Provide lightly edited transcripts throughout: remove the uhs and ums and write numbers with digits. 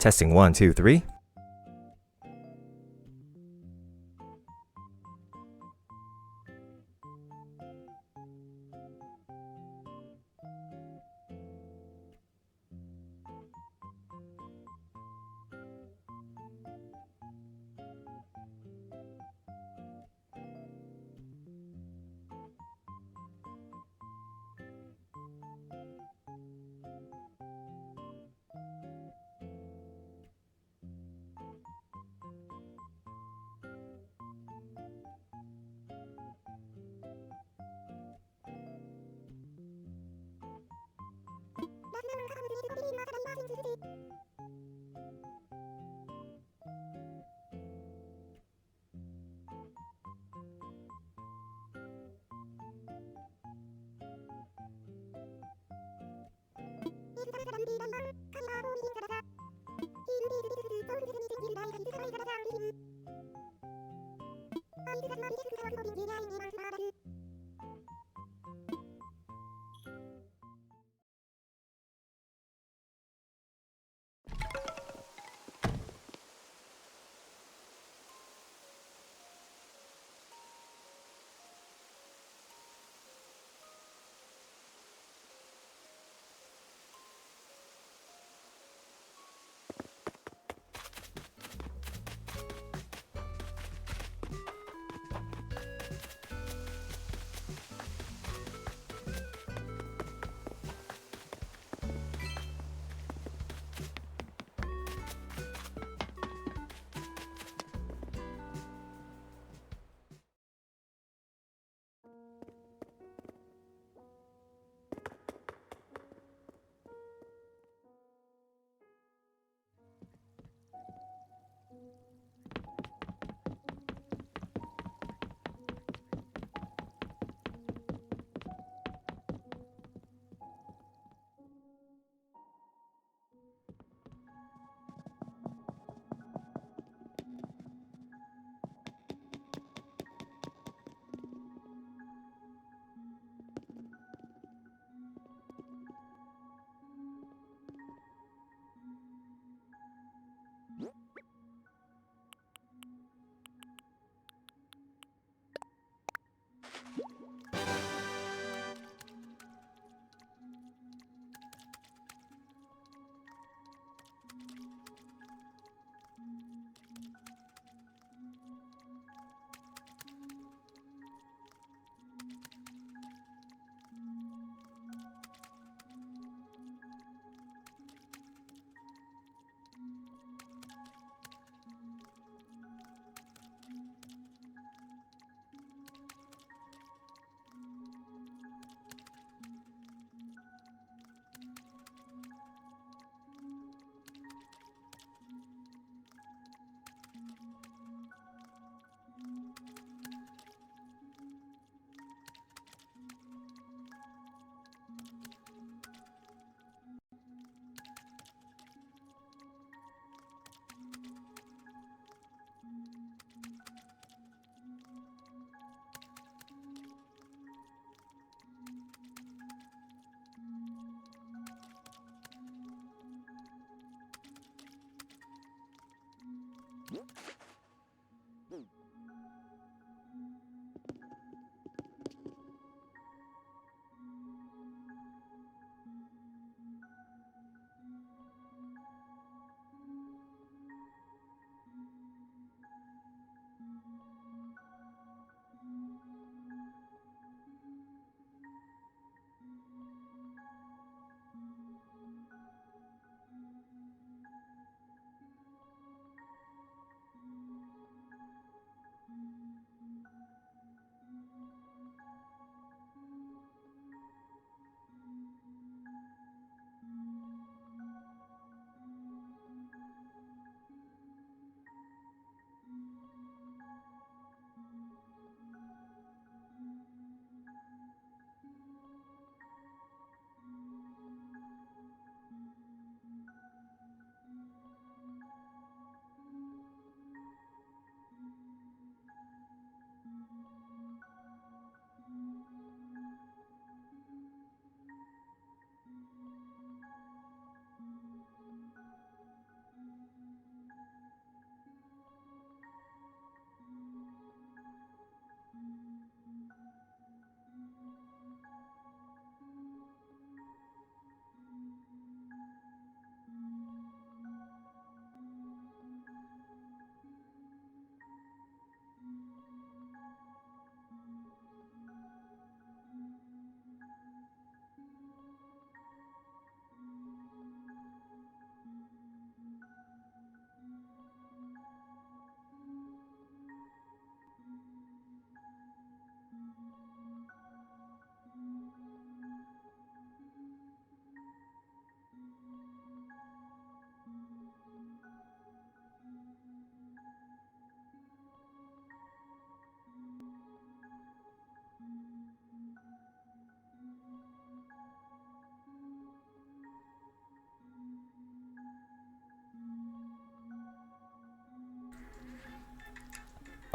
Testing 1, 2, 3.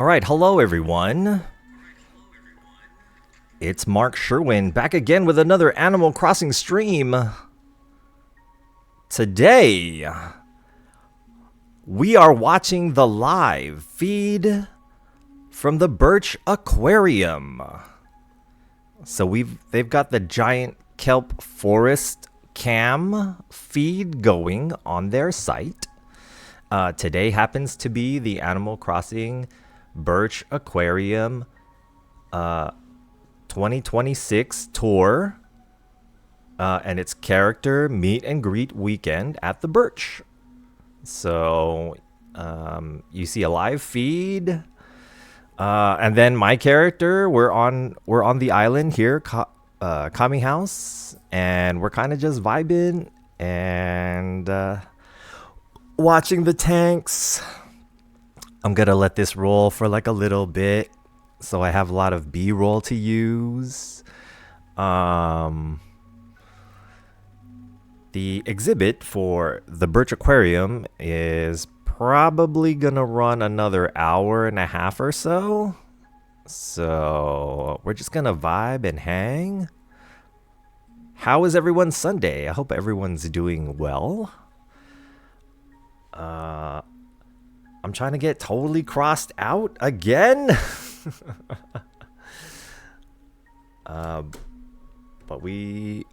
All right, hello everyone. It's Mark Sherwin back again with another Animal Crossing stream. Today, we are watching the live feed from the BIRCH Aquarium. So they've got the giant kelp forest cam feed going on their site. Today happens to be the Animal Crossing BIRCH Aquarium 2026 tour, and it's character meet and greet weekend at the BIRCH. So you see a live feed, and then my character, we're on the island here, Kami House, and we're kind of just vibing and watching the tanks. I'm gonna let this roll for like a little bit, so I have a lot of B-roll to use. The exhibit for the BIRCH Aquarium is probably gonna run another hour and a half or so. So we're just gonna vibe and hang. How is everyone's Sunday? I hope everyone's doing well. I'm trying to get totally crossed out again. But we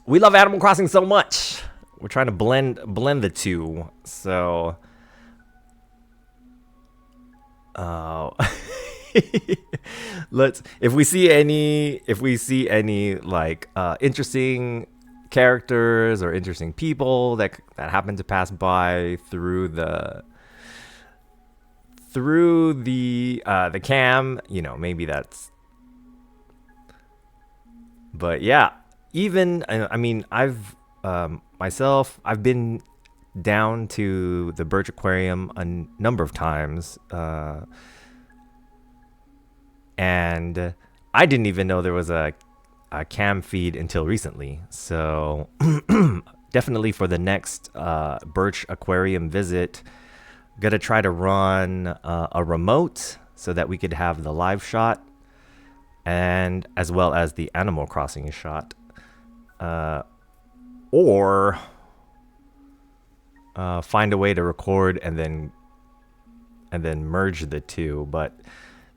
love Animal Crossing so much. We're trying to blend the two. So if we see any like interesting characters or interesting people that happen to pass by through the cam, maybe that's. But yeah, even I've been down to the BIRCH Aquarium a number of times, and I didn't even know there was a cam feed until recently. So definitely for the next BIRCH Aquarium visit, gonna try to run a remote so that we could have the live shot and as well as the Animal Crossing shot, or find a way to record and then merge the two. But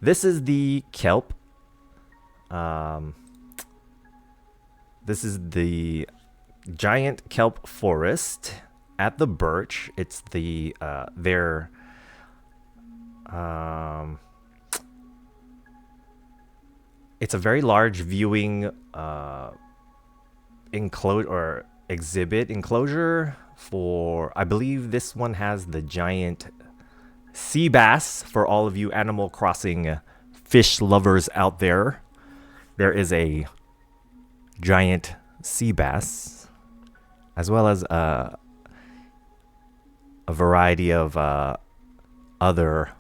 this is the kelp. This is the giant kelp forest at the BIRCH. It's it's a very large viewing exhibit enclosure for, I believe this one has the giant sea bass for all of you Animal Crossing fish lovers out there. There is a giant sea bass, as well as a variety of other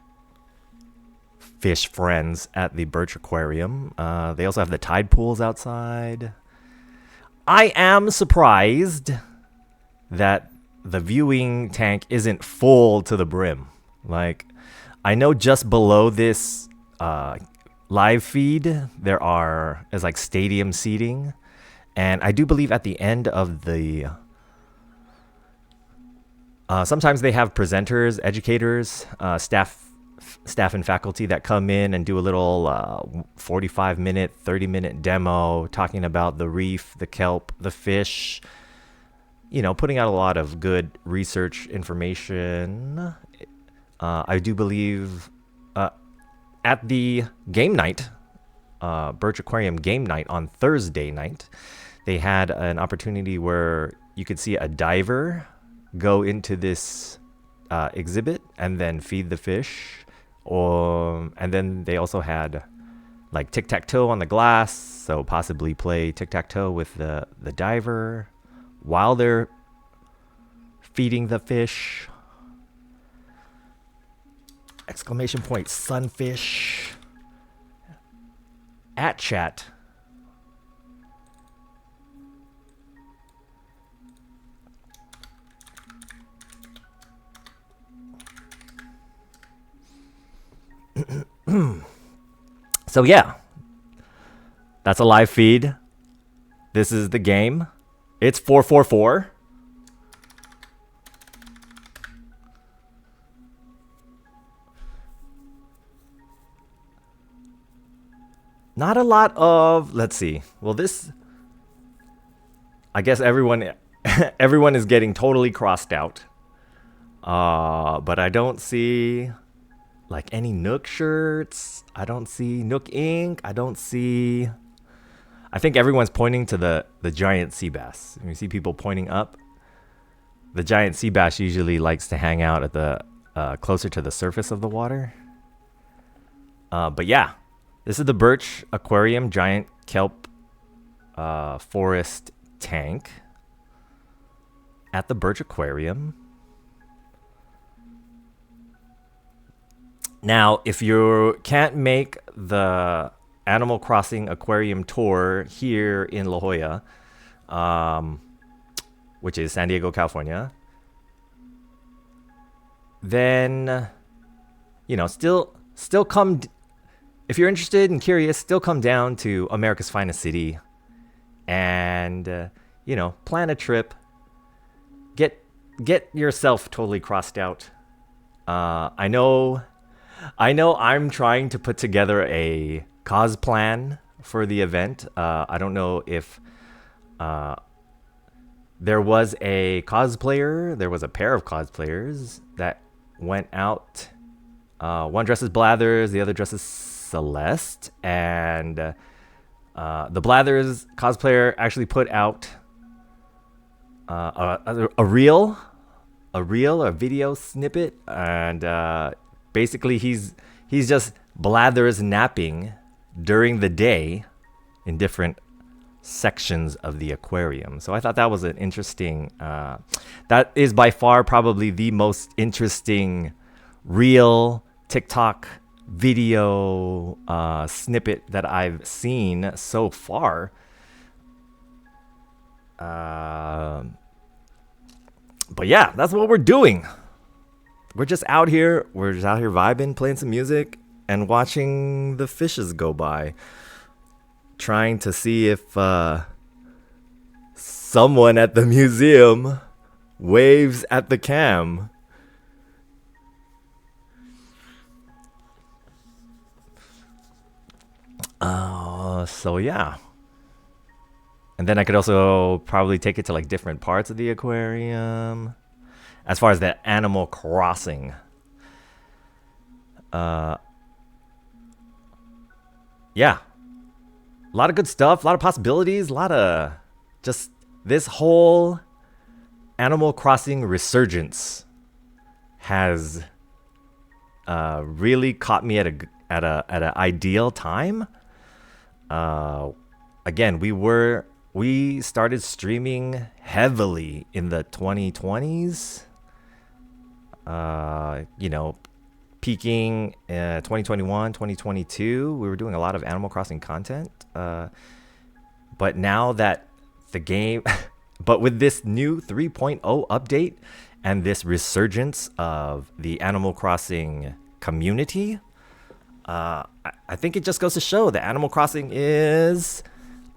fish friends at the BIRCH Aquarium. They also have the tide pools outside. I am surprised that the viewing tank isn't full to the brim. Like, I know just below this live feed is like stadium seating, and I do believe at the end of the sometimes they have presenters, educators, staff and faculty that come in and do a little 45-minute, 30-minute demo talking about the reef, the kelp, the fish, putting out a lot of good research information. I do believe at the game night, BIRCH Aquarium game night on Thursday night, they had an opportunity where you could see a diver go into this exhibit and then feed the fish. And then they also had like tic-tac-toe on the glass, so possibly play tic-tac-toe with the diver while they're feeding the fish. Exclamation point sunfish at chat. So yeah, that's a live feed. This is the game. It's 444. Not a lot of, let's see. Well, this, I guess everyone everyone is getting totally crossed out. But I don't see like any Nook shirts. I don't see Nook ink. I don't see, I think everyone's pointing to the giant sea bass. You see people pointing up. The giant sea bass usually likes to hang out at the closer to the surface of the water. But yeah, this is the BIRCH Aquarium giant kelp forest tank at the BIRCH Aquarium. Now, if you can't make the Animal Crossing Aquarium tour here in La Jolla, which is San Diego, California, then, you know, still come, if you're interested and curious, still come down to America's finest city and, you know, plan a trip. Get yourself totally crossed out. I know I'm trying to put together a cause plan for the event. I don't know if there was a cosplayer. There was a pair of cosplayers that went out. One dresses Blathers, the other dresses Celeste, and the Blathers cosplayer actually put out a video snippet, and basically he's just Blathers napping during the day in different sections of the aquarium. So I thought that was an interesting, that is by far probably the most interesting real TikTok video snippet that I've seen so far. But yeah, that's what we're doing. We're just out here vibing, playing some music, and watching the fishes go by. Trying to see if someone at the museum waves at the cam. So yeah. And then I could also probably take it to like different parts of the aquarium. As far as the Animal Crossing. Yeah. A lot of good stuff, a lot of possibilities, a lot of just this whole Animal Crossing resurgence has really caught me at an ideal time. Again, we started streaming heavily in the 2020s. You know, peaking 2021, 2022, we were doing a lot of Animal Crossing content. But now that the game, but with this new 3.0 update and this resurgence of the Animal Crossing community, I think it just goes to show that Animal Crossing is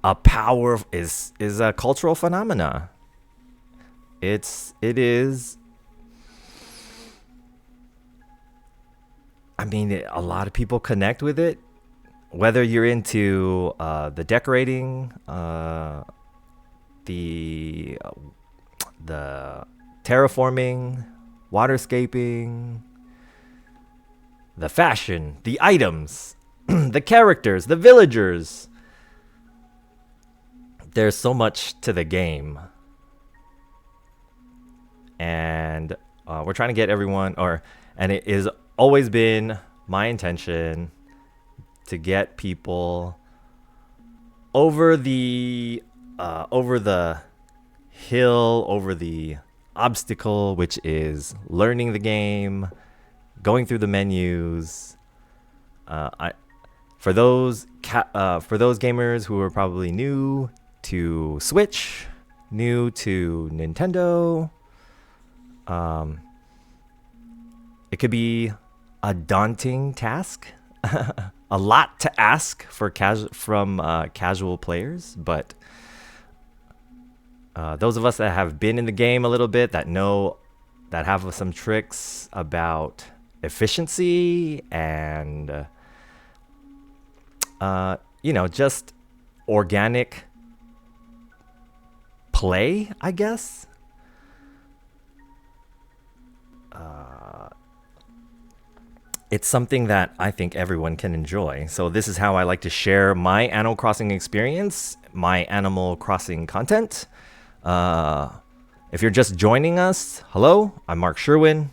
a cultural phenomena. It is. I mean, a lot of people connect with it, whether you're into the decorating, the terraforming, waterscaping, the fashion, the items, the characters, the villagers. There's so much to the game. And we're trying to get everyone, and it is always been my intention to get people over the hill, over the obstacle, which is learning the game, going through the menus. For those gamers who are probably new to Switch, new to Nintendo, it could be a daunting task, a lot to ask for casual players, but those of us that have been in the game a little bit, that have some tricks about efficiency and just organic play, I guess. It's something that I think everyone can enjoy. So this is how I like to share my Animal Crossing experience, my Animal Crossing content. If you're just joining us, hello, I'm Mark Sherwin.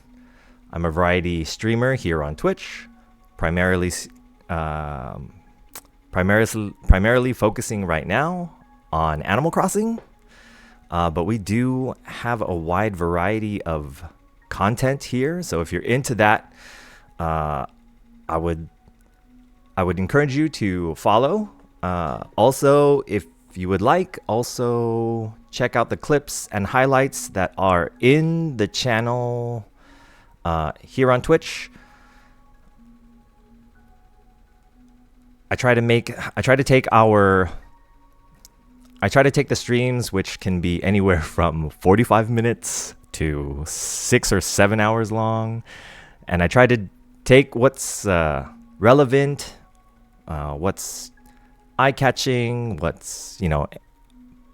I'm a variety streamer here on Twitch, primarily focusing right now on Animal Crossing. But we do have a wide variety of content here. So if you're into that, I would encourage you to follow. Also, if you would like, also check out the clips and highlights that are in the channel here on Twitch. I try to take the streams, which can be anywhere from 45 minutes to 6 or 7 hours long, and I try to take what's relevant, what's eye-catching, what's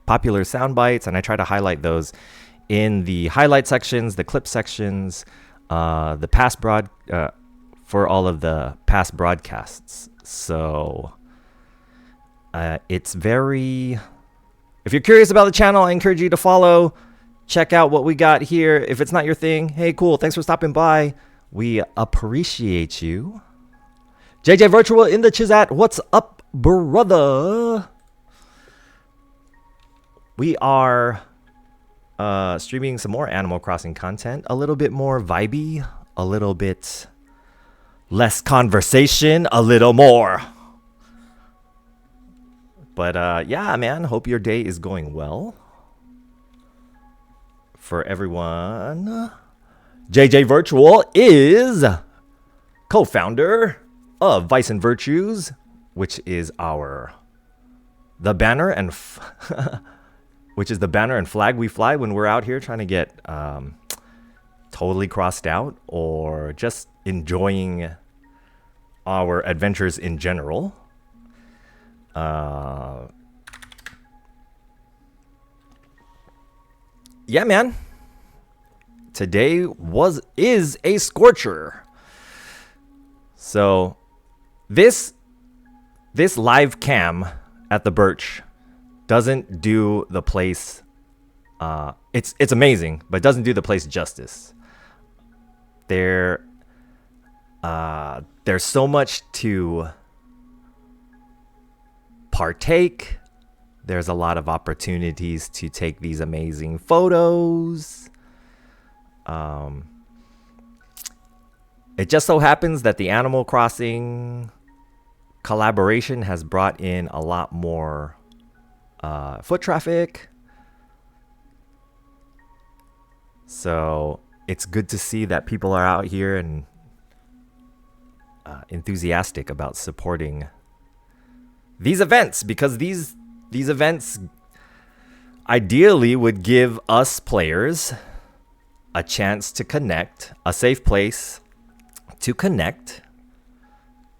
popular sound bites, and I try to highlight those in the highlight sections, the clip sections, the past for all of the past broadcasts. So it's very. If you're curious about the channel, I encourage you to follow. Check out what we got here. If it's not your thing, hey, cool. Thanks for stopping by. We appreciate you. JJ Virtual in the Chizat. What's up, brother? We are streaming some more Animal Crossing content. A little bit more vibey. A little bit less conversation. A little more. But yeah, man. Hope your day is going well. For everyone, JJ Virtual is co-founder of Vice and Virtues, which is the banner and flag we fly when we're out here trying to get totally crossed out or just enjoying our adventures in general. Yeah, man. Today is a scorcher. So this live cam at the BIRCH doesn't do the place. It's amazing, but doesn't do the place justice. There's so much to partake. There's a lot of opportunities to take these amazing photos. It just so happens that the Animal Crossing collaboration has brought in a lot more foot traffic. So it's good to see that people are out here and enthusiastic about supporting these events, because these events ideally would give us players a chance to connect, a safe place to connect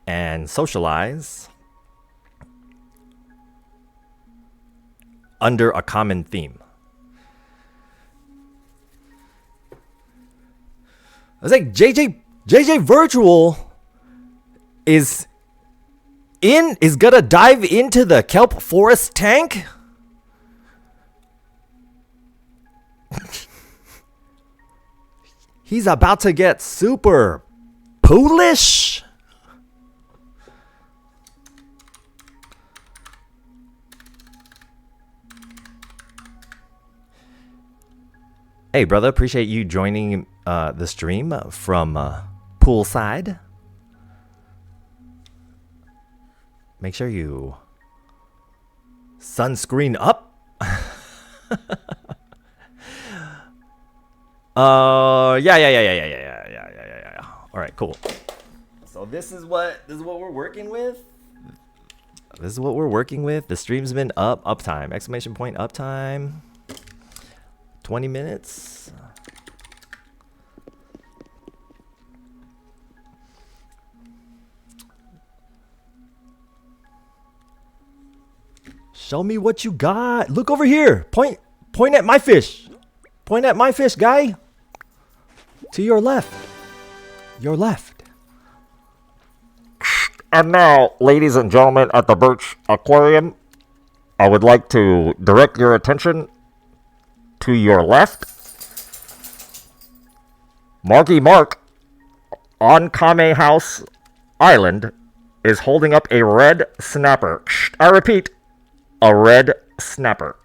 and socialize under a common theme. I was like, JJ Virtual is gonna dive into the kelp forest tank? He's about to get super poolish. Hey, brother, appreciate you joining the stream from poolside. Make sure you sunscreen up. Yeah. All right, cool. this is what we're working with. This is what we're working with. The stream's been uptime. Exclamation point uptime. 20 minutes. Show me what you got. Look over here. Point at my fish. Point at my fish, guy. To your left. Your left. And now, ladies and gentlemen at the BIRCH Aquarium, I would like to direct your attention to your left. Marky Mark on Kame House Island is holding up a red snapper. I repeat, a red snapper.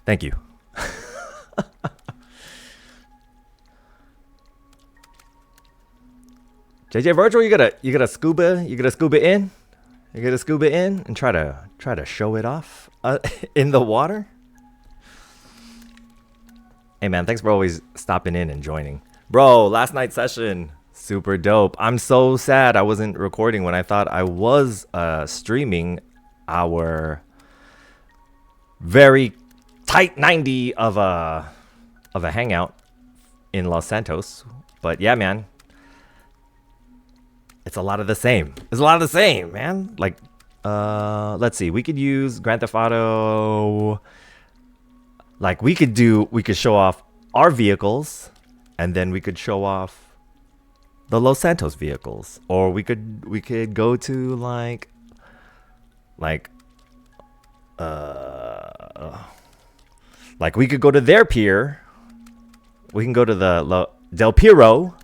Thank you. JJ Virtual, you gotta scuba in and try to show it off in the water. Hey man, thanks for always stopping in and joining. Bro, last night's session, super dope. I'm so sad I wasn't recording when I thought I was streaming our very tight 90 of a hangout in Los Santos. But yeah, man, it's a lot of the same. It's a lot of the same, man. Like, let's see. We could use Grand Theft Auto. Like, we could show off our vehicles, and then we could show off the Los Santos vehicles, or we could go to like we could go to their pier. We can go to the Del Piero.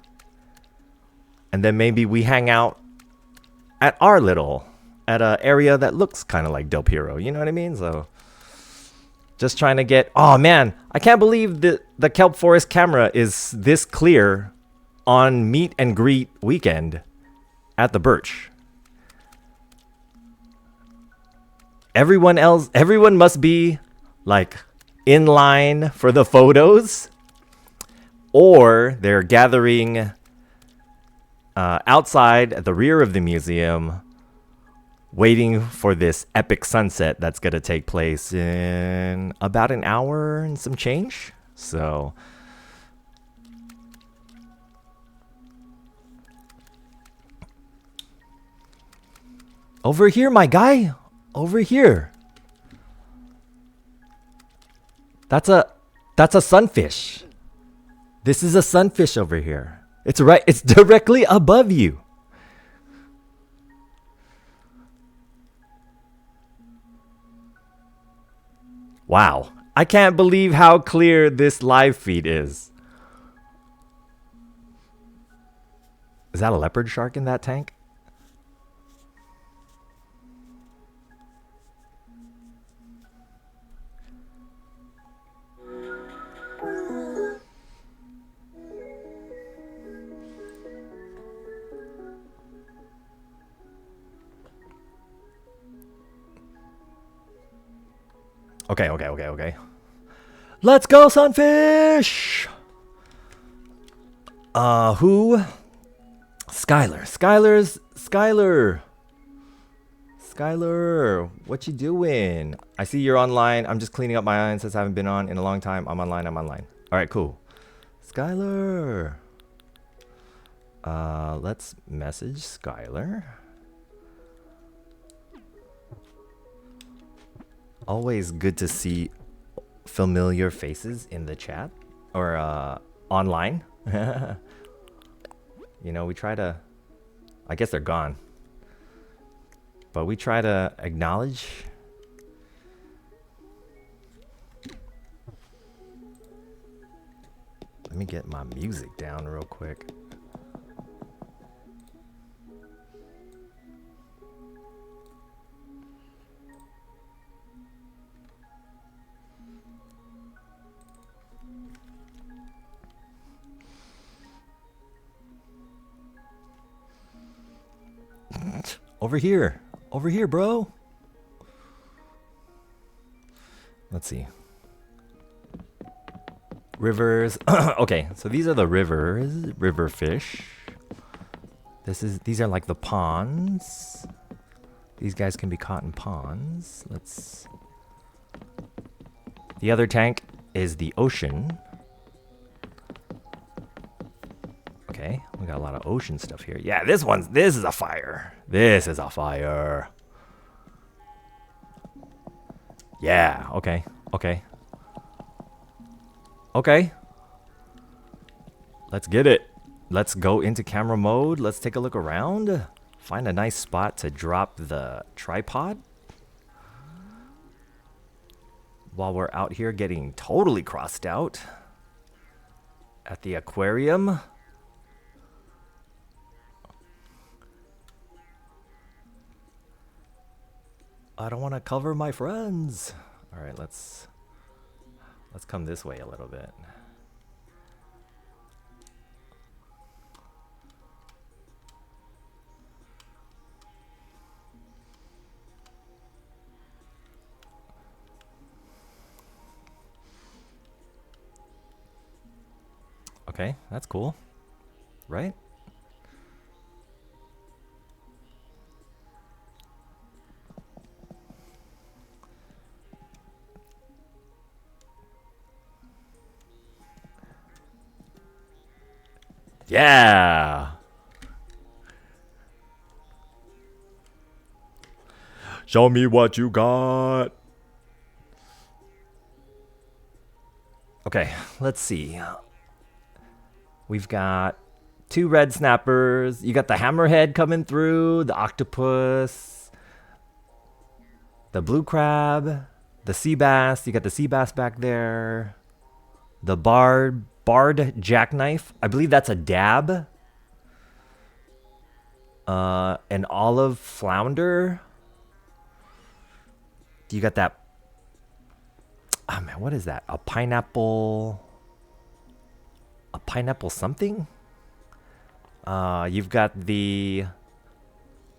And then maybe we hang out at an area that looks kind of like Del Piero. You know what I mean? So just trying to get, oh man, I can't believe the Kelp Forest camera is this clear on meet and greet weekend at the BIRCH. Everyone must be like in line for the photos, or they're gathering outside at the rear of the museum, waiting for this epic sunset that's going to take place in about an hour and some change. So over here, my guy, over here. That's a sunfish. This is a sunfish over here. It's directly above you. Wow. I can't believe how clear this live feed is. Is that a leopard shark in that tank? Okay. Let's go, sunfish! Who? Skylar, what you doing? I see you're online. I'm just cleaning up my eye since I haven't been on in a long time. I'm online. Alright, cool. Skylar. Let's message Skylar. Always good to see familiar faces in the chat or online. You know, we try to, I guess they're gone, but we try to acknowledge. Let me get my music down real quick. Over here, bro. Let's see. Rivers. Okay, so these are the river fish. These are like the ponds. These guys can be caught in ponds. The other tank is the ocean. Okay, we got a lot of ocean stuff here. Yeah, this is a fire. This is a fire. Yeah, okay. Okay. Let's get it. Let's go into camera mode. Let's take a look around. Find a nice spot to drop the tripod. While we're out here getting totally crossed out at the aquarium. I don't want to cover my friends. All right, let's come this way a little bit. Okay, that's cool, right? Yeah. Show me what you got. Okay, let's see. We've got 2 red snappers. You got the hammerhead coming through, the octopus, the blue crab, the sea bass. You got the sea bass back there. The barred jackknife. I believe that's a dab. An olive flounder. You got that. Oh man, what is that? A pineapple something? You've got the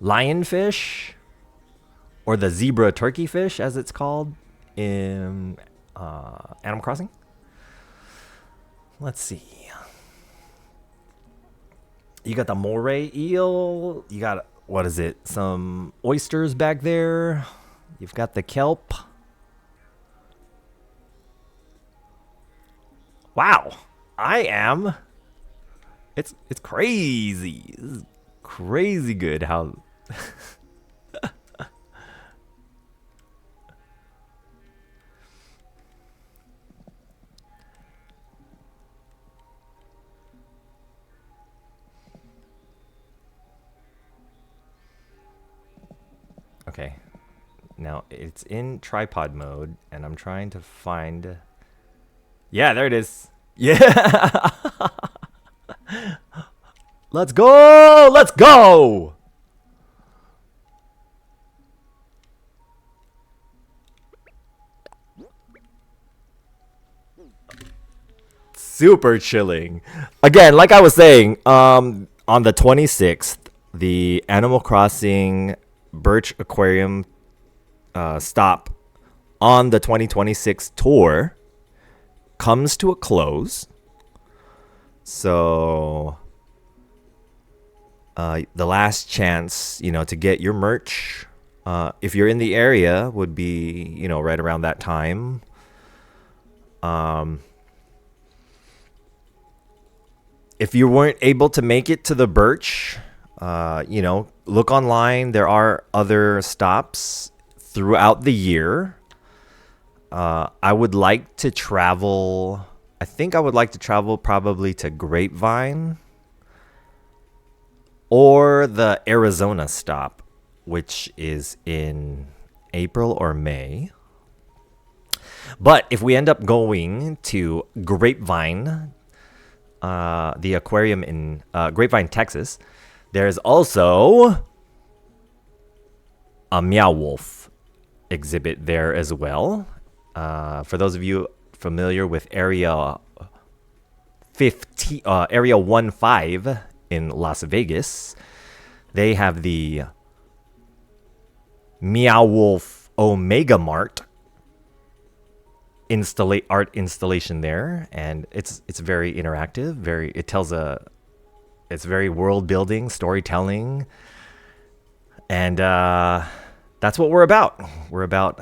lionfish, or the zebra turkey fish, as it's called in Animal Crossing. Let's see. You got the moray eel. You got, what is it? Some oysters back there. You've got the kelp. Wow. It's crazy. This is crazy good how Okay. Now it's in tripod mode and I'm trying to find. Yeah, there it is. Yeah. Let's go! Let's go! Super chilling. Again, like I was saying, on the 26th, the Animal Crossing BIRCH Aquarium stop on the 2026 tour comes to a close. So the last chance, to get your merch, if you're in the area, would be, right around that time. If you weren't able to make it to the BIRCH, look online. There are other stops throughout the year. I would like to travel. I think I would like to travel probably to Grapevine or the Arizona stop, which is in April or May. But if we end up going to Grapevine, the aquarium in Grapevine, Texas, there's also a Meow Wolf exhibit there as well. For those of you familiar with Area 15, Area 15 in Las Vegas, they have the Meow Wolf Omega Mart art installation there, and it's very interactive. It tells a It's very world building, storytelling, and that's what we're about. We're about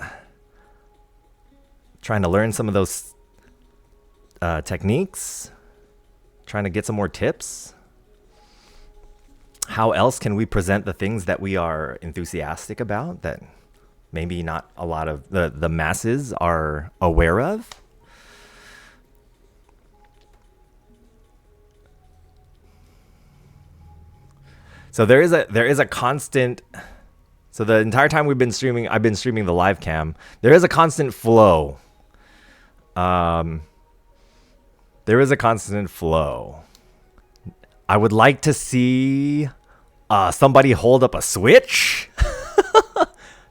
trying to learn some of those techniques, trying to get some more tips. How else can we present the things that we are enthusiastic about that maybe not a lot of the masses are aware of? So there is a constant. So the entire time we've been streaming, I've been streaming the live cam. There is a constant flow. There is a constant flow. I would like to see somebody hold up a switch.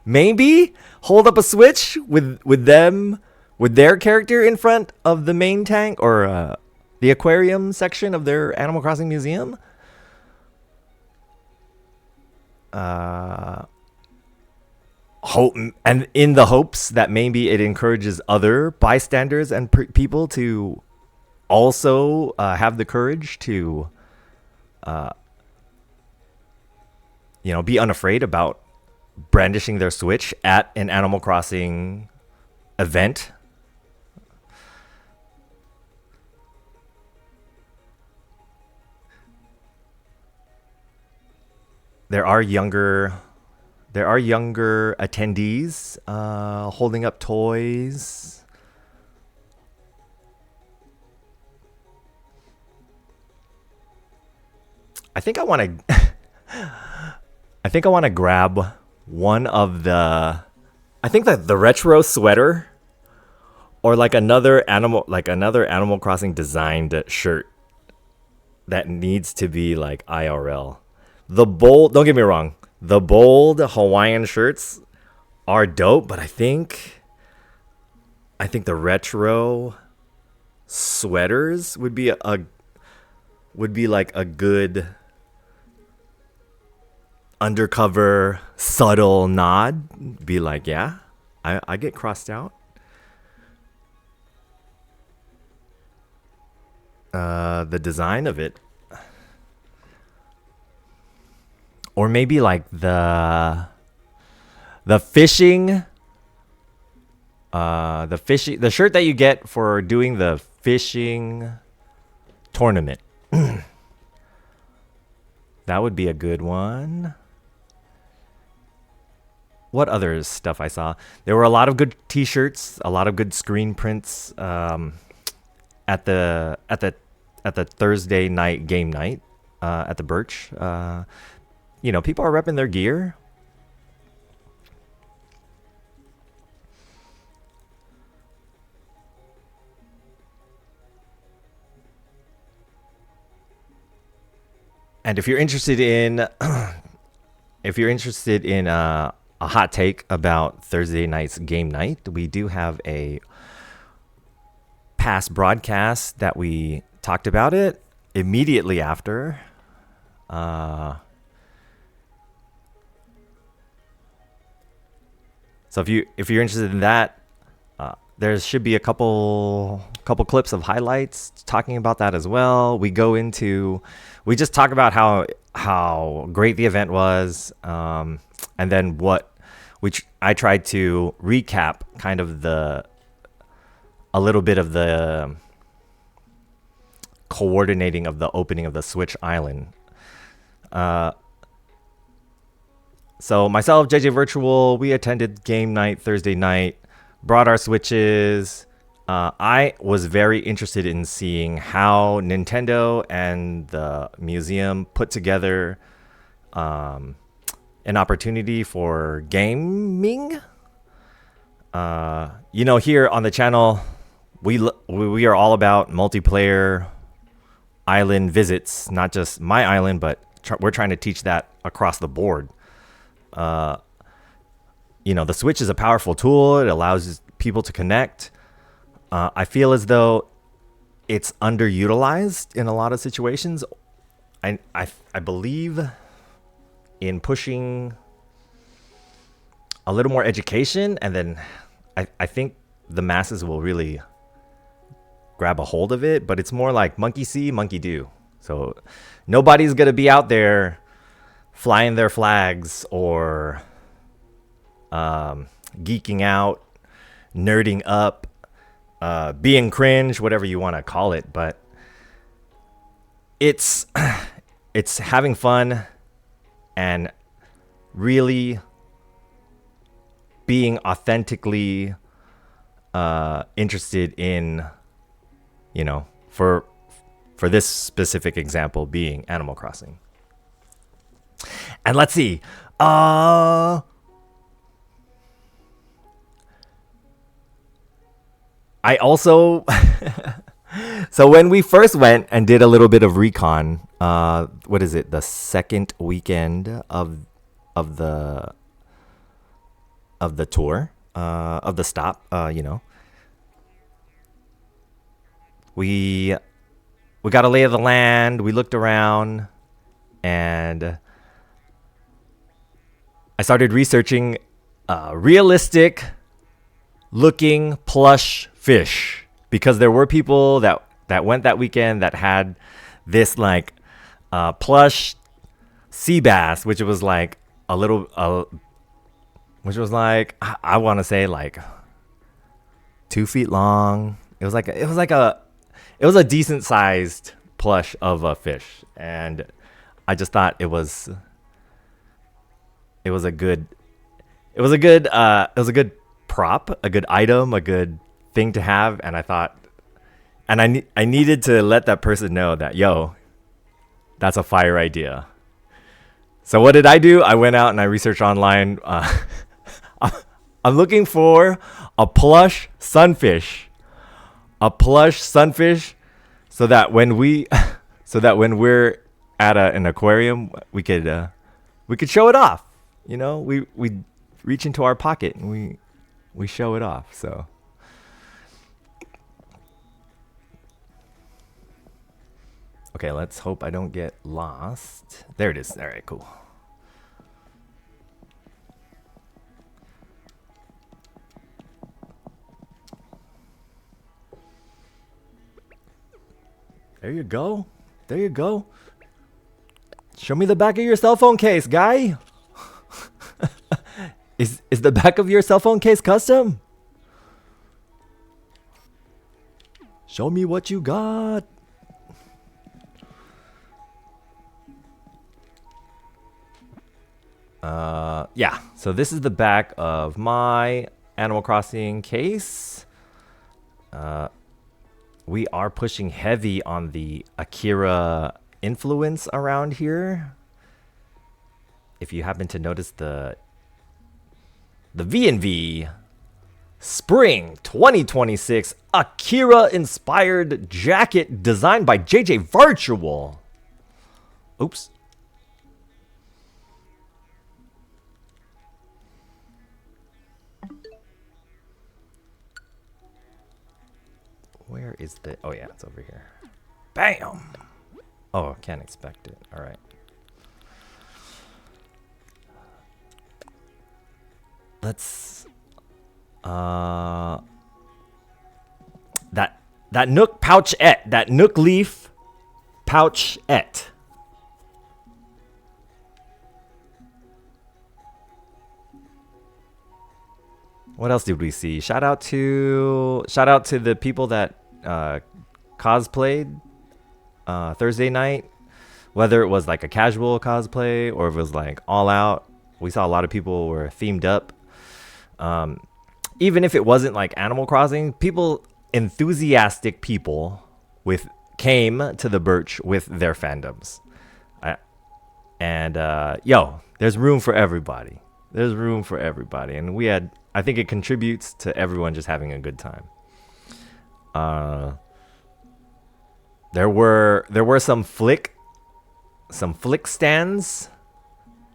Maybe hold up a switch with their character in front of the main tank or the aquarium section of their Animal Crossing museum. Hope, and in the hopes that maybe it encourages other bystanders and people to also have the courage to be unafraid about brandishing their Switch at an Animal Crossing event. There are younger attendees holding up toys. I think I want to grab one of the, I think that the retro sweater or like another Animal Crossing designed shirt that needs to be like IRL. The bold, don't get me wrong, the bold Hawaiian shirts are dope, but I think the retro sweaters would be like a good undercover subtle nod. Be like, yeah, I get crossed out. The design of it. Or maybe like the fishing, the shirt that you get for doing the fishing tournament. That would be a good one. What other stuff I saw? There were a lot of good T-shirts, a lot of good screen prints at the Thursday night game night at the BIRCH. People are repping their gear. And if you're interested in a hot take about Thursday night's game night, we do have a past broadcast that we talked about it immediately after. So if you're interested in that, there should be a couple clips of highlights talking about that as well. We just talk about how great the event was, and then I tried to recap kind of a little bit of the coordinating of the opening of the Switch Island. So myself, JJ Virtual, we attended game night Thursday night, brought our Switches. I was very interested in seeing how Nintendo and the museum put together an opportunity for gaming. Here on the channel, we are all about multiplayer island visits, not just my island, but we're trying to teach that across the board. The Switch is a powerful tool. It allows people to connect. I feel as though it's underutilized in a lot of situations. I believe in pushing a little more education, and then I think the masses will really grab a hold of it. But it's more like monkey see, monkey do. So nobody's gonna be out there flying their flags or geeking out, nerding up, being cringe, whatever you want to call it. But it's having fun and really being authentically interested in, for this specific example being Animal Crossing. And let's see. I also so when we first went and did a little bit of recon, what is it? The second weekend of the tour, of the stop, we got a lay of the land. We looked around, and I started researching realistic looking plush fish, because there were people that went that weekend that had this like plush sea bass, which was like a little which was like, I want to say like 2 feet long. It was a decent sized plush of a fish, and I just thought it was a good prop, a good item, a good thing to have. And I thought, and I needed to let that person know that, yo, that's a fire idea. So what did I do? I went out and I researched online. I'm looking for a plush sunfish, so that when we're at an aquarium, we could show it off. We reach into our pocket and we show it off. So okay, let's hope I don't get lost. There it is. All right, cool. There you go. There you go. Show me the back of your cell phone case, guy. Is the back of your cell phone case custom? Show me what you got. Yeah. So this is the back of my Animal Crossing case. We are pushing heavy on the Akira influence around here. If you happen to notice the V&V Spring 2026 Akira inspired jacket designed by JJ Virtual. Oops. Where is the... Oh, yeah, it's over here. Bam! Oh, can't expect it. All right. Let's... That Nook pouchette. That Nook leaf pouchette. What else did we see? Shout out to the people that cosplayed Thursday night. Whether it was like a casual cosplay or if it was like all out, we saw a lot of people were themed up. Even if it wasn't like Animal Crossing, enthusiastic people came to the BIRCH with their fandoms. Yo, there's room for everybody. There's room for everybody, and I think it contributes to everyone just having a good time. There were some flick stands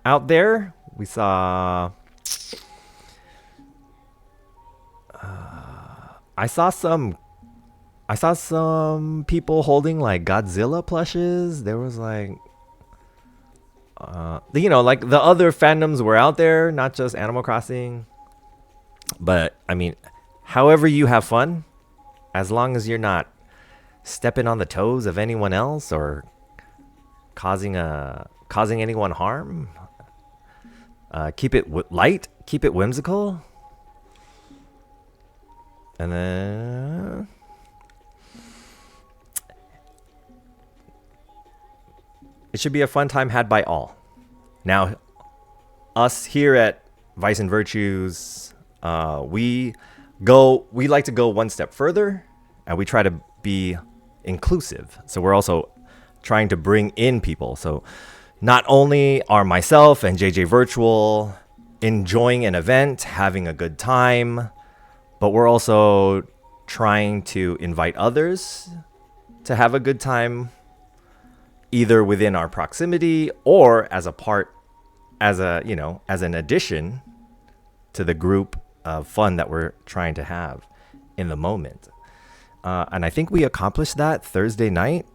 out there. We saw I saw some people holding like Godzilla plushes. There was like like the other fandoms were out there, not just Animal Crossing. But I mean, however you have fun, as long as you're not stepping on the toes of anyone else or causing anyone harm. Keep it light, keep it whimsical, and then it should be a fun time had by all. Now, us here at Vice and Virtues, we like to go one step further, and we try to be inclusive. So we're also trying to bring in people. So not only are myself and JJ Virtual enjoying an event, having a good time, but we're also trying to invite others to have a good time, either within our proximity or as an addition to the group of fun that we're trying to have in the moment. And I think we accomplished that Thursday night.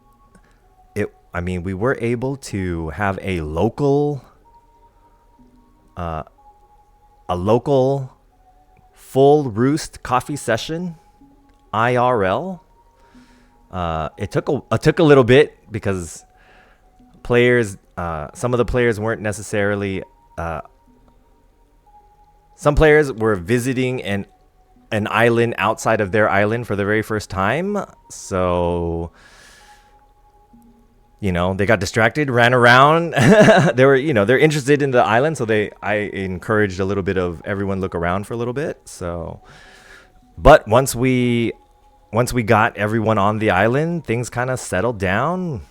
We were able to have a local full roost coffee session, IRL. It took a little bit because some of the players weren't necessarily. Some players were visiting an island outside of their island for the very first time, so they got distracted, ran around. They're interested in the island, so I encouraged a little bit of everyone look around for a little bit. So, but once we got everyone on the island, things kind of settled down.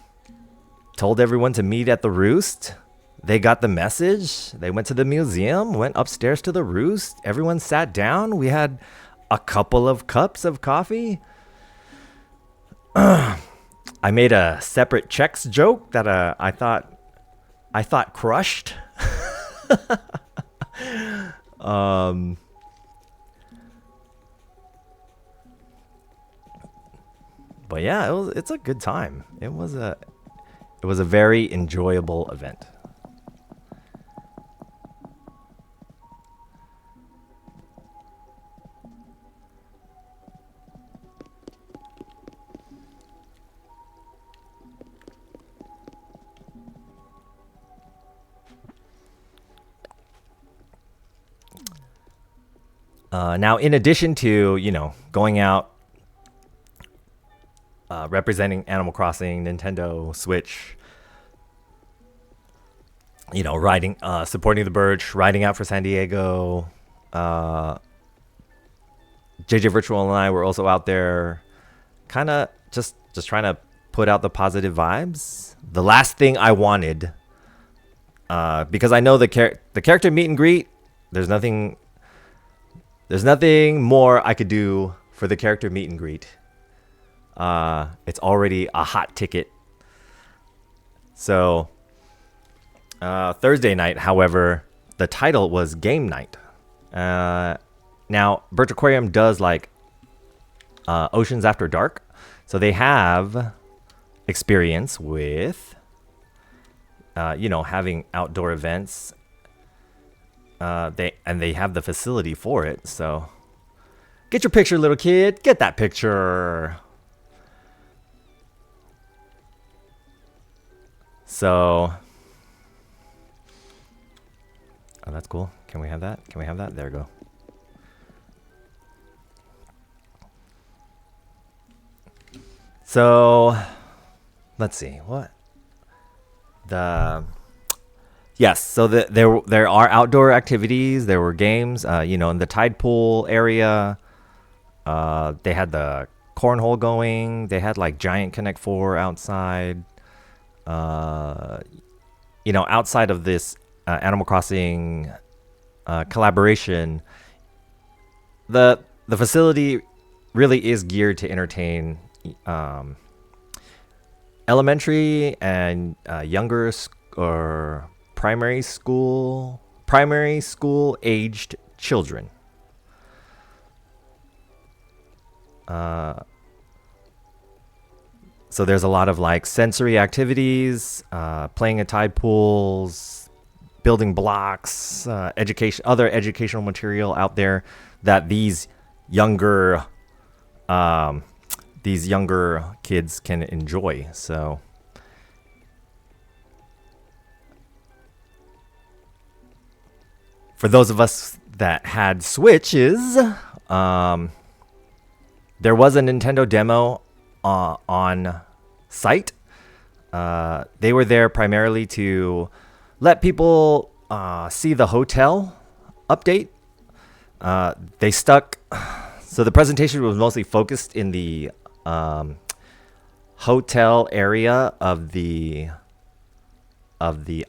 Told everyone to meet at the roost. They got the message. They went to the museum, went upstairs to the roost. Everyone sat down. We had a couple of cups of coffee. I made a separate checks joke that I thought crushed. But yeah, it's a good time. It was a very enjoyable event. Now, in addition to, going out, representing Animal Crossing, Nintendo, Switch, riding, supporting the BIRCH, riding out for San Diego, JJ Virtual and I were also out there kind of just trying to put out the positive vibes. The last thing I wanted, because I know the character meet and greet, there's nothing more I could do for the character meet and greet. It's already a hot ticket. So Thursday night, however, the title was Game Night. Now, BIRCH Aquarium does like Oceans After Dark. So they have experience with, having outdoor events. They have the facility for it. So get your picture, little kid. Get that picture. So, oh, that's cool. Can we have that? There we go. So, let's see. What? Yes, so there are outdoor activities. There were games, in the tide pool area. They had the cornhole going. They had like Giant Connect 4 outside. Outside of this Animal Crossing collaboration, the facility really is geared to entertain elementary and younger or primary school aged children. So there's a lot of like sensory activities, playing at tide pools, building blocks, other educational material out there that these younger kids can enjoy. So For those of us that had Switches, there was a Nintendo demo on site. They were there primarily to let people see the hotel update. They stuck. So the presentation was mostly focused in the hotel area of the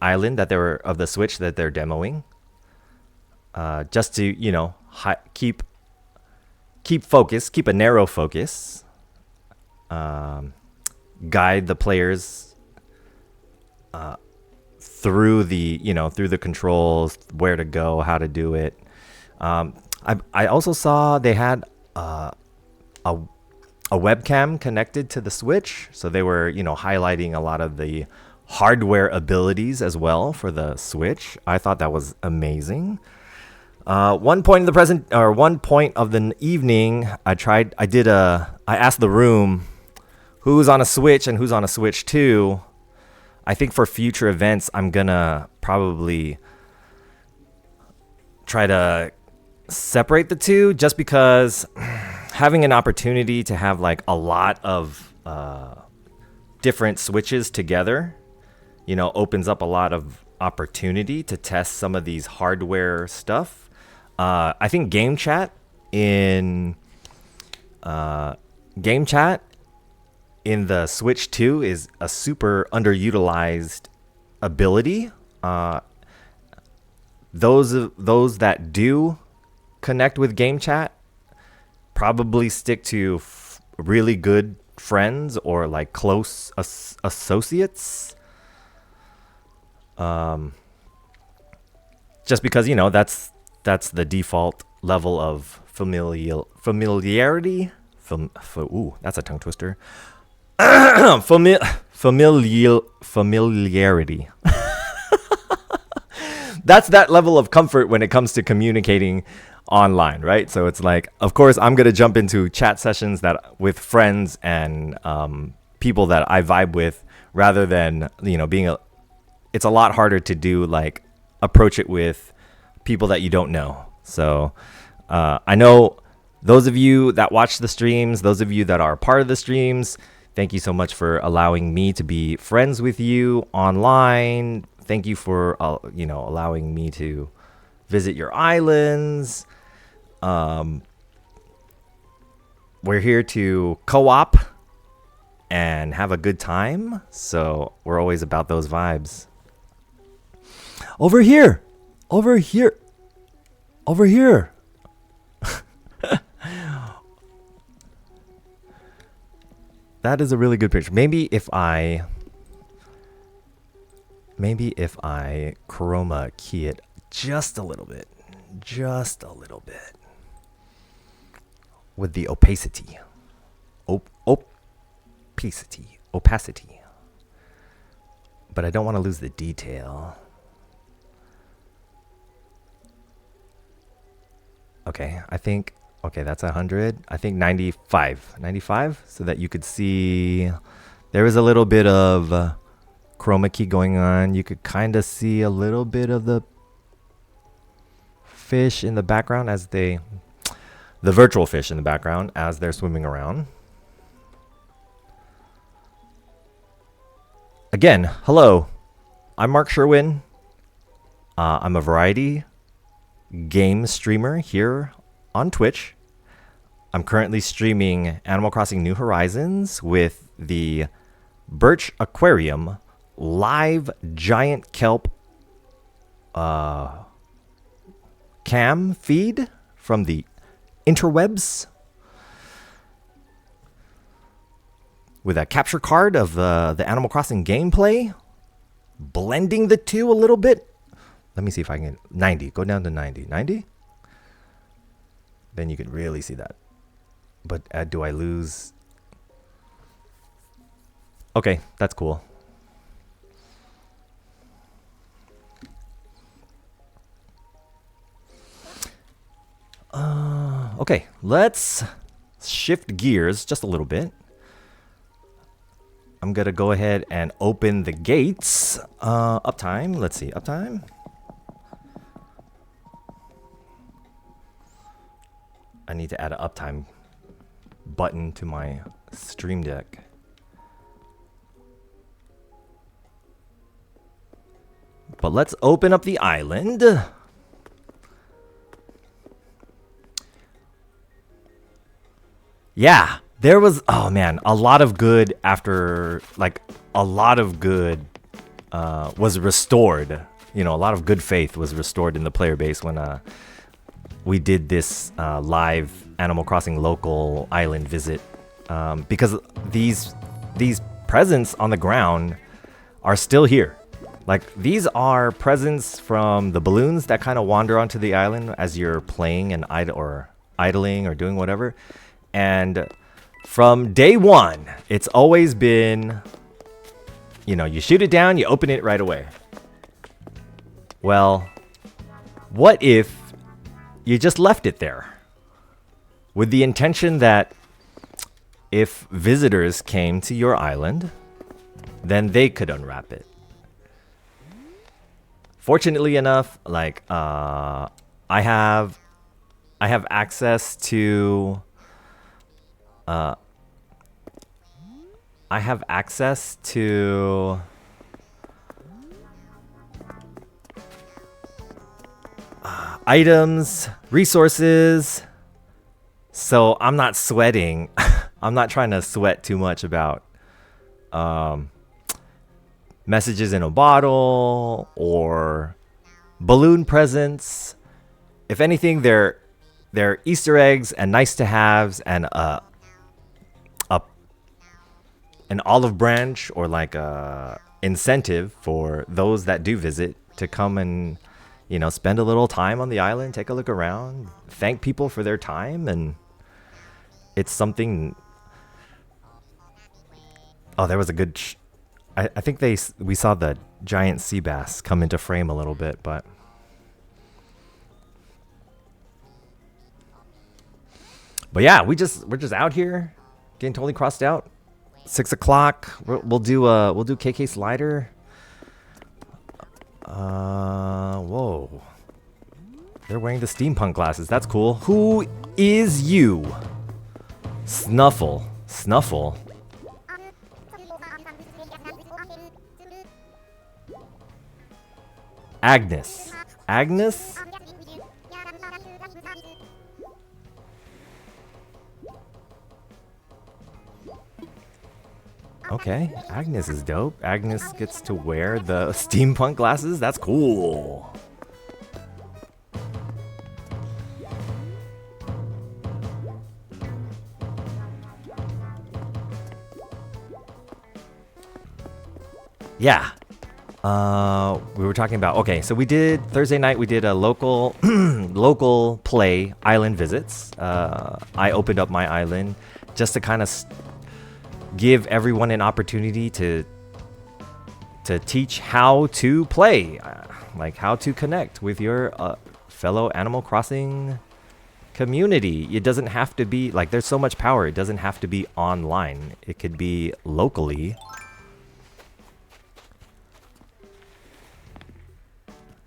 island that they were of the Switch that they're demoing. Just to keep focus, keep a narrow focus. Guide the players through the controls, where to go, how to do it. I also saw they had a webcam connected to the Switch, so they were highlighting a lot of the hardware abilities as well for the Switch. I thought that was amazing. One point of the evening, I asked the room who's on a Switch and who's on a Switch 2. I think for future events, I'm gonna probably try to separate the two, just because having an opportunity to have like a lot of different Switches together, opens up a lot of opportunity to test some of these hardware stuff. I think game chat in the Switch 2 is a super underutilized ability. Those that do connect with game chat probably stick to really good friends or like close associates. Just because that's the default level of familiarity. That's a tongue twister. Familiarity. That's that level of comfort when it comes to communicating online, right? So it's like, of course, I'm gonna jump into chat sessions with friends and people that I vibe with, rather than it's a lot harder to do approach it with people that you don't know. So I know those of you that watch the streams, those of you that are part of the streams, thank you so much for allowing me to be friends with you online. Thank you for allowing me to visit your islands. We're here to co-op and have a good time, so we're always about those vibes. Over here. That is a really good picture. Maybe if I chroma key it just a little bit with the opacity. Opacity. But I don't want to lose the detail. Okay, that's 100. I think 95, so that you could see there was a little bit of chroma key going on. You could kind of see a little bit of the fish in the background the virtual fish in the background as they're swimming around. Again, hello. I'm Mark Sherwin. I'm a variety game streamer here on Twitch. I'm currently streaming Animal Crossing New Horizons with the BIRCH Aquarium live giant kelp cam feed from the interwebs, with a capture card of the Animal Crossing gameplay, blending the two a little bit. Let me see if I can get 90. Go down to 90. Then you can really see that. But do I lose? Okay, that's cool. Okay, let's shift gears just a little bit. I'm gonna go ahead and open the gates. Uptime. Let's see, uptime. I need to add an uptime button to my Stream Deck. But let's open up the island. Yeah, there was, oh man, a lot of good after, like, a lot of good was restored. You know, a lot of good faith was restored in the player base when we did this live Animal Crossing local island visit. Because these presents on the ground are still here. Like, these are presents from the balloons that kind of wander onto the island as you're playing and idling or doing whatever. And from day one, it's always been, you know, you shoot it down, you open it right away. Well, what if you just left it there with the intention that if visitors came to your island, then they could unwrap it? Fortunately enough, like, I have access to items, resources, so I'm not sweating. I'm not trying to sweat too much about messages in a bottle or balloon presents. If anything, they're Easter eggs and nice to haves and an olive branch or like a incentive for those that do visit to come and, you know, spend a little time on the island, take a look around, thank people for their time. And it's something. Oh, there was a good I think we saw the giant sea bass come into frame a little bit, but yeah, we're just out here getting totally crossed out. 6 o'clock. We'll do KK Slider. Whoa. They're wearing the steampunk glasses. That's cool. Who is you? Snuffle. Agnes. Okay, Agnes is dope. Agnes gets to wear the steampunk glasses. That's cool. Yeah. We were talking about, okay, so we did Thursday night, we did a local play island visits. I opened up my island just to kind of give everyone an opportunity to teach how to play, like how to connect with your fellow Animal Crossing community. It doesn't have to be, like, there's so much power. It doesn't have to be online. It could be locally.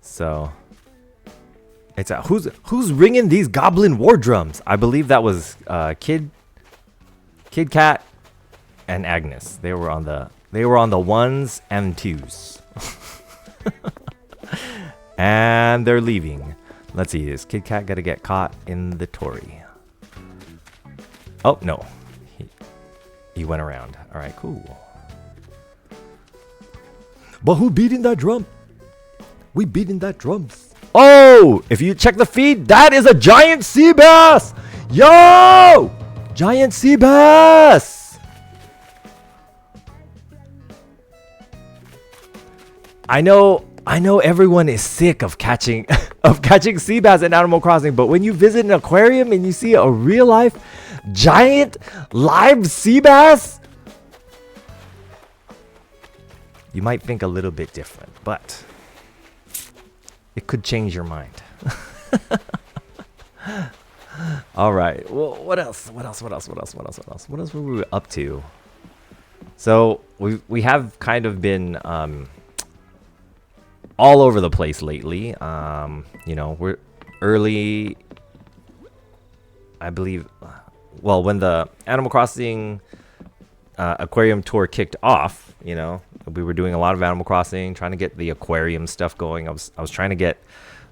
So it's who's ringing these goblin war drums? I believe that was Kid Cat and Agnes. They were on the ones and twos. And they're leaving. Let's see, is Kid Cat gonna get caught in the Tory? Oh no. He went around. Alright, cool. But who beating that drum? We beating that drums. Oh, if you check the feed, that is a giant sea bass. Yo, giant sea bass. I know everyone is sick of catching sea bass in Animal Crossing, but when you visit an aquarium and you see a real life giant live sea bass, you might think a little bit different, but it could change your mind. All right. Well, what else? What else were we up to? So we have kind of been all over the place lately. You know, we're early I believe, well, when the Animal Crossing Aquarium tour kicked off, you know, we were doing a lot of Animal Crossing, trying to get the aquarium stuff going. I was trying to get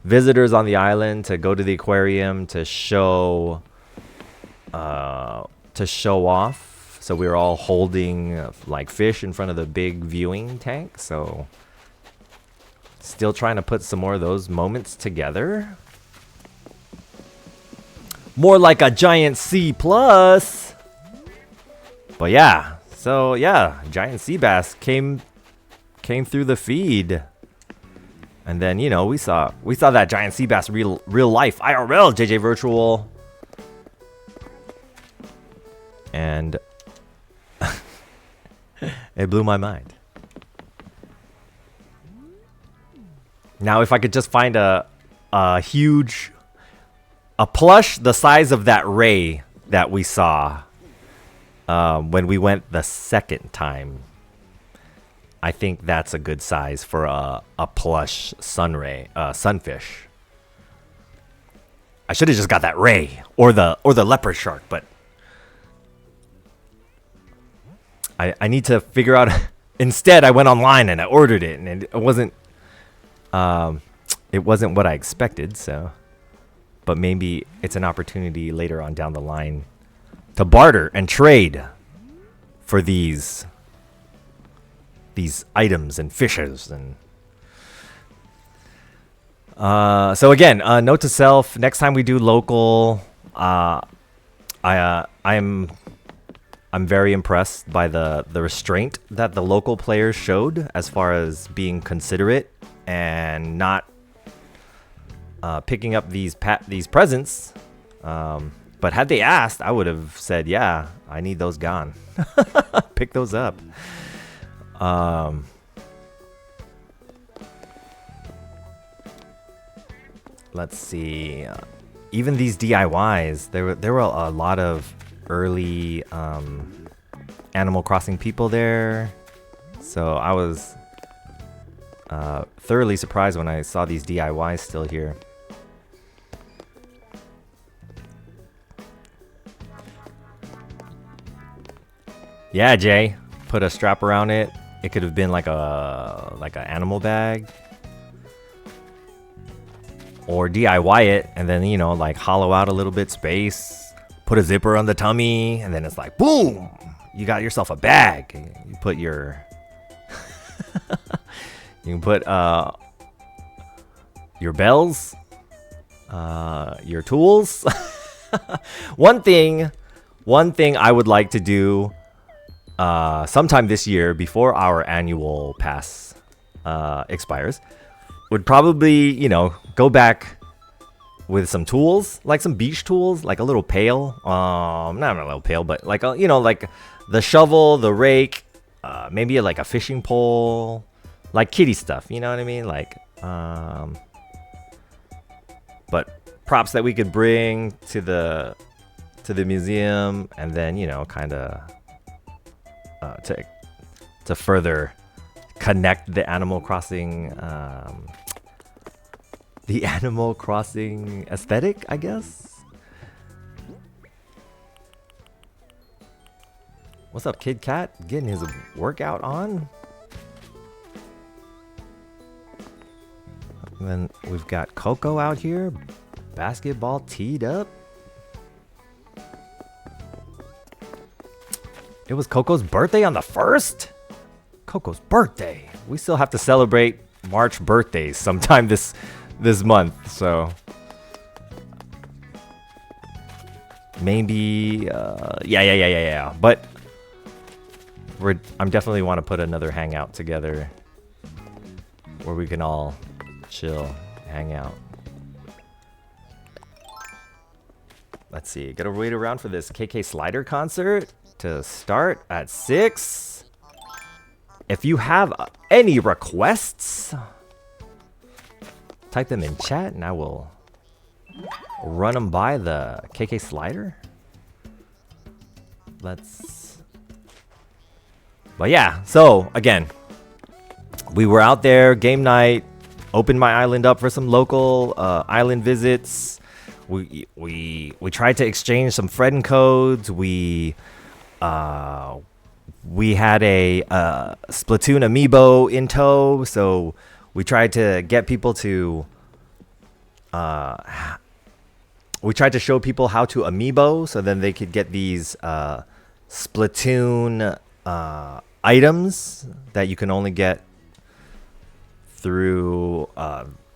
visitors on the island to go to the aquarium to show off. So we were all holding like fish in front of the big viewing tank. So still trying to put some more of those moments together. More like a giant C plus. But yeah, so yeah, giant sea bass came through the feed. And then, you know, we saw that giant sea bass real life IRL JJ Virtual. And it blew my mind. Now if I could just find a plush the size of that ray that we saw when we went the second time, I think that's a good size for a plush sunfish. I should have just got that ray or the leopard shark, but I need to figure out. Instead, I went online and I ordered it, and it wasn't what I expected. So, but maybe it's an opportunity later on down the line to barter and trade for these items and fishes. And so again, note to self: next time we do local, I'm very impressed by the restraint that the local players showed as far as being considerate and not picking up these presents. But had they asked, I would have said, yeah, I need those gone. Pick those up. Let's see. Even these DIYs, there were a lot of early Animal Crossing people there. So I was thoroughly surprised when I saw these DIYs still here. Yeah, Jay, put a strap around it. It could have been like an animal bag, or DIY it and then, you know, like hollow out a little bit space, put a zipper on the tummy, and then it's like boom, you got yourself a bag. You put your you can put your bells, your tools. One thing I would like to do sometime this year before our annual pass expires would probably, you know, go back with some tools, like some beach tools, like a little pail, not a little pail, but like a, you know, like the shovel, the rake, maybe like a fishing pole, like kiddie stuff, you know what I mean? Like but props that we could bring to the museum, and then, you know, kind of to further connect the Animal Crossing aesthetic, I guess. What's up, Kid Cat? Getting his workout on. And then we've got Coco out here, basketball teed up. It was Coco's birthday on the 1st? Coco's birthday. We still have to celebrate March birthdays sometime this month, so maybe yeah. But I'm definitely want to put another hangout together where we can all chill, hang out. Let's see. Gotta wait around for this KK Slider concert to start at 6. If you have any requests, type them in chat and I will run them by the KK Slider. But yeah, so again, we were out there, game night, opened my island up for some local island visits. we tried to exchange some friend codes. We had a Splatoon amiibo in tow, so we tried to get people to we tried to show people how to amiibo, so then they could get these Splatoon items that you can only get through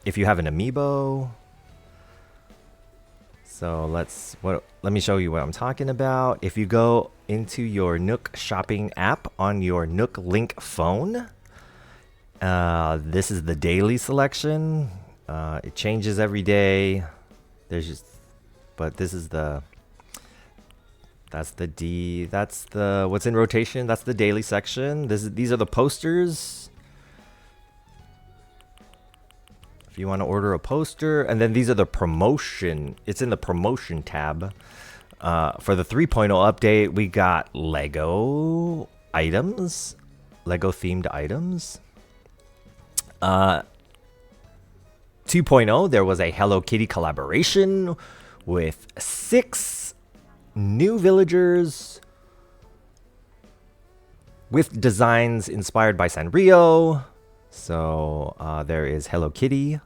if you have an amiibo. So let me show you what I'm talking about. If you go into your Nook shopping app on your Nook Link phone, this is the daily selection. It changes every day. But this is that's the what's in rotation. That's the daily section. These are the posters. If you want to order a poster, and then these are the promotion. It's in the promotion tab. For the 3.0 update, we got Lego items, Lego themed items. 2.0, there was a Hello Kitty collaboration with 6 new villagers with designs inspired by Sanrio. So there is Hello Kitty.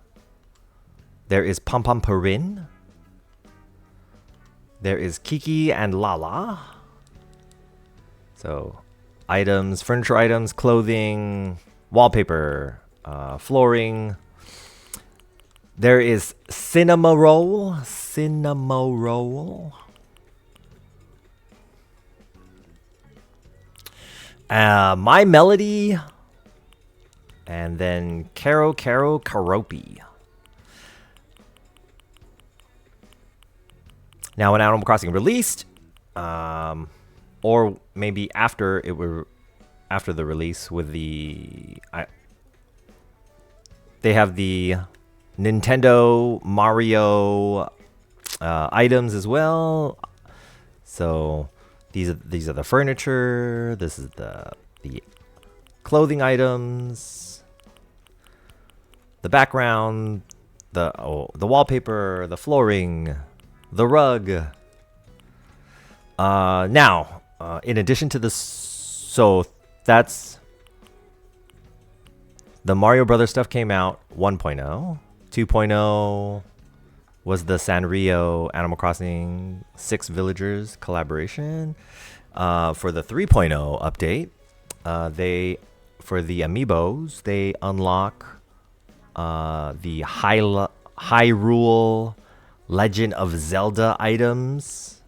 There is Pom Pom Purin. There is Kiki and Lala. So items, furniture items, clothing, wallpaper, flooring. There is Cinema Roll. My Melody. And then Karo Karopi. Now, when Animal Crossing released, or maybe after the release, with they have the Nintendo Mario items as well. So these are the furniture. This is the clothing items, the background, the wallpaper, the flooring, the rug. Now, in addition to this, so that's the Mario Brothers stuff came out 1.0. 2.0 was the Sanrio Animal Crossing 6 Villagers collaboration. For the 3.0 update, for the amiibos, they unlock the Hyrule Legend of Zelda items.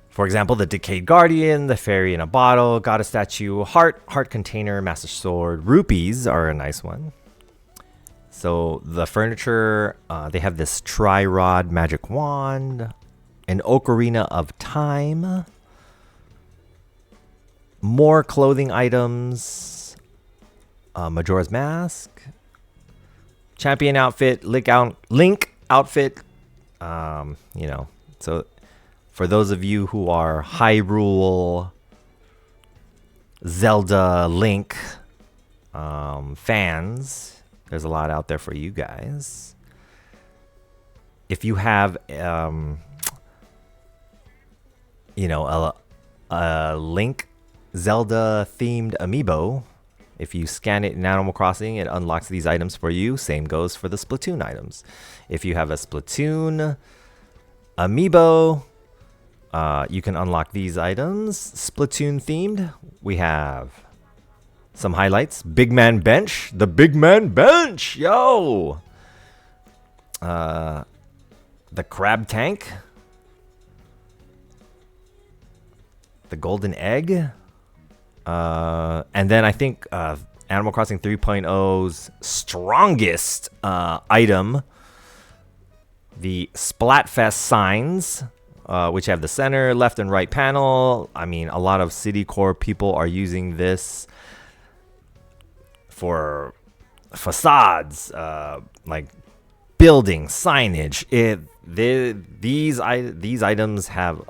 For example, the Decayed Guardian, the Fairy in a Bottle, Goddess Statue, Heart Container, Master Sword. Rupees are a nice one. So the furniture, they have this Tri-Rod Magic Wand, an Ocarina of Time, more clothing items, Majora's Mask, Champion outfit, Link outfit, so for those of you who are Hyrule, Zelda, Link fans, there's a lot out there for you guys. If you have, a Link Zelda themed amiibo, if you scan it in Animal Crossing, it unlocks these items for you. Same goes for the Splatoon items. If you have a Splatoon amiibo, you can unlock these items. Splatoon themed, we have some highlights. Big Man Bench. The Big Man Bench. Yo. The Crab Tank. The Golden Egg. And then I think Animal Crossing 3.0's strongest item, the Splatfest signs, which have the center, left, and right panel. I mean, a lot of City Core people are using this for facades, like building signage. These items have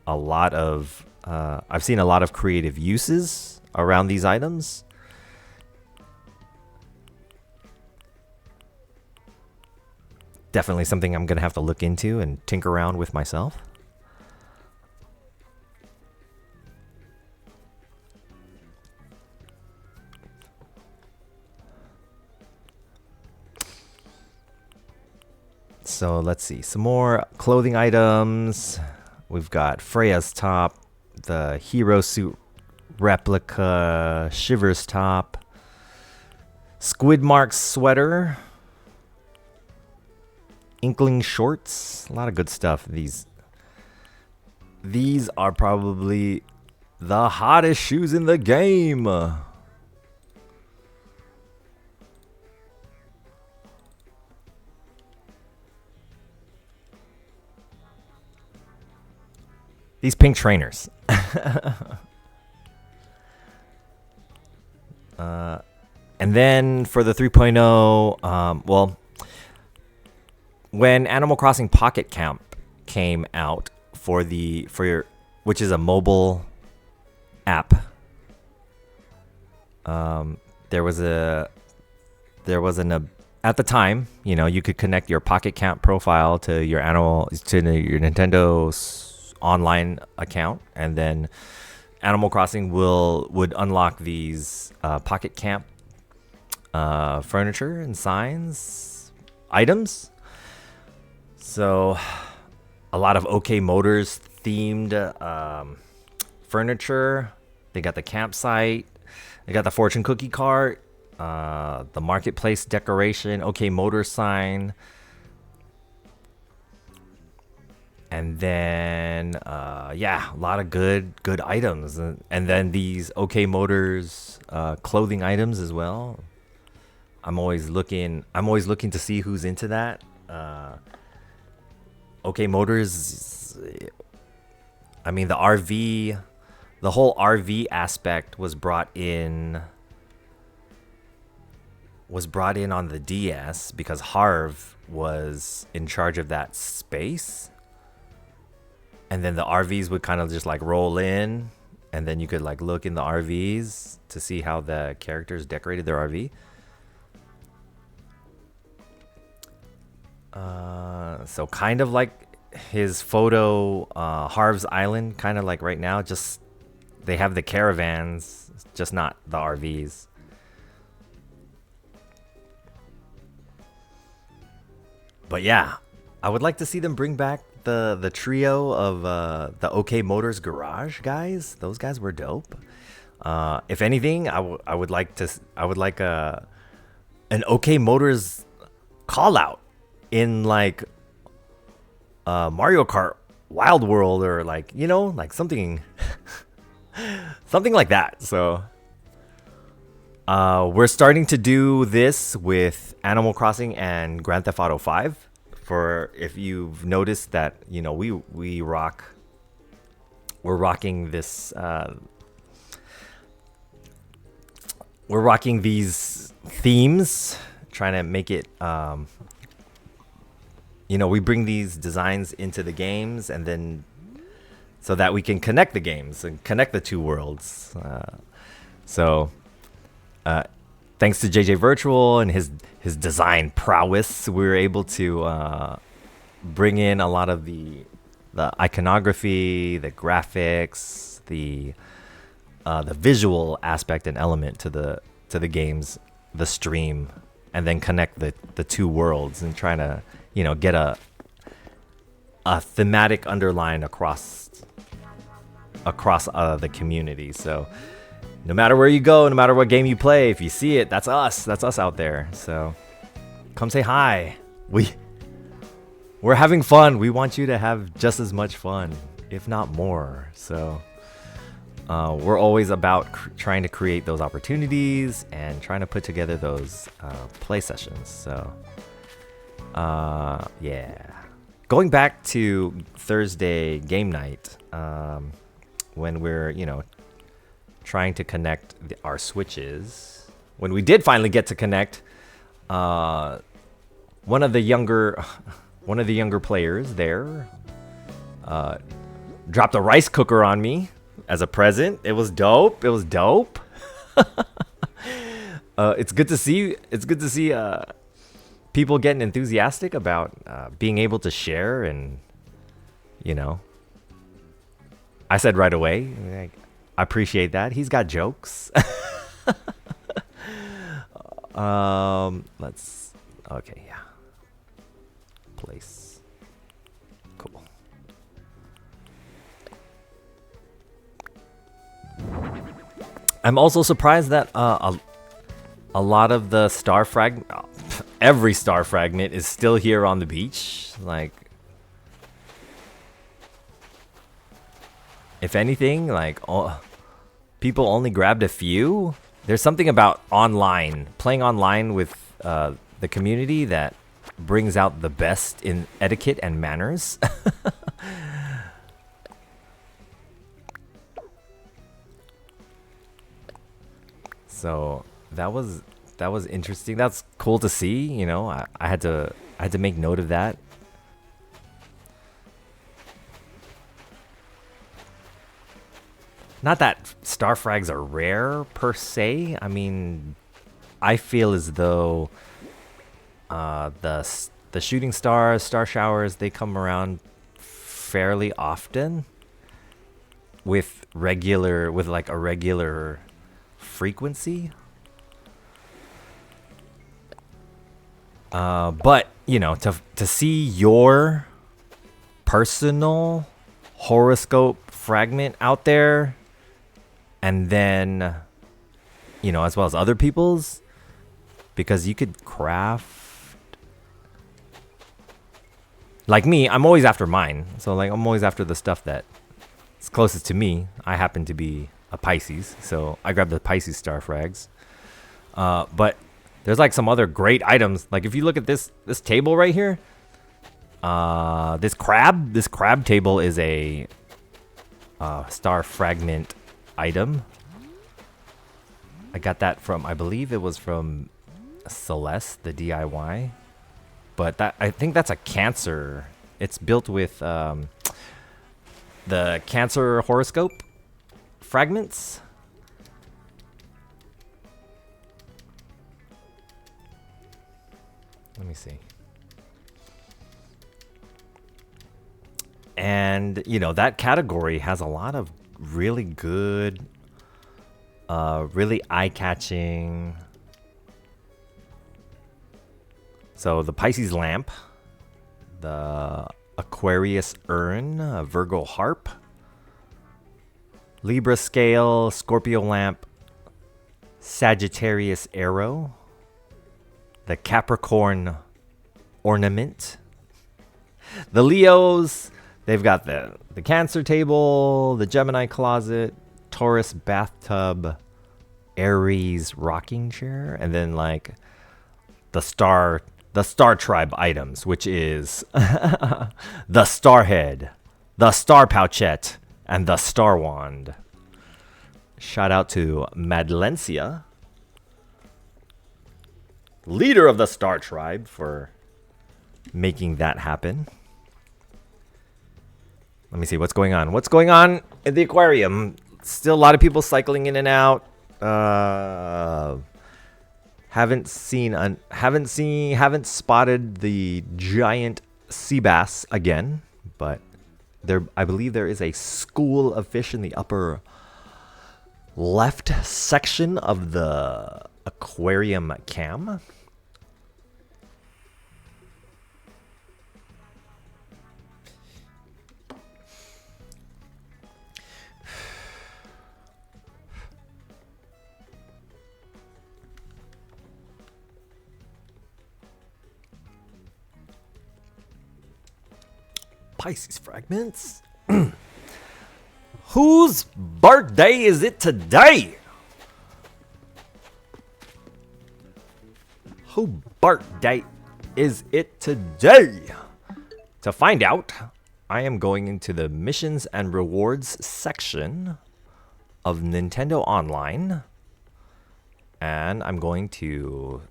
a lot of I've seen a lot of creative uses around these items. definitely something I'm gonna have to look into and tinker around with myself. So let's see, some more clothing items. We've got Freya's top, the hero suit replica, Shiver's top, Squidmark's sweater, Inkling shorts, a lot of good stuff. These are probably the hottest shoes in the game. These pink trainers. And then for the 3.0, well, when Animal Crossing Pocket Camp came out which is a mobile app, there was at the time, you know, you could connect your Pocket Camp profile to your Nintendo's online account, and then Animal Crossing would unlock these Pocket Camp furniture and signs items. So a lot of OK Motors themed furniture. They got the campsite, they got the fortune cookie cart, the marketplace decoration, OK Motors sign, and then yeah, a lot of good items, and then these OK Motors clothing items as well. I'm always looking to see who's into that. OK Motors, I mean, the whole RV aspect was brought in on the DS because Harv was in charge of that space. And then the RVs would kind of just like roll in, and then you could like look in the RVs to see how the characters decorated their RV. So kind of like his photo, Harv's Island, kind of like right now, just they have the caravans, just not the RVs. But yeah, I would like to see them bring back the trio of the OK Motors garage guys. Those guys were dope. If anything, I would like an OK Motors call out in like Mario Kart Wild World, or like, you know, like something something like that. So we're starting to do this with Animal Crossing and Grand Theft Auto 5. For if you've noticed that, you know, we're rocking this we're rocking these themes, trying to make it you know, we bring these designs into the games, and then so that we can connect the games and connect the two worlds. Thanks to JJ Virtual and his design prowess, we were able to bring in a lot of the iconography, the graphics, the visual aspect and element to the games, the stream, and then connect the two worlds, and trying to, you know, get a thematic underline across the community. So no matter where you go, no matter what game you play, if you see it, that's us out there. So come say hi. We're having fun. We want you to have just as much fun, if not more. So we're always about trying to create those opportunities and trying to put together those play sessions. So yeah, going back to Thursday game night, when we're, you know, trying to connect our switches, when we did finally get to connect, one of the younger players there dropped a rice cooker on me as a present. It was dope. It's good to see people getting enthusiastic about being able to share, and you know, I said right away, like, I appreciate that. He's got jokes. Let's. Okay, yeah. Place. Cool. I'm also surprised that a lot of the star fragment, every star fragment is still here on the beach. Like, if anything, like, people only grabbed a few. There's something about playing online with the community that brings out the best in etiquette and manners. So that was interesting. That's cool to see. You know, I had to make note of that. Not that star frags are rare per se. I mean, I feel as though the shooting stars, star showers, they come around fairly often with like a regular frequency. But you know, to see your personal horoscope fragment out there, and then, you know, as well as other people's, because you could craft. Like me, I'm always after mine. So like, I'm always after the stuff that is closest to me. I happen to be a Pisces, so I grabbed the Pisces star frags. But there's like some other great items. Like if you look at this table right here, this crab table is a star fragment item. I got that from, I believe it was from Celeste, the DIY. But I think that's a Cancer. It's built with the Cancer horoscope fragments. Let me see. And, you know, that category has a lot of really good, really eye-catching. So the Pisces lamp, the Aquarius urn, Virgo harp, Libra scale, Scorpio lamp, Sagittarius arrow, the Capricorn ornament, the Leos. They've got the Cancer table, the Gemini closet, Taurus bathtub, Aries rocking chair, and then like the star tribe items, which is the star head, the star pouchette, and the star wand. Shout out to Madlencia, leader of the star tribe, for making that happen. Let me see what's going on. What's going on at the aquarium? Still a lot of people cycling in and out. Haven't spotted the giant sea bass again, but I believe there is a school of fish in the upper left section of the aquarium cam. Pisces fragments. Whose birthday is it today? Whose birthday is it today? To find out, I am going into the missions and rewards section of Nintendo Online, and I'm going to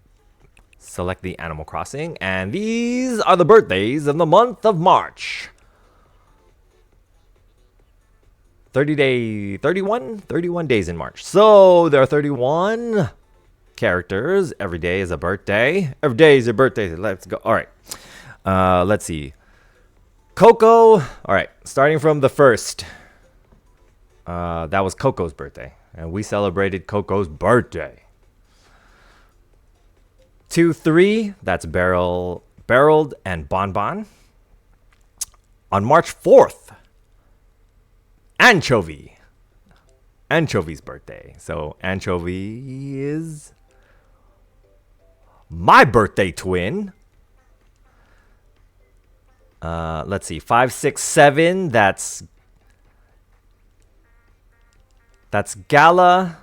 select the Animal Crossing, and these are the birthdays of the month of March. 31 days in March. So there are 31 characters. Every day is a birthday. Every day is a birthday. Let's go. All right. Let's see. Coco. All right. Starting from the first. That was Coco's birthday. And we celebrated Coco's birthday. 2, 3. That's Barreled and Bonbon. On March 4th. Anchovy's birthday. So Anchovy is my birthday twin. Let's see. 5, 6, 7. That's Gala.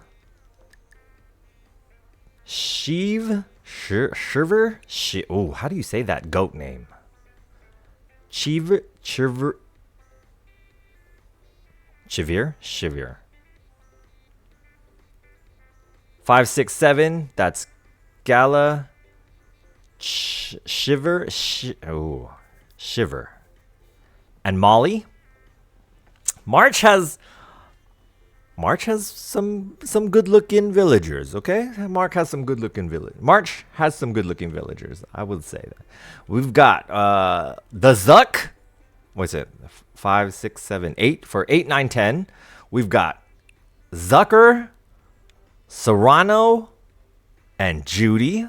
Shiver. Oh, how do you say that goat name? Chivir. 5, 6, 7. That's Gala. Shiver. And Molly. March has some good looking villagers, okay? March has some good looking villagers. I would say that. We've got the Zuck. What's it? 5, 6, 7, 8 for 8, 9, 10. We've got Zucker, Serrano, and Judy.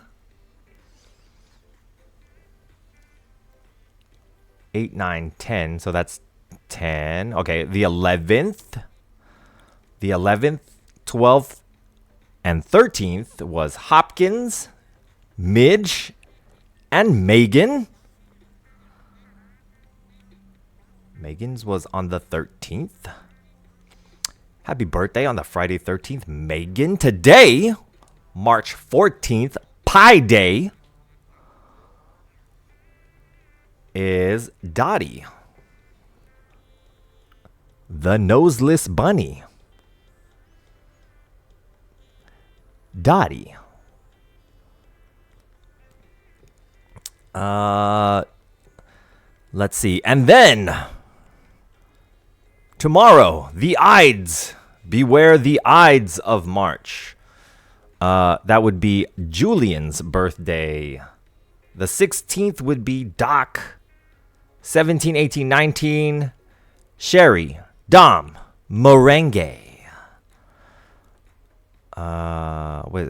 8, 9, 10. So that's 10. Okay, the 11th, 12th, and 13th was Hopkins, Midge, and Megan. Megan's was on the 13th. Happy birthday on the Friday 13th, Megan. Today, March 14th, Pi Day, is Dottie, the noseless bunny. Dottie. Let's see. And then tomorrow, the Ides. Beware the Ides of March. That would be Julian's birthday. The 16th would be Doc. 17, 18, 19. Sherry. Dom. Merengue. Wait.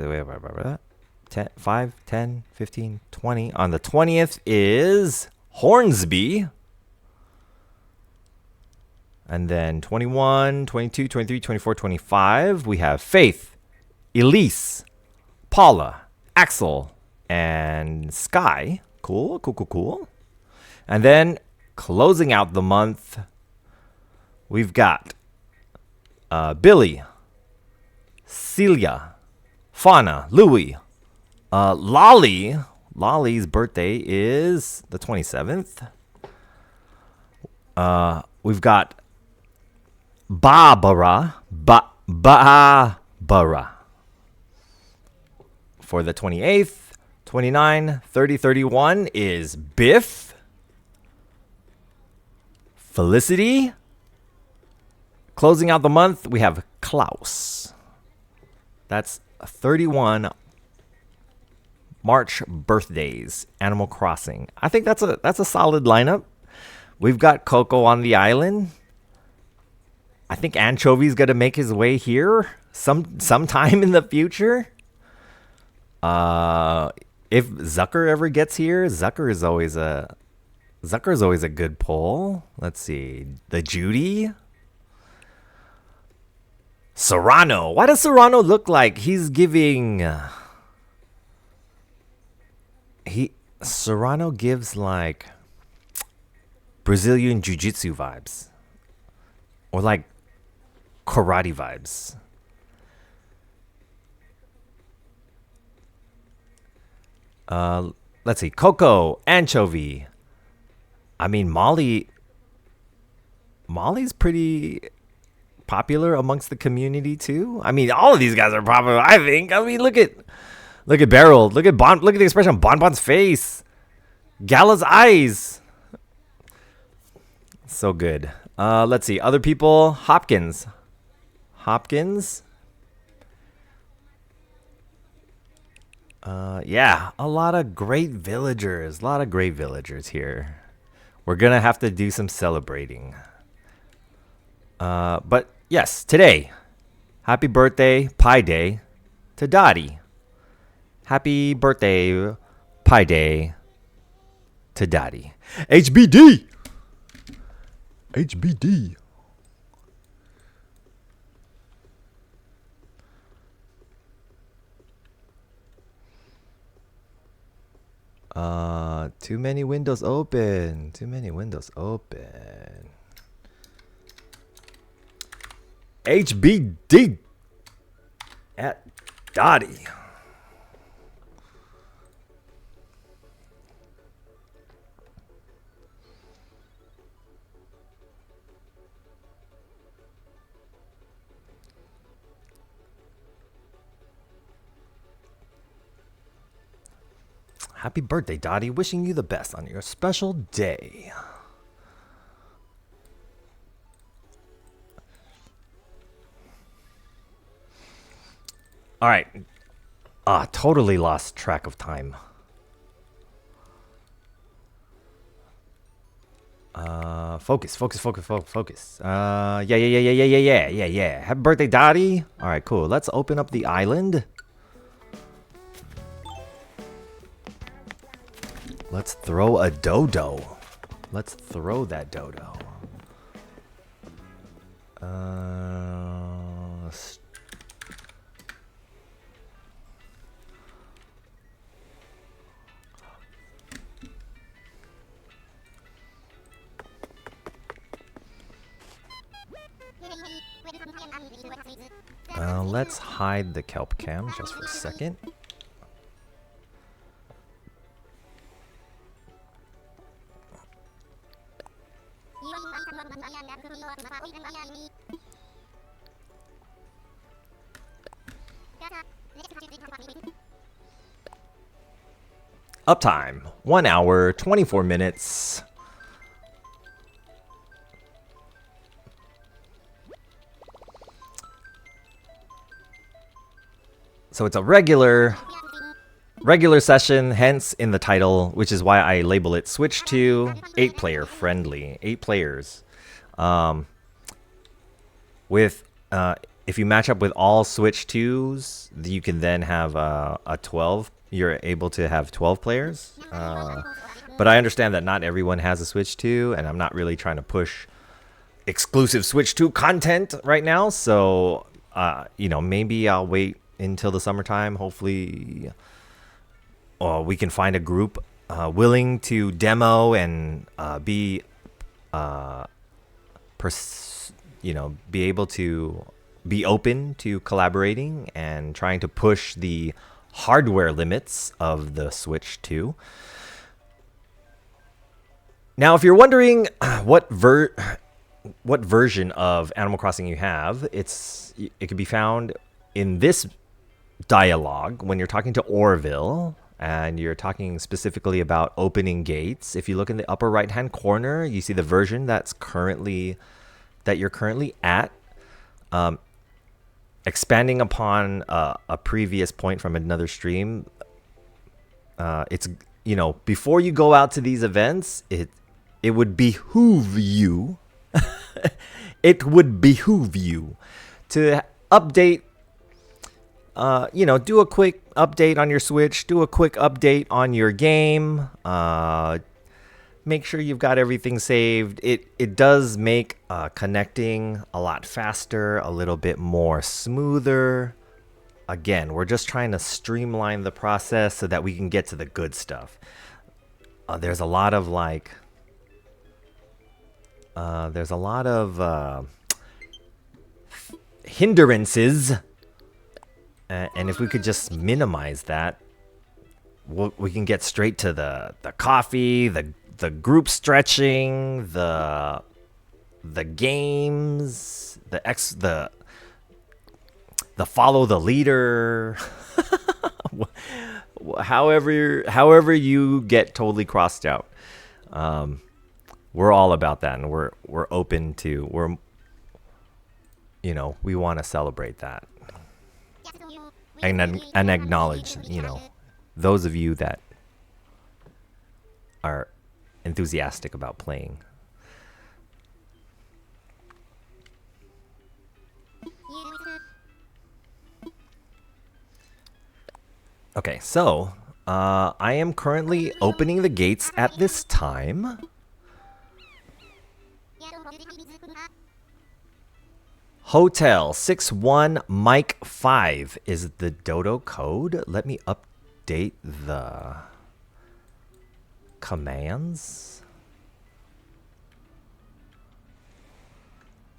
10, 5, 10, 15, 20. On the 20th is Hornsby. And then 21, 22, 23, 24, 25. We have Faith, Elise, Paula, Axel, and Sky. Cool. And then closing out the month, we've got Billy, Celia, Fauna, Louie, Lolly. Lolly's birthday is the 27th. We've got Barbara for the 28th. 29, 30, 31 is Biff, Felicity. Closing out the month, we have Klaus. That's 31 March birthdays, Animal Crossing. I think that's a solid lineup. We've got Coco on the island. I think Anchovy's gonna make his way here sometime in the future. If Zucker ever gets here, Zucker is always a good pull. Let's see, the Judy. Serrano. Why does Serrano look like he's giving? Serrano gives like Brazilian jiu-jitsu vibes, or like karate vibes. Let's see, Coco, Anchovy. I mean, Molly's pretty popular amongst the community too. I mean, all of these guys are popular, I think. I mean, look at Beryl. Look at the expression on Bonbon's face. Gala's eyes. So good. Let's see, other people. Hopkins. Yeah, a lot of great villagers. A lot of great villagers here. We're gonna have to do some celebrating. But yes, today, happy birthday, Pi Day, to Dottie. Happy birthday, Pi Day, to Dottie. HBD! HBD. Too many windows open. Too many windows open. HBD at Dottie. Happy birthday, Dottie. Wishing you the best on your special day. All right. Totally lost track of time. Focus. Yeah. Happy birthday, Dottie. All right, cool. Let's open up the island. Let's throw a dodo. Let's throw that dodo. Let's hide the kelp cam just for a second. Uptime 1 hour 24 minutes. So it's a regular session, hence in the title, which is why I label it Switch to 8-player friendly. 8 players. If you match up with all Switch 2s, you can then have a 12. You're able to have 12 players. But I understand that not everyone has a Switch 2, and I'm not really trying to push exclusive Switch 2 content right now. So, maybe I'll wait until the summertime. Hopefully, we can find a group willing to demo and be able to be open to collaborating and trying to push the hardware limits of the Switch 2. Now, if you're wondering what version of Animal Crossing you have, it can be found in this dialogue when you're talking to Orville and you're talking specifically about opening gates. If you look in the upper right hand corner, you see the version that you're currently at. Expanding upon a previous point from another stream, it's before you go out to these events, it would behoove you it would behoove you to update, do a quick update on your Switch, do a quick update on your game, make sure you've got everything saved. It does make connecting a lot faster, a little bit more smoother. Again, we're just trying to streamline the process so that we can get to the good stuff. There's a lot of hindrances, and if we could just minimize that, we can get straight to the coffee, the group stretching, the games, the follow the leader. however you get totally crossed out. We're all about that, and we're open to, we want to celebrate that and acknowledge, those of you that are enthusiastic about playing. Okay, so I am currently opening the gates at this time. Hotel 61 Mike 5 is the dodo code. Let me update the commands.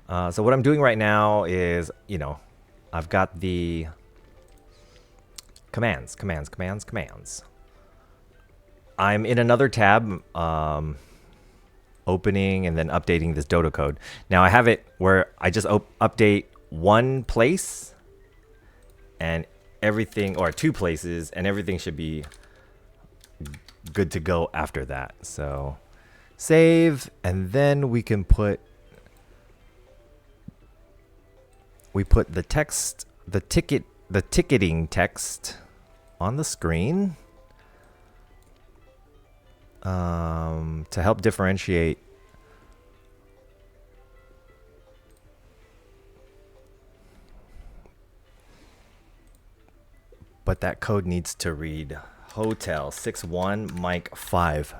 So what I'm doing right now is, I've got the commands. I'm in another tab, opening and then updating this dodo code. Now I have it where I just update one place and everything, or two places, and everything should be good to go after that. So save, and then we can put the text, the ticketing text on the screen to help differentiate. But that code needs to read Hotel 61 Mike 5.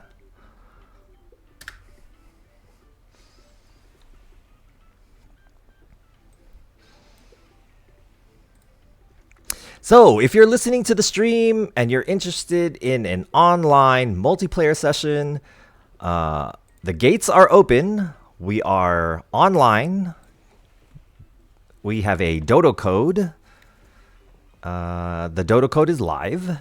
So, if you're listening to the stream and you're interested in an online multiplayer session, the gates are open. We are online. We have a dodo code. The dodo code is live.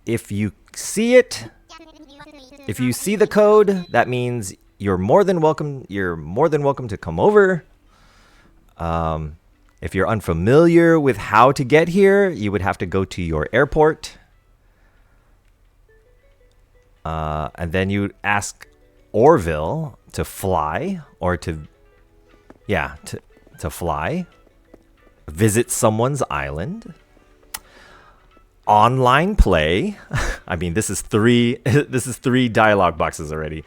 If you see it, if you see the code, that means you're more than welcome. You're more than welcome to come over. If you're unfamiliar with how to get here, you would have to go to your airport. And then you ask Orville to fly, or to fly. Visit someone's island. Online play. I mean, this is three dialogue boxes already.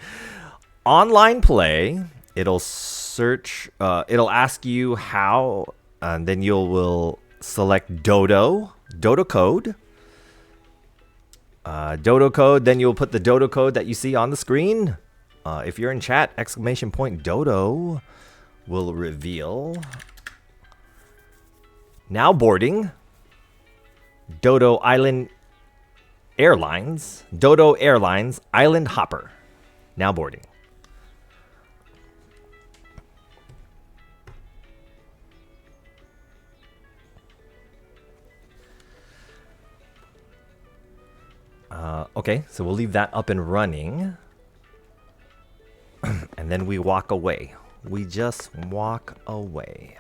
Online play. It'll search. It'll ask you how. And then you will select dodo code. Dodo code, then you'll put the dodo code that you see on the screen. If you're in chat, !dodo will reveal. Now boarding. Dodo Island Airlines. Dodo Airlines Island Hopper. Now boarding. Okay, so we'll leave that up and running. And then we walk away. We just walk away.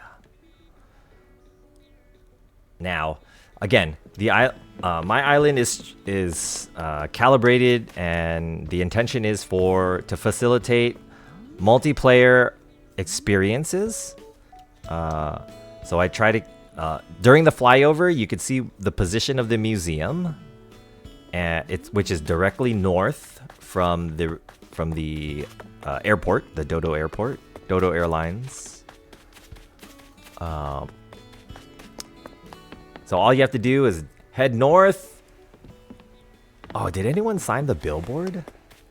Now, again, my island is calibrated, and the intention is to facilitate multiplayer experiences. So I try to during the flyover, you could see the position of the museum. Which is directly north from the airport, the Dodo Airport, Dodo Airlines. So all you have to do is head north. Oh, did anyone sign the billboard?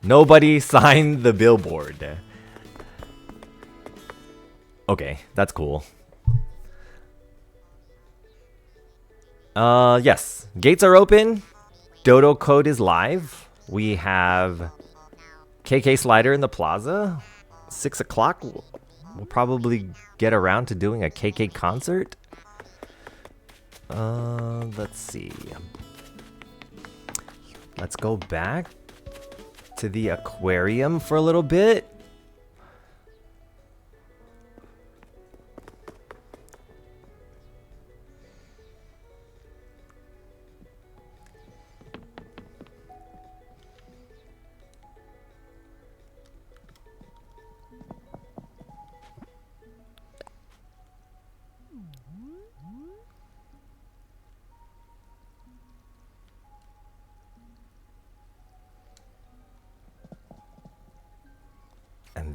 Nobody signed the billboard. Okay, that's cool. Yes, gates are open. Dodo code is live. We have KK Slider in the plaza. 6 o'clock. We'll probably get around to doing a KK concert. Let's see. Let's go back to the aquarium for a little bit.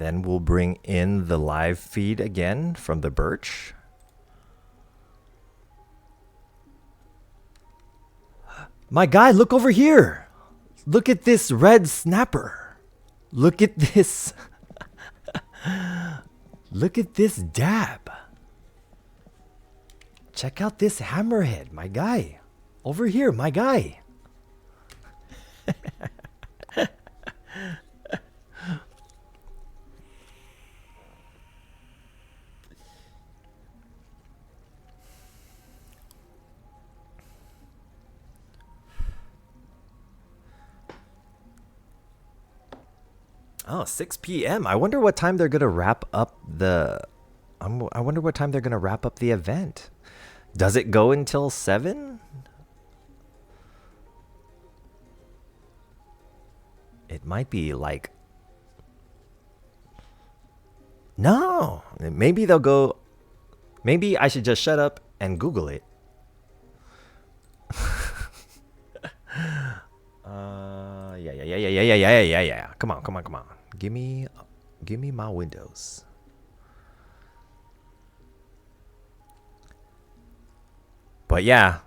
then we'll bring in the live feed again from the BIRCH. My guy, look over here. Look at this red snapper. Look at this. Look at this dab. Check out this hammerhead, my guy. Over here, my guy. Oh, 6 p.m. I wonder what time they're gonna wrap up the. I wonder what time they're gonna wrap up the event. Does it go until 7? It might be like. No, maybe they'll go. Maybe I should just shut up and Google it. Yeah. Come on. Give me my Windows. But yeah,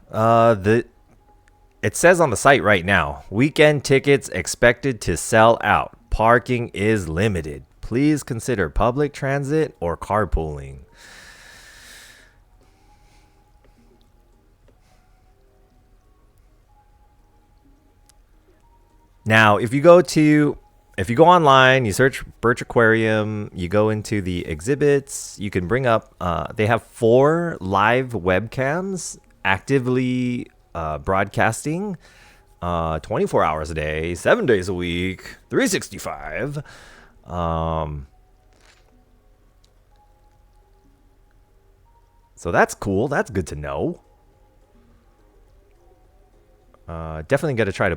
it says on the site right now, weekend tickets expected to sell out. Parking is limited. Please consider public transit or carpooling. Now, if you go online, you search BIRCH Aquarium, you go into the exhibits, you can bring up, they have 4 live webcams actively broadcasting 24 hours a day, 7 days a week, 365. So that's cool. That's good to know. Definitely got to try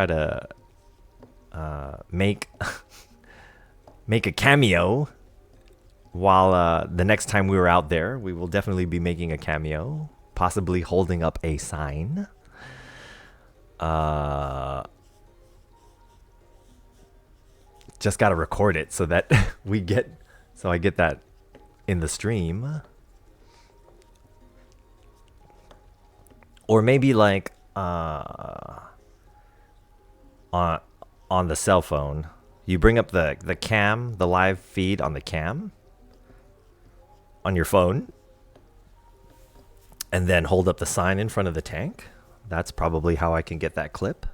to make a cameo while the next time we were out there. We will definitely be making a cameo, possibly holding up a sign. Just got to record it so that I get that in the stream. Or maybe like on the cell phone, you bring up the cam, the live feed on the cam on your phone, and then hold up the sign in front of the tank. That's probably how I can get that clip.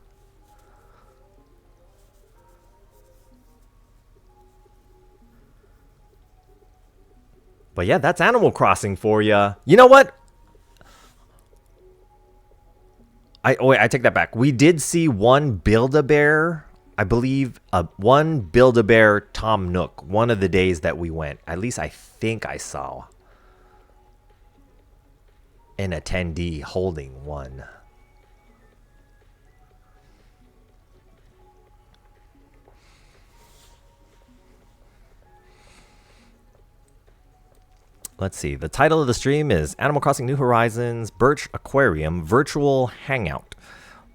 But yeah, that's Animal Crossing for you. You know what? I take that back. We did see one Build-A-Bear, I believe, one Build-A-Bear Tom Nook, one of the days that we went. At least I think I saw an attendee holding one. Let's see. The title of the stream is Animal Crossing New Horizons BIRCH Aquarium Virtual Hangout.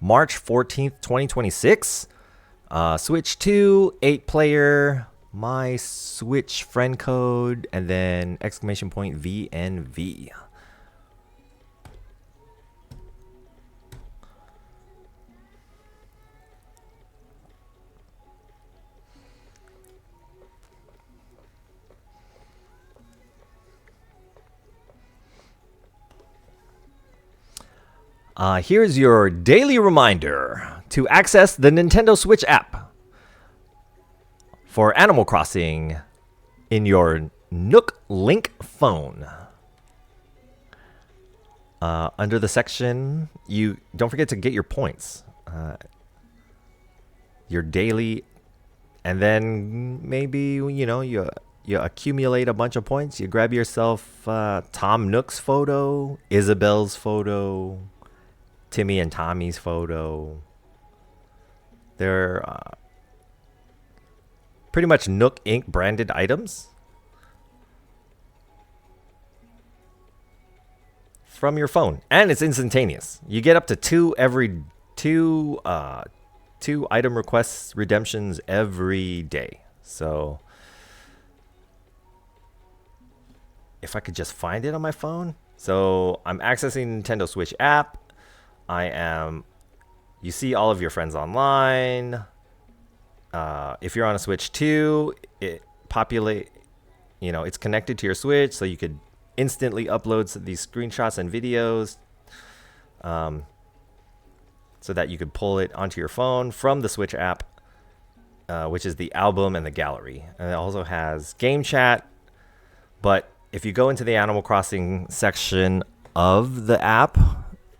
March 14th, 2026. Switch 2, 8player, my Switch friend code, and then exclamation point VNV. Here's your daily reminder to access the Nintendo Switch app for Animal Crossing in your Nook Link phone. Under the section, you don't forget to get your points. Your daily, and then maybe, you accumulate a bunch of points. You grab yourself Tom Nook's photo, Isabel's photo, Timmy and Tommy's photo. They're pretty much Nook Inc. branded items from your phone, and it's instantaneous. You get up to two item requests redemptions every day. So if I could just find it on my phone. So I'm accessing Nintendo Switch app. You see all of your friends online. If you're on a Switch 2, it's connected to your Switch, so you could instantly upload these screenshots and videos, so that you could pull it onto your phone from the Switch app, which is the album and the gallery. And it also has game chat. But if you go into the Animal Crossing section of the app,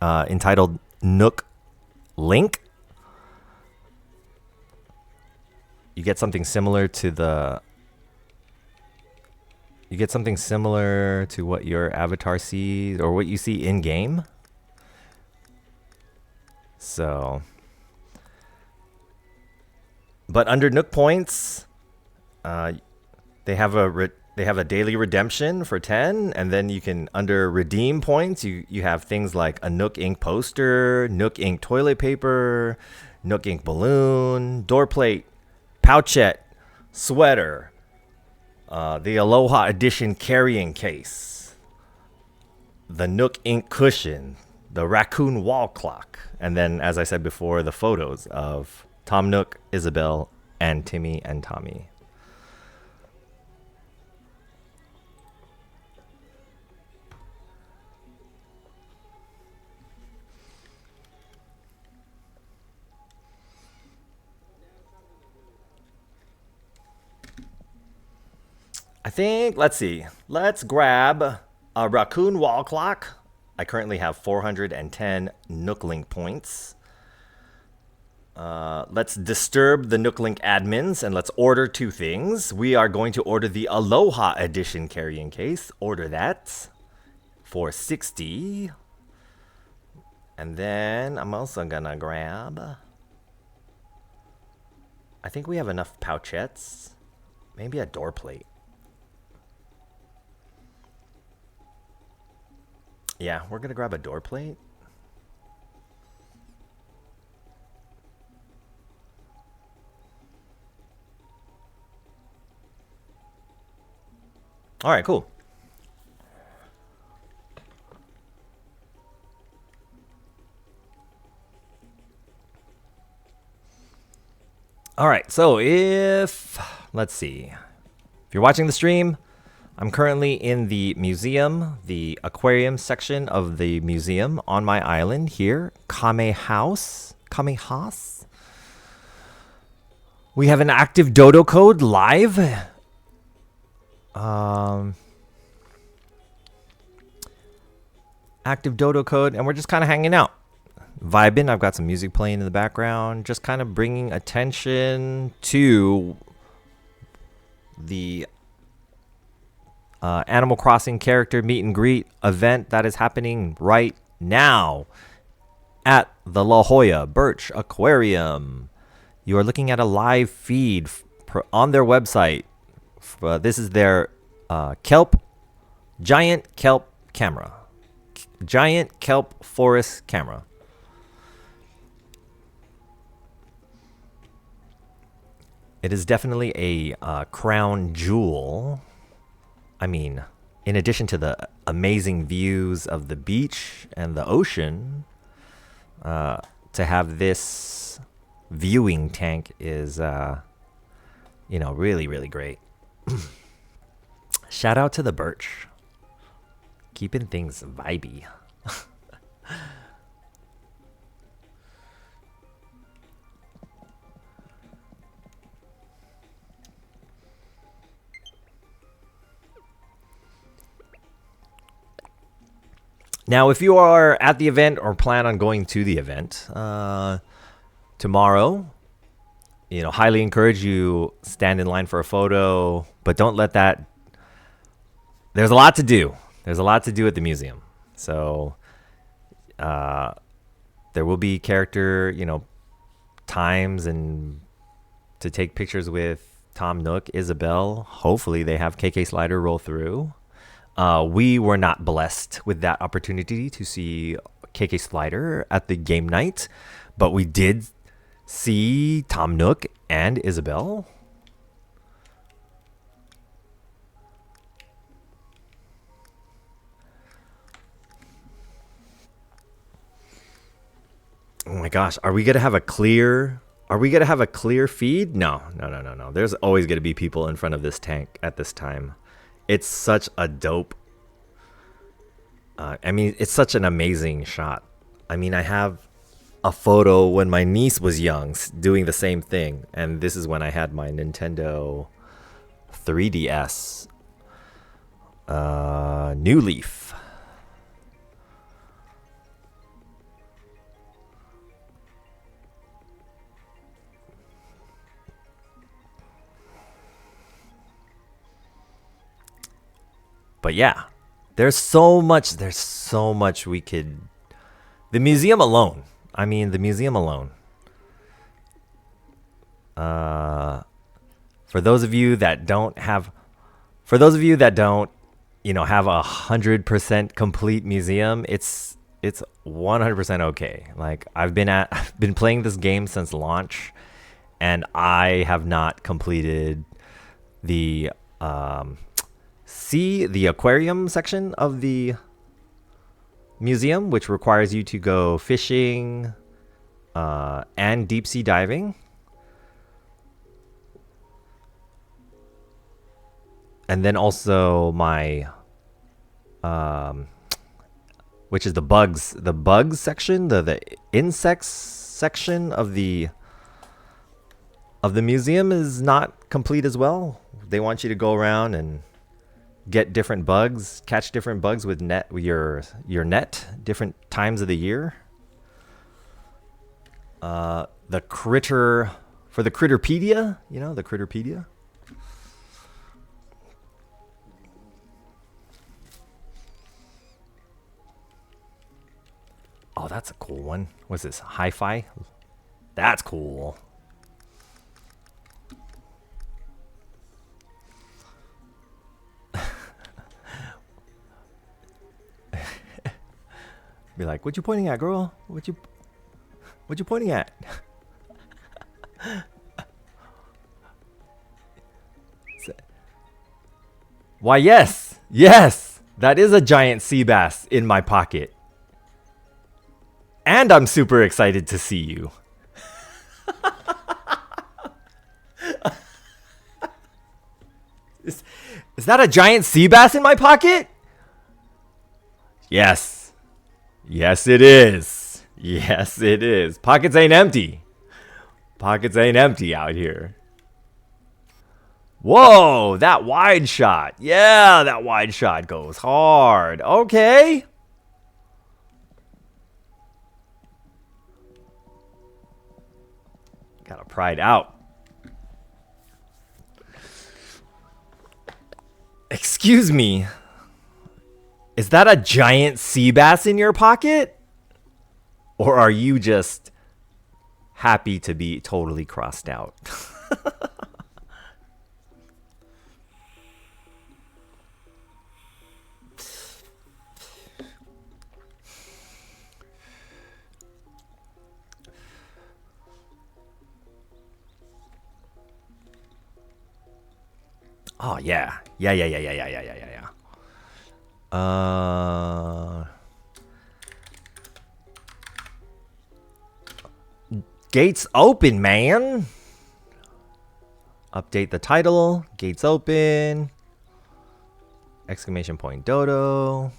entitled Nook Link, you get something similar to what your avatar sees or what you see in game. So, but under Nook points, they have a daily redemption for 10, and then you can, under redeem points, you have things like a Nook ink poster, Nook ink toilet paper, Nook ink balloon, door plate, pouchette, sweater, the Aloha Edition carrying case, the Nook ink cushion, the raccoon wall clock, and then, as I said before, the photos of Tom Nook, Isabelle, and Timmy and Tommy. I think, let's see. Let's grab a raccoon wall clock. I currently have 410 Nooklink points. Let's disturb the Nooklink admins and let's order 2 things. We are going to order the Aloha Edition carrying case. Order that for 60. And then I'm also gonna grab, I think we have enough pouchettes. Maybe a door plate. Yeah, we're gonna grab a door plate. All right, cool. All right, so let's see. If you're watching the stream, I'm currently in the museum, the aquarium section of the museum on my island here, Kame House. We have an active dodo code live. Active dodo code, and we're just kind of hanging out, vibing. I've got some music playing in the background, just kind of bringing attention to the Animal Crossing character meet and greet event that is happening right now at the La Jolla BIRCH Aquarium. You are looking at a live feed on their website. This is their giant kelp camera. Giant kelp forest camera. It is definitely a crown jewel. I mean, in addition to the amazing views of the beach and the ocean, to have this viewing tank is, really, really great. Shout out to the BIRCH. Keeping things vibey. Now, if you are at the event or plan on going to the event tomorrow, highly encourage you stand in line for a photo, but don't let that. There's a lot to do. There's a lot to do at the museum. So there will be character, times and to take pictures with Tom Nook, Isabelle. Hopefully they have KK Slider roll through. We were not blessed with that opportunity to see KK Slider at the game night, but we did see Tom Nook and Isabelle. gosh, are we gonna have a clear? Are we gonna have a clear feed? No. There's always gonna be people in front of this tank at this time. It's such a dope. I mean, it's such an amazing shot. I mean, I have a photo when my niece was young doing the same thing, and this is when I had my Nintendo 3DS New Leaf. But yeah, there's so much we could. The museum alone. I mean, the museum alone. For those of you that don't, have a 100% complete museum, it's 100% okay. Like I've been playing this game since launch, and I have not completed the the aquarium section of the museum, which requires you to go fishing and deep sea diving. And then also my which is the bugs section, the insects section of the museum is not complete as well. They want you to go around and get different bugs, catch different bugs with your net, different times of the year. For the Critterpedia, the Critterpedia. Oh, that's a cool one. What's this? Hi-Fi? That's cool. Be like, what you pointing at, girl? What you pointing at? Why, yes, that is a giant sea bass in my pocket. And I'm super excited to see you. Is that a giant sea bass in my pocket? Yes. Yes, it is. Yes, it is. Pockets ain't empty. Pockets ain't empty out here. Whoa, that wide shot. Yeah, that wide shot goes hard. Okay. Gotta pry it out. Excuse me. Is that a giant sea bass in your pocket? Or are you just happy to be totally crossed out? Oh, yeah. Yeah. Gates open, man. Update the title. Gates open. Exclamation point dodo.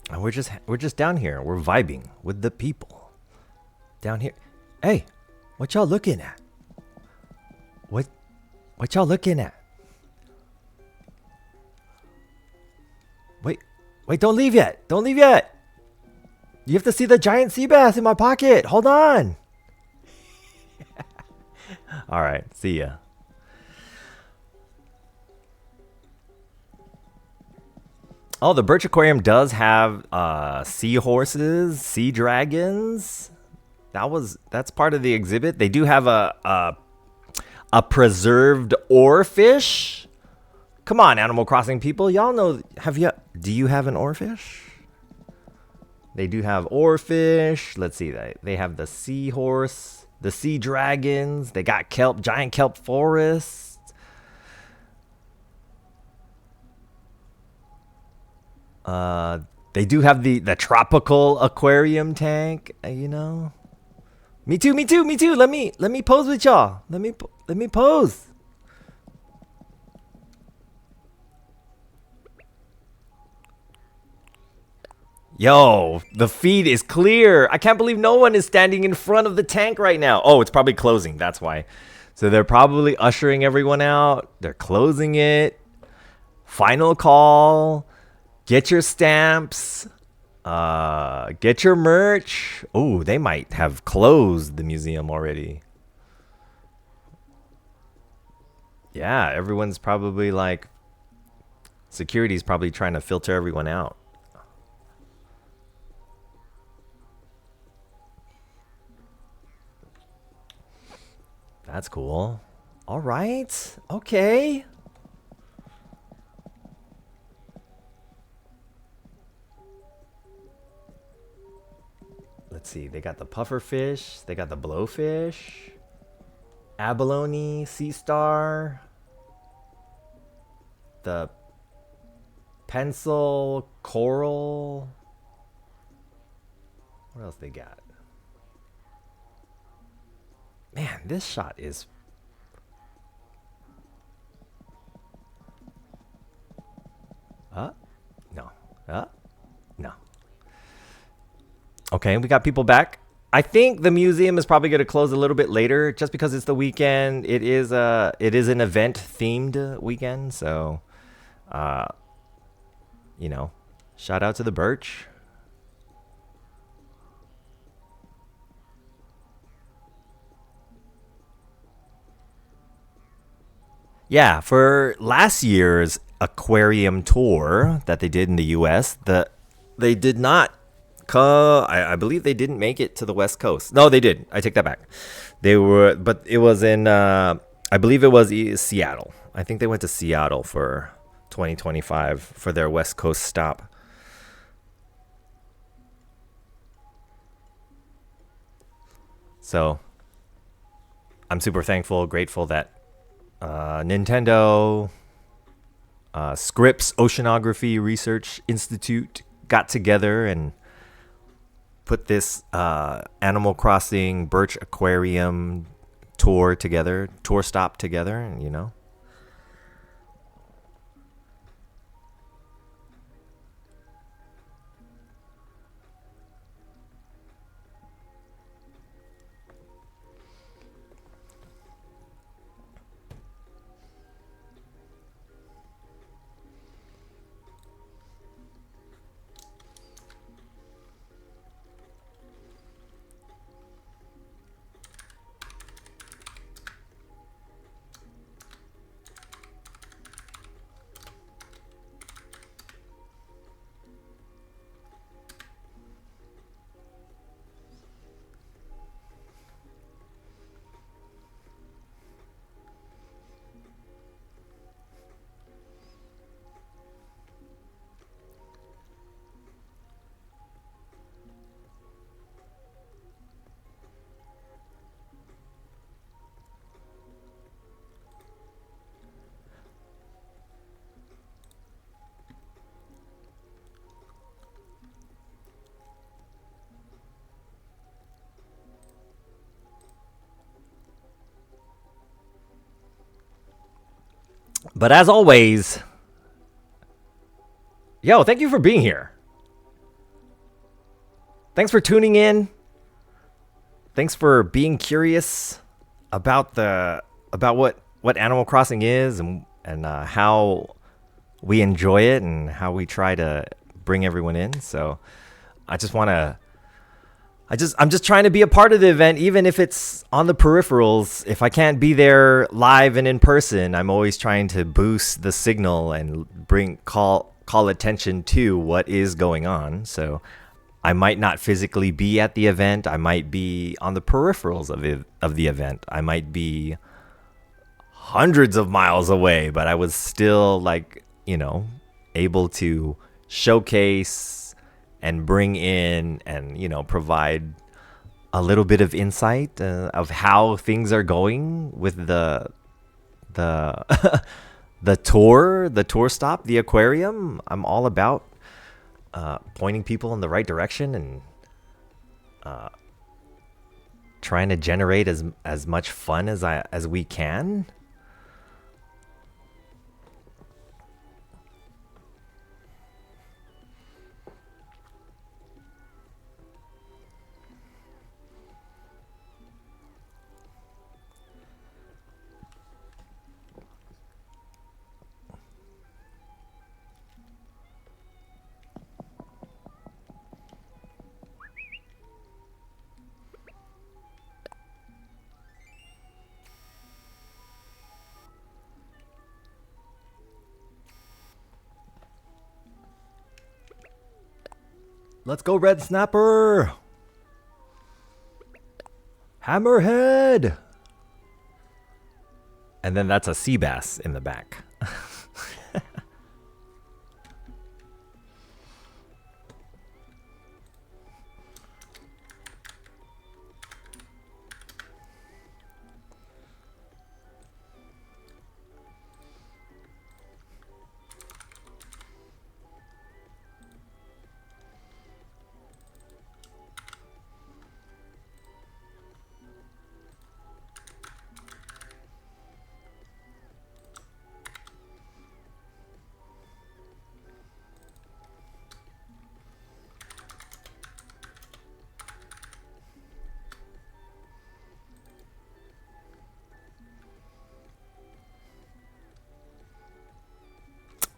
And we're just down here. We're vibing with the people. Down here. Hey, what y'all looking at? What y'all looking at? Wait, don't leave yet. Don't leave yet. You have to see the giant sea bass in my pocket. Hold on. All right, see ya. Oh, the BIRCH Aquarium does have seahorses, sea dragons. That's part of the exhibit. They do have a preserved oarfish. Come on, Animal Crossing people, y'all know. Do you have an oarfish? They do have oarfish. Let's see, they have the seahorse, the sea dragons. They got giant kelp forests. They do have the tropical aquarium tank, you know. Me too, me too, me too. Let me pose with y'all. Let me pose. Yo, the feed is clear. I can't believe no one is standing in front of the tank right now. Oh, it's probably closing. That's why. So they're probably ushering everyone out. They're closing it. Final call. Get your stamps. Get your merch. Oh, they might have closed the museum already. Yeah, everyone's probably like, security's probably trying to filter everyone out. That's cool. All right. Okay. Let's see. They got the pufferfish. They got the blowfish. Abalone, sea star. The pencil, coral. What else they got? Man, this shot is... No. No. Okay, we got people back. I think the museum is probably going to close a little bit later just because it's the weekend. It is an event themed weekend, so you know, shout out to the BIRCH. Yeah, for last year's aquarium tour that they did in the US, they did not I believe they didn't make it to the West Coast. No, they did. I take that back. They were, but it was in I believe it was Seattle. I think they went to Seattle for 2025 for their West Coast stop. So I'm super thankful, grateful that Nintendo, Scripps Oceanography Research Institute got together and put this Animal Crossing BIRCH Aquarium tour stop together, and you know. But as always, yo, thank you for being here. Thanks for tuning in. Thanks for being curious about what Animal Crossing is and how we enjoy it and how we try to bring everyone in. So I'm just trying to be a part of the event, even if it's on the peripherals. If I can't be there live and in person, I'm always trying to boost the signal and call attention to what is going on. So I might not physically be at the event. I might be on the peripherals of the event. I might be hundreds of miles away, but I was still able to showcase and bring in and provide a little bit of insight of how things are going with the the tour stop, the aquarium. I'm all about pointing people in the right direction and trying to generate as much fun as we can. Let's go, Red Snapper! Hammerhead! And then that's a sea bass in the back.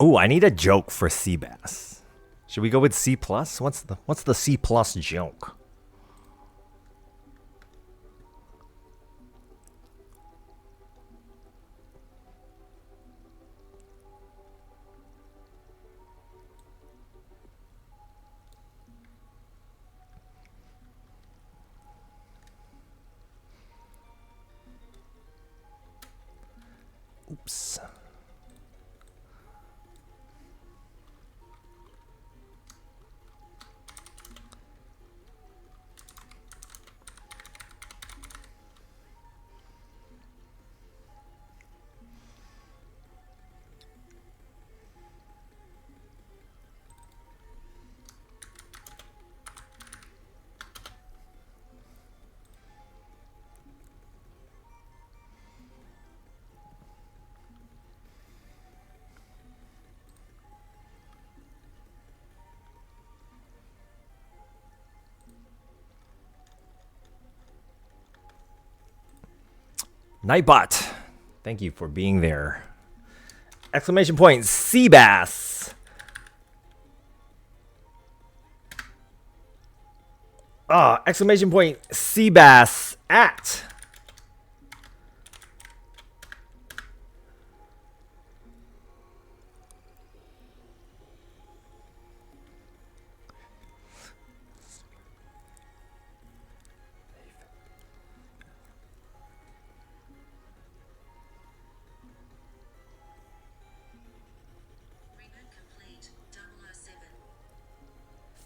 Ooh, I need a joke for sea bass. Should we go with C plus? What's the C plus joke? Oops. Nightbot, thank you for being there. Exclamation point, sea bass. Exclamation point, sea bass at.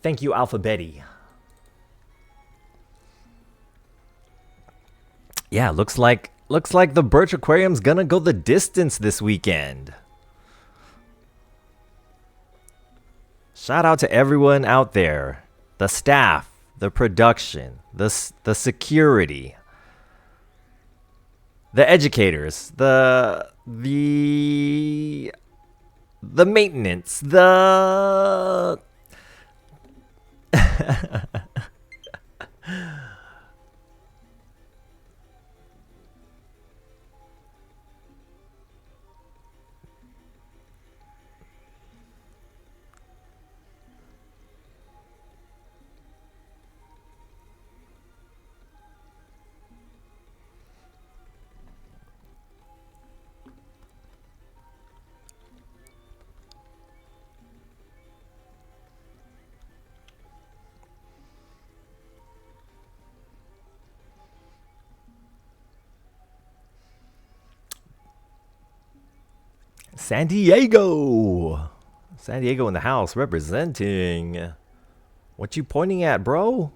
Thank you, Alpha Betty. Yeah, looks like the Birch Aquarium's gonna go the distance this weekend. Shout out to everyone out there, the staff, the production, the security, the educators, the maintenance, the San Diego. San Diego in the house representing. What you pointing at, bro?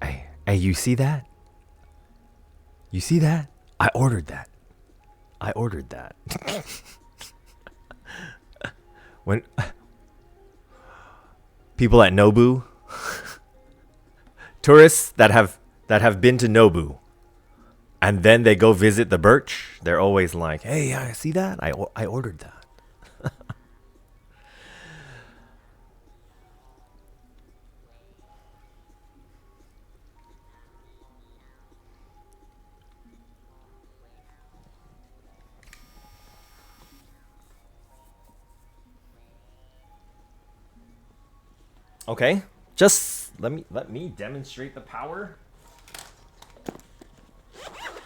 Hey, you see that? You see that? I ordered that. when People at Nobu, tourists that have been to Nobu, and then they go visit the BIRCH. They're always like, "Hey, I see that? I ordered that." Okay, just let me demonstrate the power.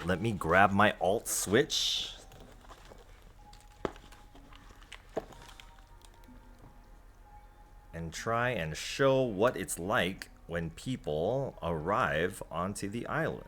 Let me grab my alt switch. And try and show what it's like when people arrive onto the island.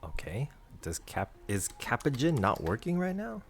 Okay. Is Capigen not working right now?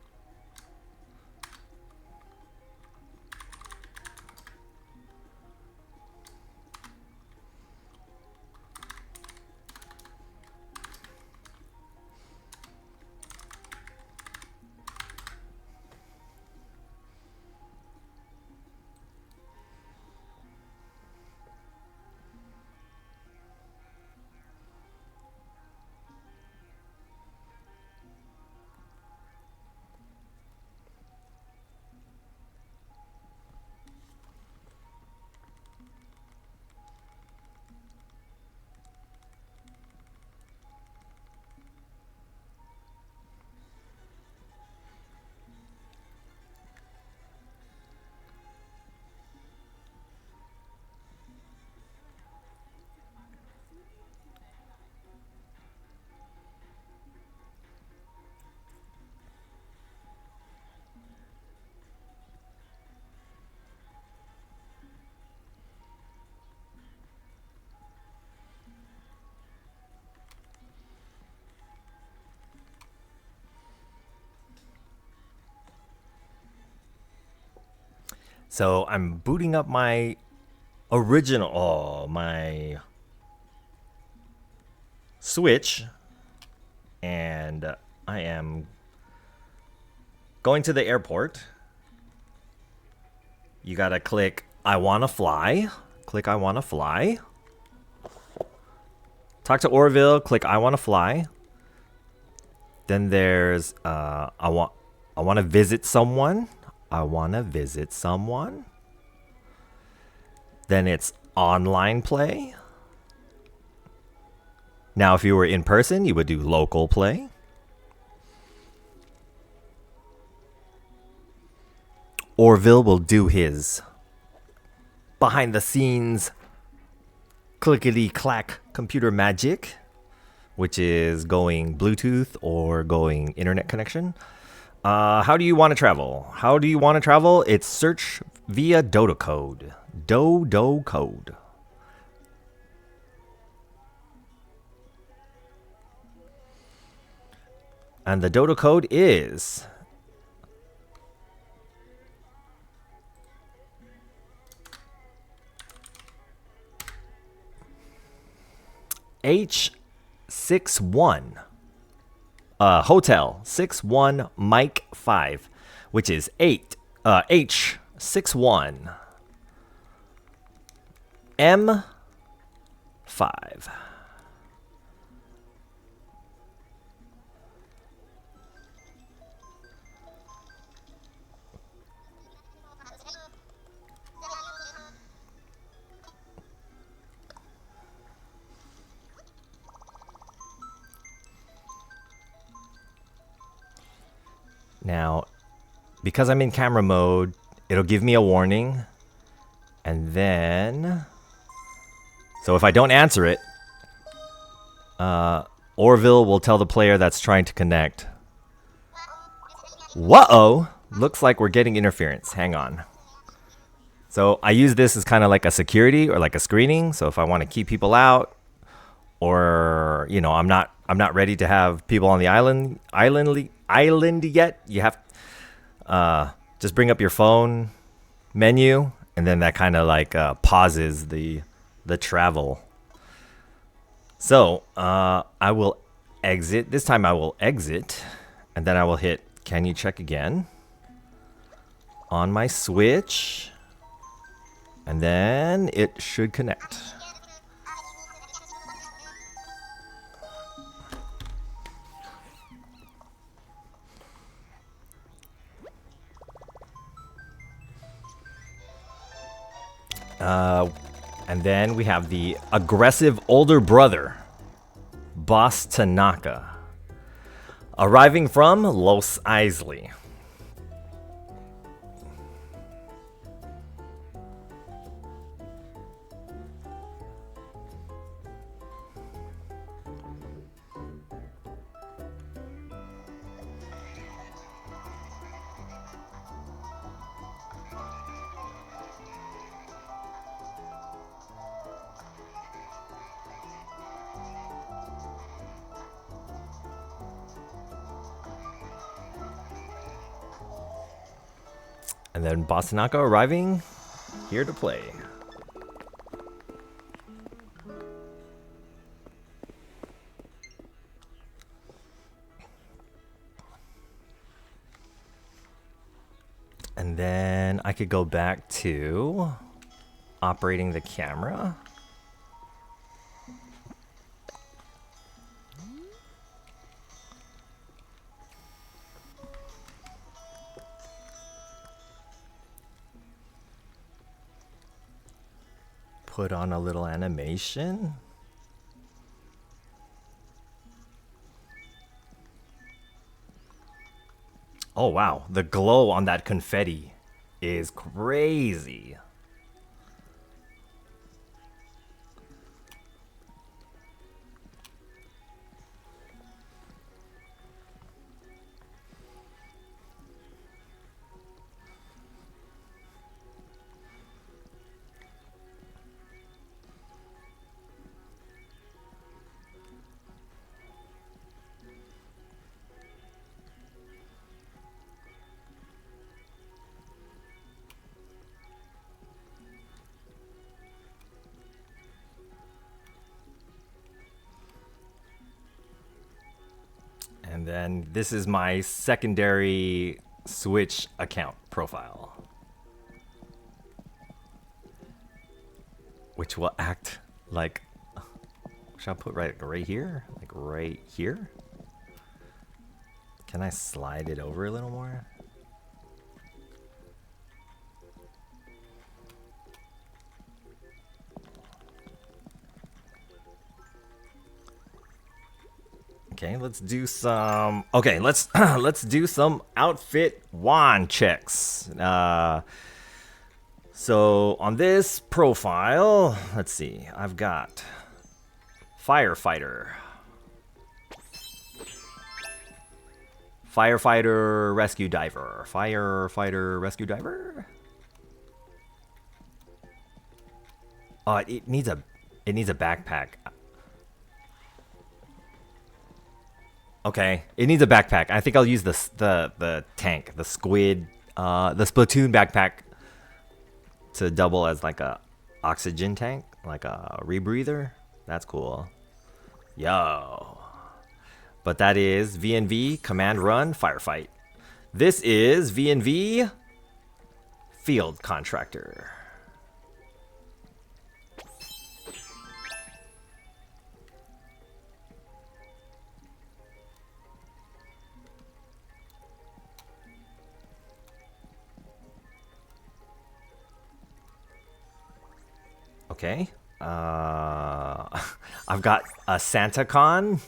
So I'm booting up my my Switch, and I am going to the airport. You gotta click I wanna fly. Click I wanna fly. Talk to Orville, click I wanna fly. Then there's I wanna visit someone. I wanna visit someone. Then it's online play. Now if you were in person, you would do local play. Orville will do his behind the scenes clickety clack computer magic, which is going Bluetooth or going internet connection. How do you want to travel? How do you want to travel? It's search via Dodo code. Dodo code. And the Dodo code is H61 Hotel 61 Mike 5, which is H61 M5. Now, because I'm in camera mode, it'll give me a warning. And then, so if I don't answer it, Orville will tell the player that's trying to connect. Whoa! Looks like we're getting interference. Hang on. So I use this as kind of like a security or like a screening. So if I want to keep people out, or you know, I'm not ready to have people on the island yet. You have just bring up your phone menu, and then that kind of like pauses the travel. So I will exit. This time I will exit, and then I will hit can you check again on my switch, and then it should connect. And then we have the aggressive older brother, Boss Tanaka, arriving from Los Eisley. And then Boss Tanaka arriving here to play. And then I could go back to operating the camera. Put on a little animation. Oh wow, the glow on that confetti is crazy. And then this is my secondary Switch account profile, which will act like, should I put right here? Like right here? Can I slide it over a little more? Okay, let's do some. Okay, let's let's do some outfit wand checks. So on this profile, let's see. I've got firefighter, firefighter, rescue diver, firefighter, rescue diver. Oh, it needs a backpack. Okay, it needs a backpack. I think I'll use the tank, the squid, the Splatoon backpack to double as like a oxygen tank, like a rebreather. That's cool. Yo. But that is VNV, Command Run, Firefight. This is VNV, Field Contractor. Okay. I've got a SantaCon.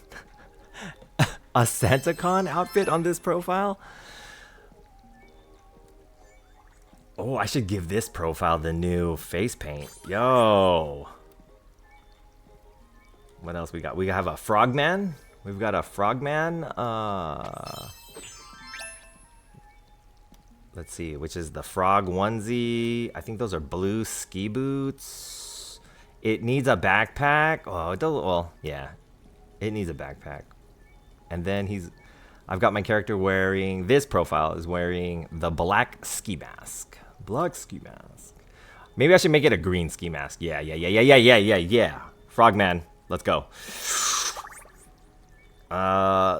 A SantaCon outfit on this profile. Oh, I should give this profile the new face paint. Yo. What else we got? We have a Frogman. We've got a Frogman. Let's see, which is the frog onesie. I think those are blue ski boots. It needs a backpack. Oh, it doesn't. Well, yeah, it needs a backpack. And then I've got my character wearing, this profile is wearing the black ski mask. Black ski mask. Maybe I should make it a green ski mask. Yeah. Frogman, let's go.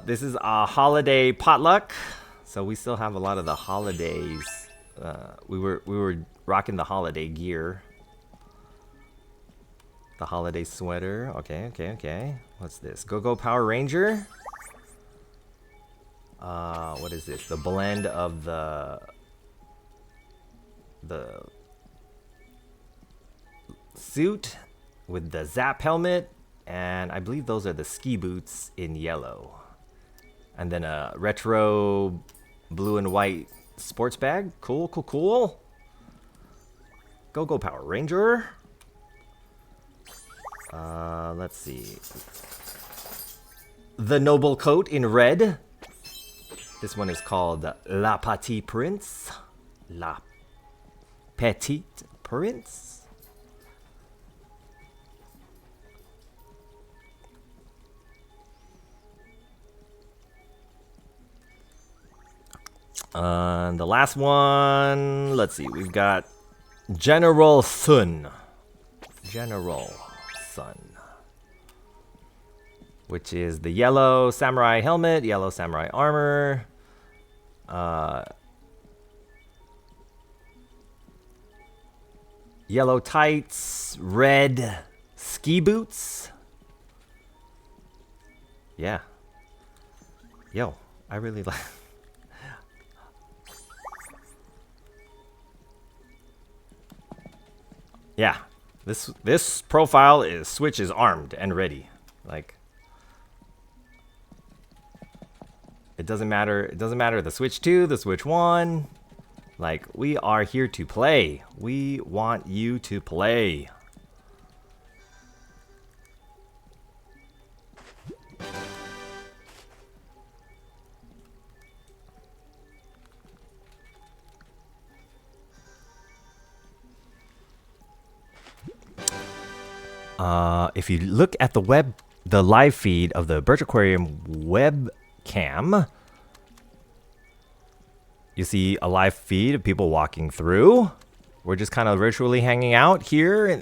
This is a holiday potluck. So we still have a lot of the holidays. We were rocking the holiday gear. The holiday sweater. Okay. What's this? Go Power Ranger. What is this? The blend of the suit with the Zap helmet, and I believe those are the ski boots in yellow. And then a retro blue and white sports bag. Cool. Go Power Ranger. Let's see. The noble coat in red. This one is called La Petite Prince. La Petite Prince. The last one, let's see, we've got General Sun. Which is the yellow samurai helmet, yellow samurai armor. Yellow tights, red ski boots. Yeah. Yo, I really like. Yeah, this profile is Switch is armed and ready. Like, it doesn't matter. It doesn't matter the Switch 2, the Switch 1. Like, we are here to play. We want you to play. If you look at the live feed of the BIRCH Aquarium webcam, you see a live feed of people walking through. We're just kind of virtually hanging out here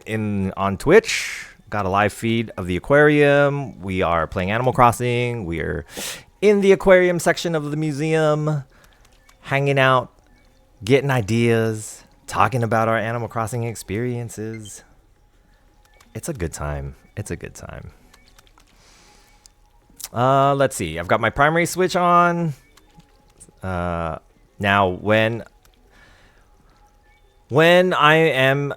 on Twitch. Got a live feed of the aquarium. We are playing Animal Crossing. We're in the aquarium section of the museum, hanging out, getting ideas, talking about our Animal Crossing experiences. It's a good time. It's a good time. Let's see. I've got my primary switch on. Now, when I am,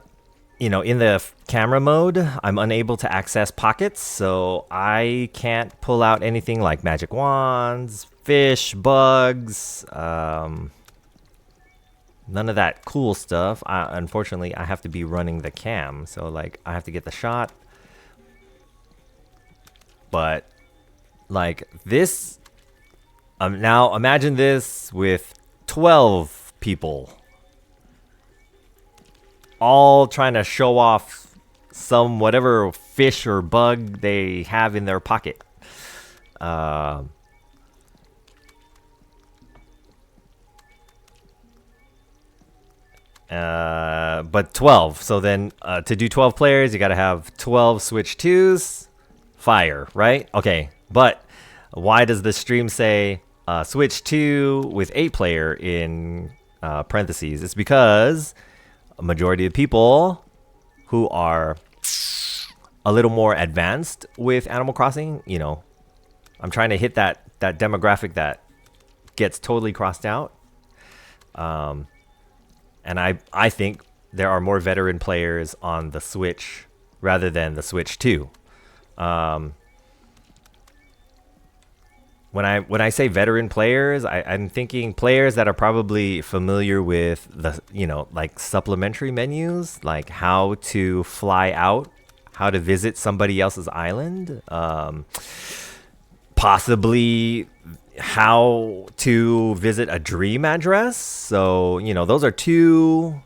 in the camera mode, I'm unable to access pockets, so I can't pull out anything like magic wands, fish, bugs, none of that cool stuff. Unfortunately, I have to be running the cam, so like I have to get the shot. But like this, now imagine this with 12 people all trying to show off some whatever fish or bug they have in their pocket. But 12. So then to do 12 players, you got to have 12 Switch 2s, fire, right? Okay, but why does the stream say switch to with 8player in parentheses? It's because a majority of people who are a little more advanced with Animal Crossing, you know, I'm trying to hit that demographic that gets totally crossed out. And I think there are more veteran players on the Switch rather than the Switch 2. When I say veteran players, I'm thinking players that are probably familiar with the, you know, like supplementary menus, like how to fly out, how to visit somebody else's island, possibly how to visit a dream address. So, you know, those are two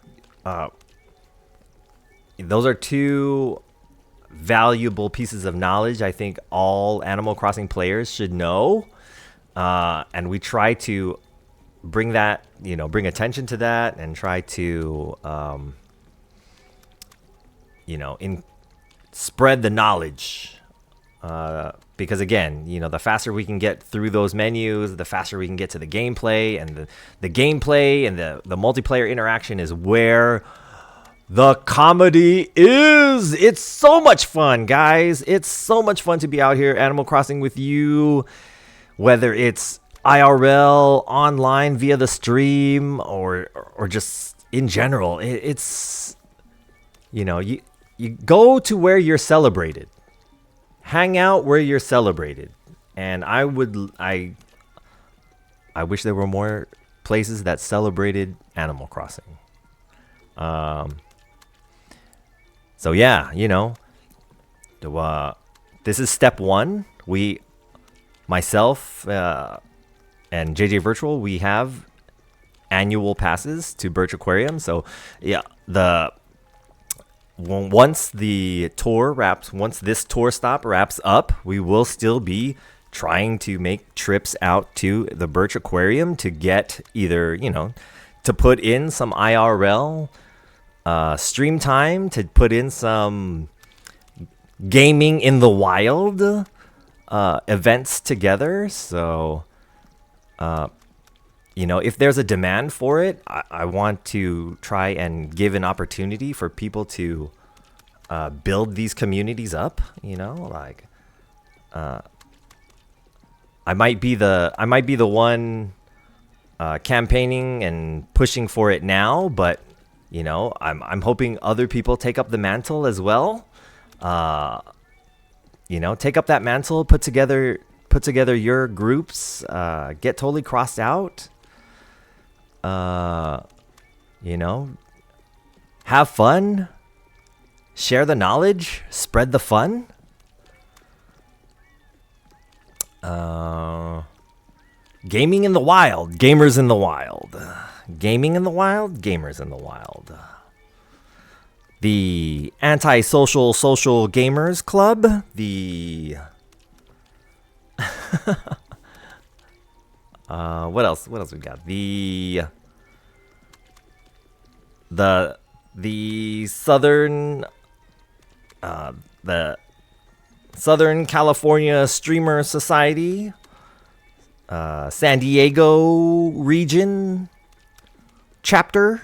valuable pieces of knowledge I think all Animal Crossing players should know. And we try to bring that, you know, bring attention to that and try to, you know, spread the knowledge. Because again, you know, the faster we can get through those menus, the faster we can get to the gameplay, and the gameplay and the multiplayer interaction is where the comedy is. It's so much fun, guys. It's so much fun to be out here Animal Crossing with you, whether it's IRL, online via the stream, or just in general. It's, you know, you go to where you're celebrated. Hang out where you're celebrated. And I wish there were more places that celebrated Animal Crossing. So yeah, you know, this is step one. Myself and JJ Virtual, we have annual passes to BIRCH Aquarium. So yeah, once this tour stop wraps up, we will still be trying to make trips out to the BIRCH Aquarium to get either, you know, to put in some IRL stream time, to put in some gaming in the wild events together. So you know, if there's a demand for it, I want to try and give an opportunity for people to build these communities up. You know, like I might be the one campaigning and pushing for it now, but you know, I'm hoping other people take up the mantle as well. You know, take up that mantle, put together your groups, get totally crossed out. You know, have fun, share the knowledge, spread the fun. Gaming in the wild, gamers in the wild. Gaming in the wild, gamers in the wild. The anti-social social gamers club, the what else we got? The Southern California Streamer Society, San Diego region chapter.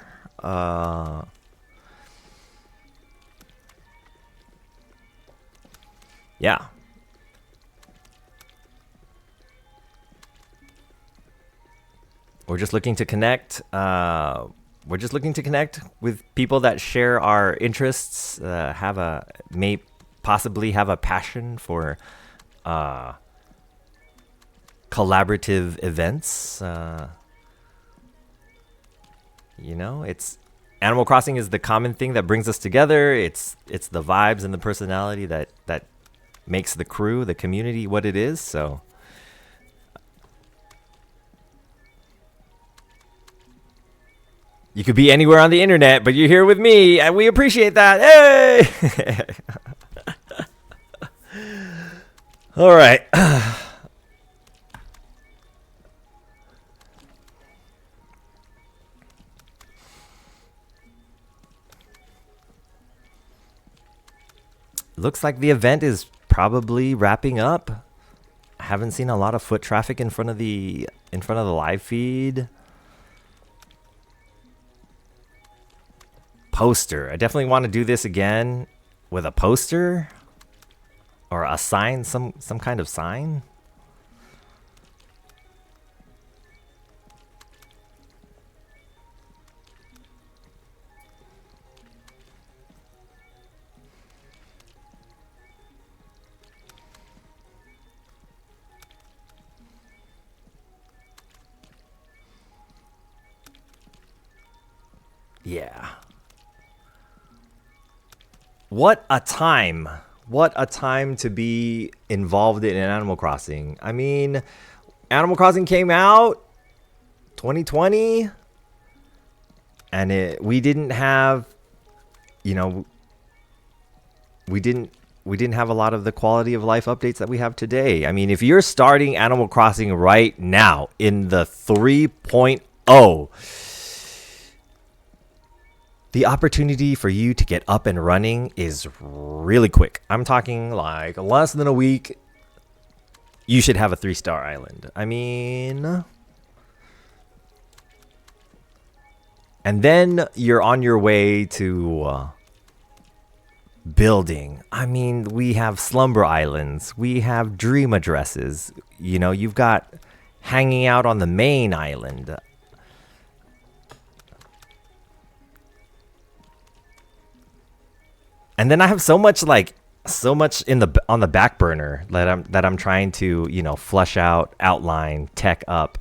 Yeah. We're just looking to connect. We're just looking to connect with people that share our interests, may possibly have a passion for collaborative events. You know, it's Animal Crossing is the common thing that brings us together. It's the vibes and the personality that makes the crew, the community, what it is. So you could be anywhere on the internet, but you're here with me, and we appreciate that. Hey! All right. Looks like the event is probably wrapping up. I haven't seen a lot of foot traffic in front of the live feed. Poster. I definitely want to do this again with a poster or a sign, some kind of sign. Yeah. What a time. What a time to be involved in Animal Crossing. I mean, Animal Crossing came out 2020 and we didn't have, you know, we didn't have a lot of the quality of life updates that we have today. I mean, if you're starting Animal Crossing right now in the 3.0, the opportunity for you to get up and running is really quick. I'm talking like less than a week. You should have a 3-star island. I mean, and then you're on your way to building. I mean, we have slumber islands. We have dream addresses. You know, you've got hanging out on the main island. And then I have so much in on the back burner that I'm trying to, you know, flush out, outline, tech up,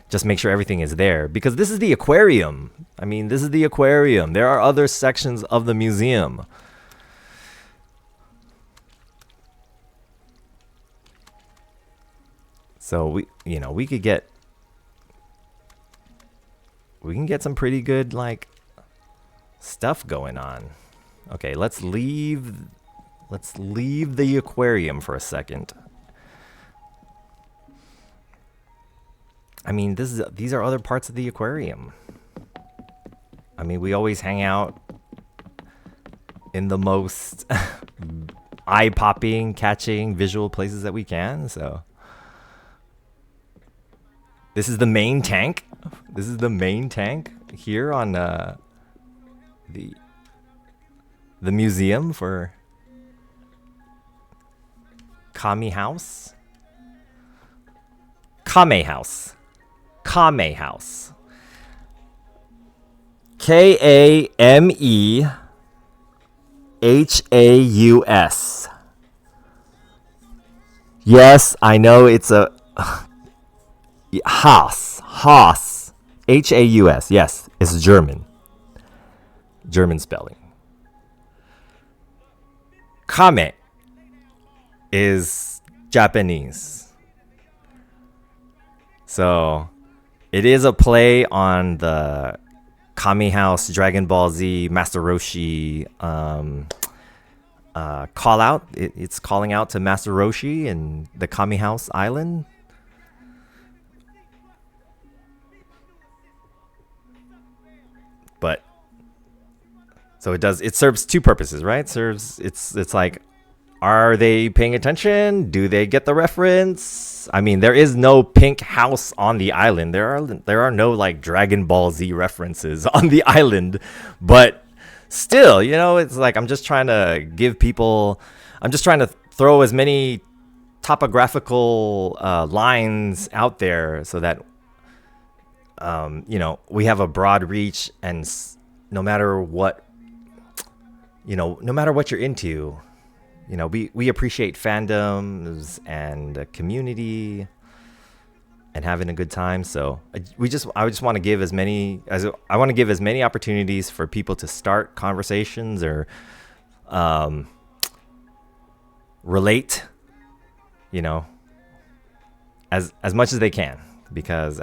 just make sure everything is there, because this is the aquarium. I mean, this is the aquarium. There are other sections of the museum. So we can get some pretty good like stuff going on. Okay, let's leave the aquarium for a second. I mean, these are other parts of the aquarium. I mean, we always hang out in the most eye-popping, catching visual places that we can, so this is the main tank. This is the main tank here on the museum for Kame House. Kame House. Kame House. KAMEHAUS. Yes, I know it's a Haus. Haus. HAUS. Yes, it's German. German spelling. Kame is Japanese. So it is a play on the Kame House, Dragon Ball Z, Master Roshi call out. It's calling out to Master Roshi and the Kame House Island. But so it serves two purposes, right? It's like, are they paying attention? Do they get the reference? I mean, there is no pink house on the island. There are no like Dragon Ball Z references on the island, but still, you know, it's like I'm just trying to throw as many topographical lines out there so that you know, we have a broad reach, and no matter what you're into, you know, we appreciate fandoms and community and having a good time. So I just want to give as many opportunities for people to start conversations or relate, you know, as much as they can, because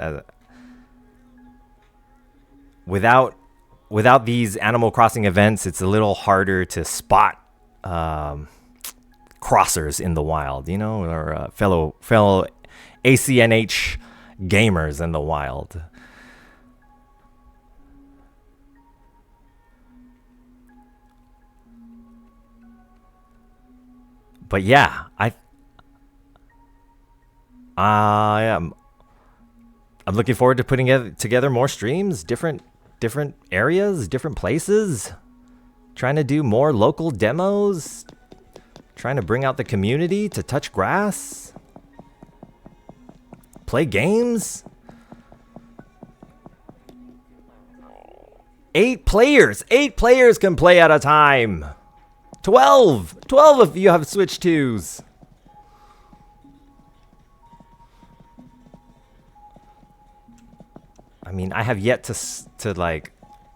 without these Animal Crossing events, it's a little harder to spot crossers in the wild, you know, or fellow ACNH gamers in the wild. But yeah, I'm looking forward to putting together more streams, different areas, different places, trying to do more local demos, trying to bring out the community to touch grass, play games. 8 players. 8 players can play at a time. 12 if you have Switch 2s. I mean, I have yet to like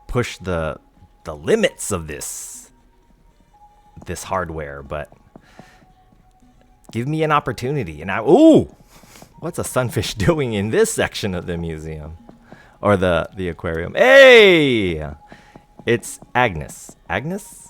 push the limits of this hardware, but give me an opportunity. And ooh, what's a sunfish doing in this section of the museum or the aquarium? Hey, it's Agnes. Agnes.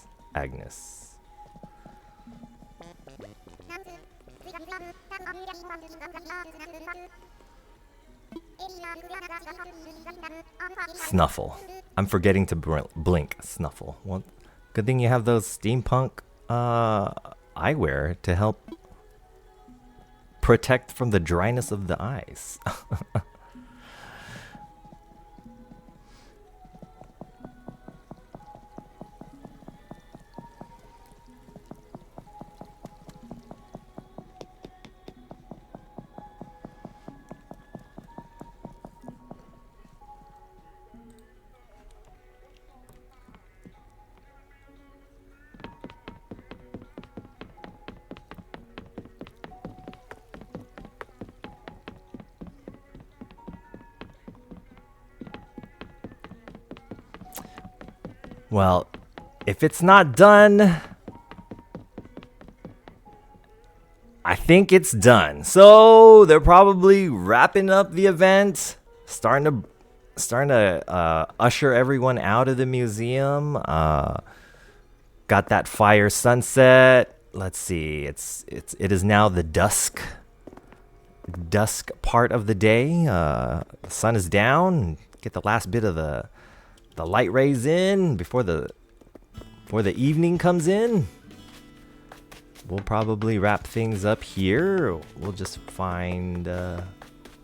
Snuffle. I'm forgetting to blink. Snuffle. Well, good thing you have those steampunk eyewear to help protect from the dryness of the eyes. Well, if it's not done, I think it's done. So they're probably wrapping up the event, starting to usher everyone out of the museum. Got that fire sunset. Let's see. It is now the dusk part of the day. The sun is down. Get the last bit of the light rays in before the evening comes in. We'll probably wrap things up here. We'll just find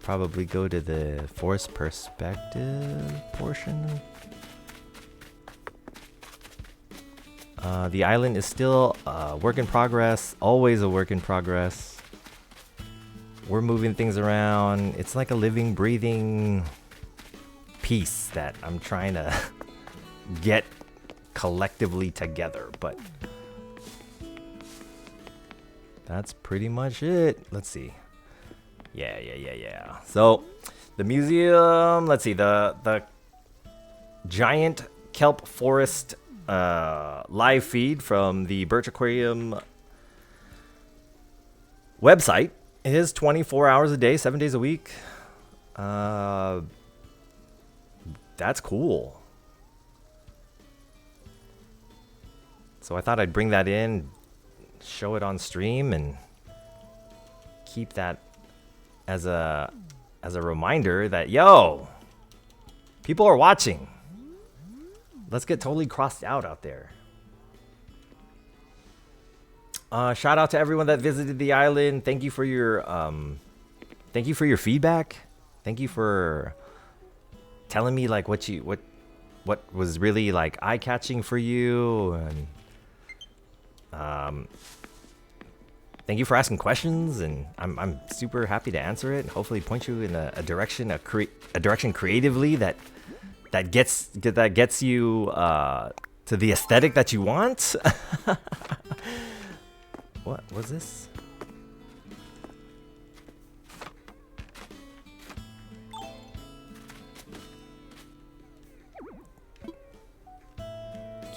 probably go to the forest perspective portion. The island is still a work in progress, always a work in progress. We're moving things around. It's like a living, breathing piece that I'm trying to get collectively together, but that's pretty much it. Let's see. Yeah. So the museum, let's see, the giant kelp forest live feed from the BIRCH Aquarium website is 24 hours a day, 7 days a week. That's cool. So I thought I'd bring that in, show it on stream, and keep that as a reminder that, yo, people are watching. Let's get totally crossed out there. Shout out to everyone that visited the island. Thank you for your feedback. Thank you for telling me like what was really like eye-catching for you, and thank you for asking questions, and I'm super happy to answer it and hopefully point you in a direction creatively that gets you to the aesthetic that you want. What was this?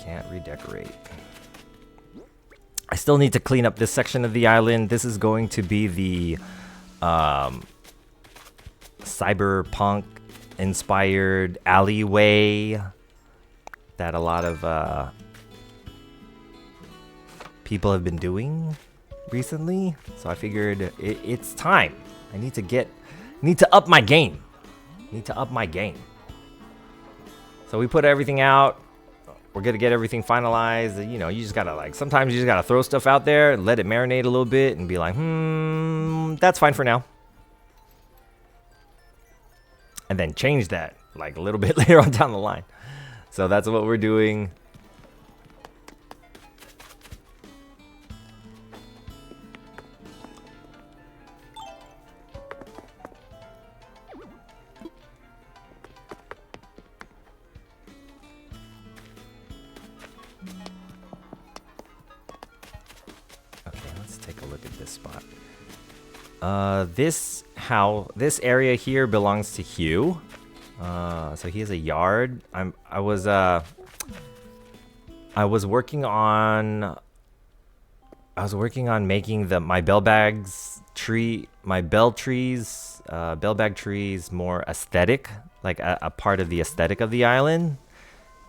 Can't redecorate. I still need to clean up this section of the island. This is going to be the cyberpunk inspired alleyway that a lot of people have been doing recently. So I figured it's time. I need to up my game. So we put everything out. we're gonna get everything finalized. You know, you just gotta like, sometimes you just gotta throw stuff out there and let it marinate a little bit and be like, that's fine for now. And then change that like a little bit later on down the line. So that's what we're doing. Take a look at this spot. This area here belongs to Hugh. So he has a yard. I was working on making my bell bag trees more aesthetic, like a part of the aesthetic of the island.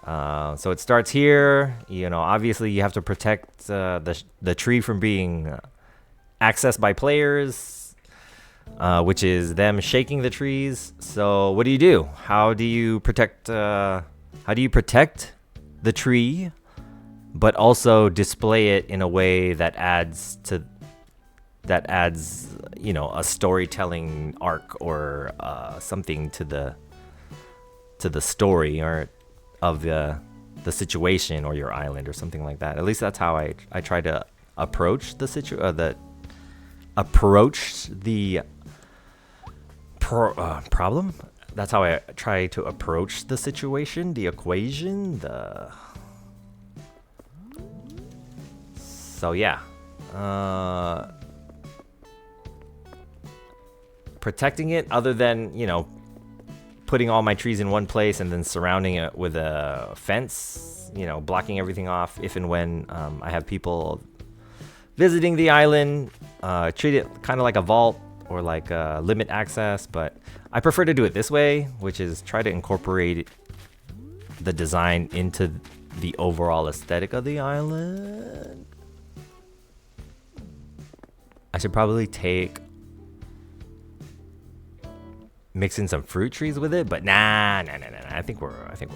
So it starts here. You know, obviously you have to protect the tree from being accessed by players, which is them shaking the trees. So what do? How do you protect the tree, but also display it in a way that adds, you know, a storytelling arc or something to the story or of the situation or your island or something like that. At least that's how I try to approach the problem. That's how I try to approach the situation, the equation, so yeah. Protecting it, other than, you know, putting all my trees in one place and then surrounding it with a fence, you know, blocking everything off if and when I have people visiting the island. Treat it kind of like a vault or like limit access, but I prefer to do it this way, which is try to incorporate the design into the overall aesthetic of the island. I should probably mix in some fruit trees with it, but nah. I think we're okay.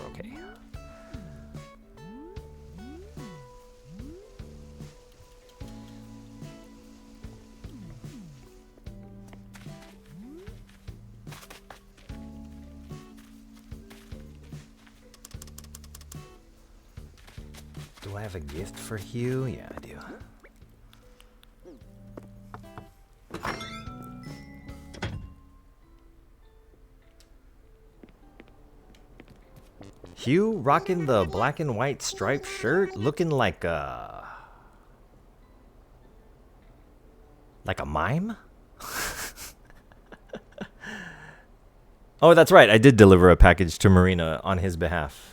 Do I have a gift for Hugh? Yeah, I do. Hugh rocking the black and white striped shirt, looking like a mime? Oh, that's right. I did deliver a package to Marina on his behalf.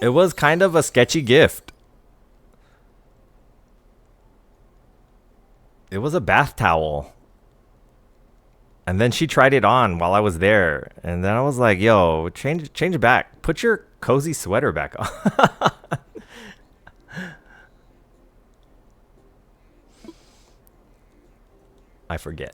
It was kind of a sketchy gift. It was a bath towel. And then she tried it on while I was there. And then I was like, yo, change it back. Put your cozy sweater back on. I forget.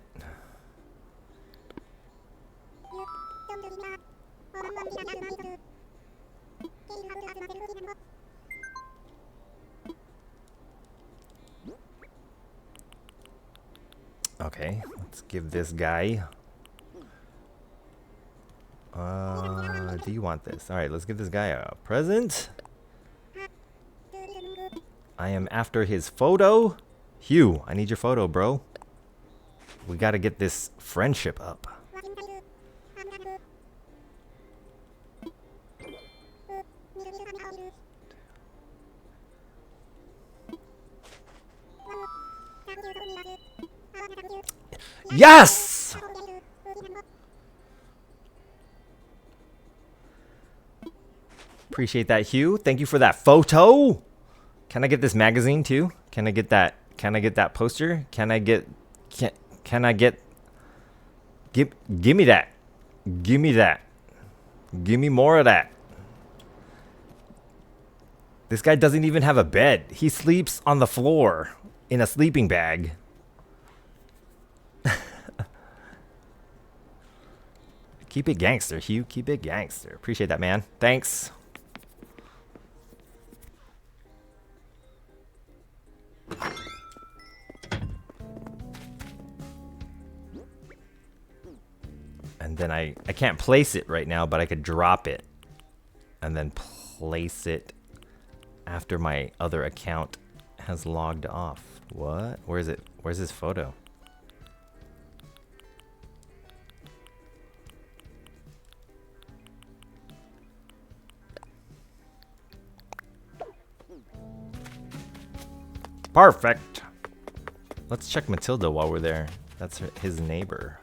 Okay, let's give this guy. Do you want this? All right, let's give this guy a present. I am after his photo. Hugh, I need your photo, bro. We gotta get this friendship up. Yes! Appreciate that, Hugh. Thank you for that photo. Can I get this magazine too? Can I get that? Can I get that poster? Can I get give me that. Give me that. Give me more of that. This guy doesn't even have a bed. He sleeps on the floor in a sleeping bag. Keep it gangster, Hugh. Keep it gangster. Appreciate that, man. Thanks. And then I can't place it right now, but I could drop it and then place it after my other account has logged off. What? Where is it? Where's this photo? Perfect. Let's check Matilda while we're there. That's his neighbor.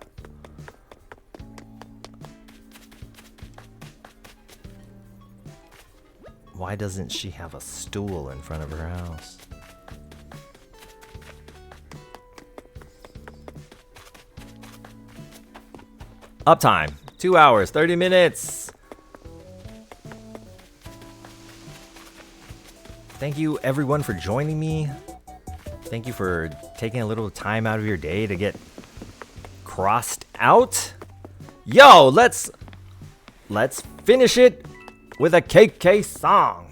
Why doesn't she have a stool in front of her house? Uptime, 2 hours, 30 minutes. Thank you everyone for joining me. Thank you for taking a little time out of your day to get crossed out. Yo, let's finish it with a KK song.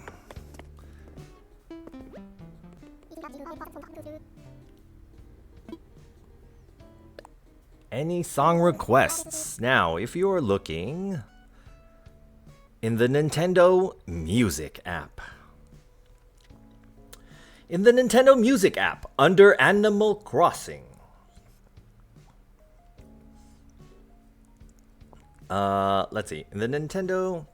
Any song requests? Now, if you're looking in the Nintendo Music app. In the Nintendo Music app, under Animal Crossing. Let's see. In the Nintendo...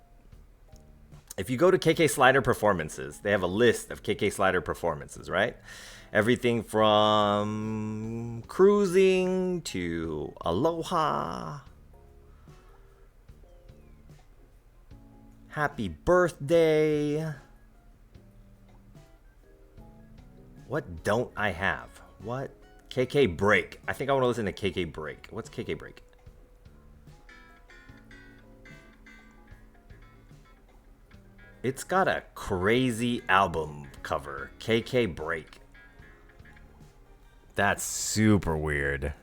If you go to KK Slider Performances, they have a list of KK Slider performances, right? Everything from Cruising to Aloha. Happy Birthday. What don't I have? What? KK Break. I think I want to listen to KK Break. What's KK Break? It's got a crazy album cover. KK Break. That's super weird.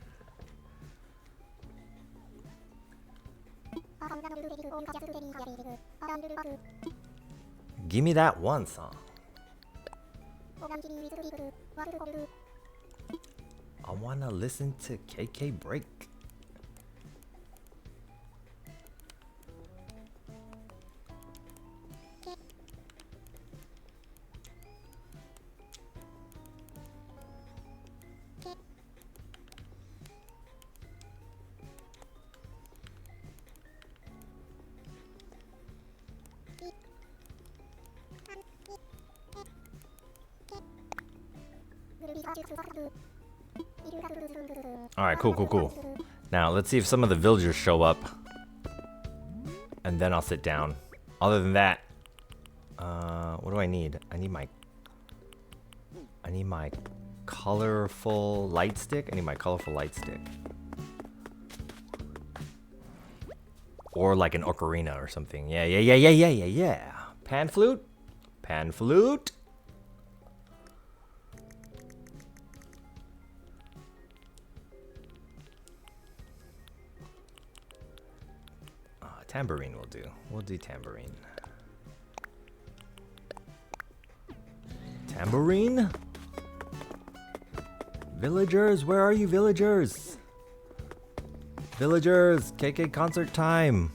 Give me that one song. I wanna listen to KK Break. Alright, cool. Now, let's see if some of the villagers show up. And then I'll sit down. Other than that, what do I need? I need my colorful light stick. Or like an ocarina or something. Yeah. Pan flute. Tambourine will do. We'll do tambourine. Tambourine? Villagers, where are you, villagers? Villagers, KK concert time.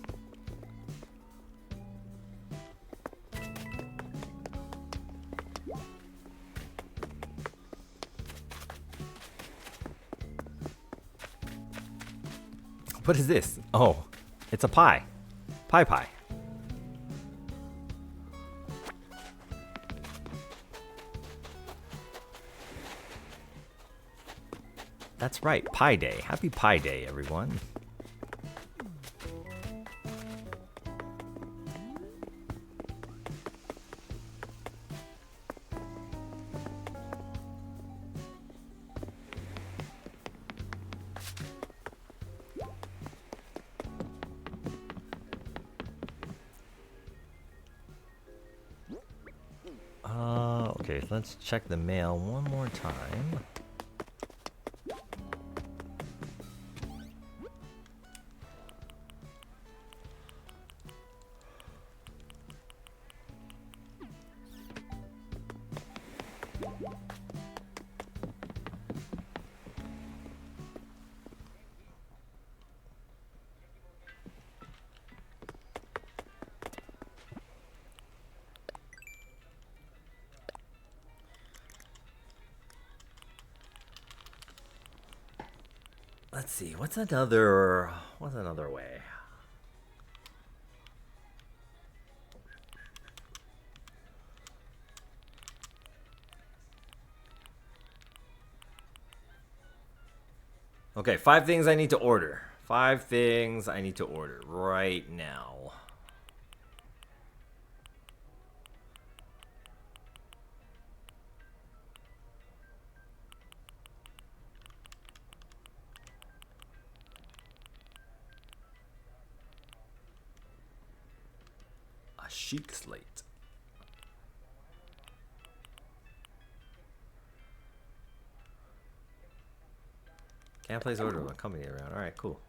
What is this? Oh, it's a pie. Pie. That's right, Pie Day. Happy Pie Day, everyone. Okay, let's check the mail one more time. Let's see. What's another way? Okay, 5 things I need to order. 5 things I need to order right now. A chic slate. Can't place order with a company around. All right, cool.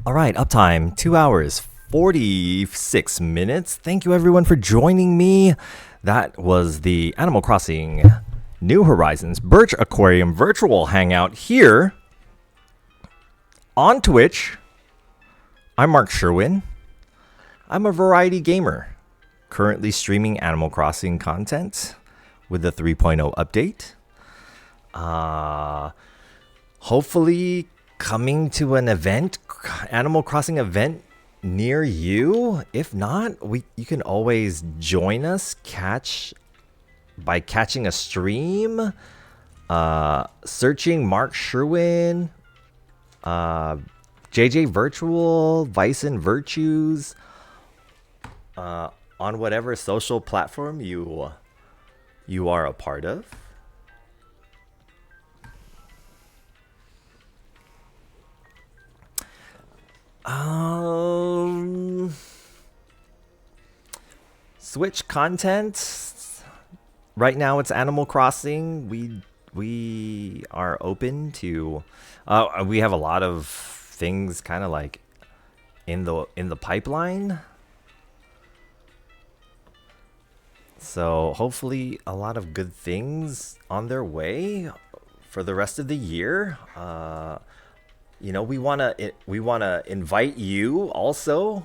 All right, uptime, 2 hours, 46 minutes. Thank you everyone for joining me. That was the Animal Crossing New Horizons BIRCH Aquarium virtual hangout here on Twitch. I'm Mark Sherwin. I'm a variety gamer, currently streaming Animal Crossing content with the 3.0 update. Hopefully coming to an event, Animal Crossing event near you. If not, you can always join us by catching a stream, searching Mark Sherwin, JJ Virtual, Vice and Virtues, on whatever social platform you are a part of. Switch content. Right now it's Animal Crossing. We are open to we have a lot of things kind of like in the pipeline. So hopefully a lot of good things on their way for the rest of the year. You know, we want to invite you also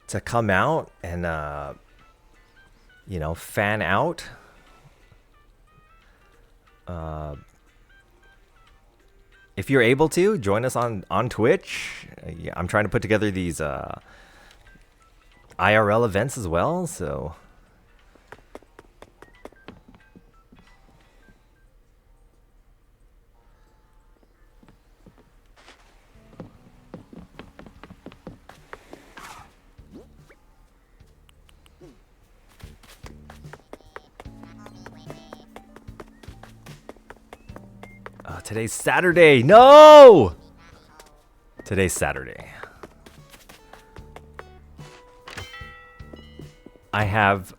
to come out and you know, fan out. If you're able to join us on Twitch. Yeah, I'm trying to put together these IRL events as well, so Today's Saturday. No! Today's Saturday. I have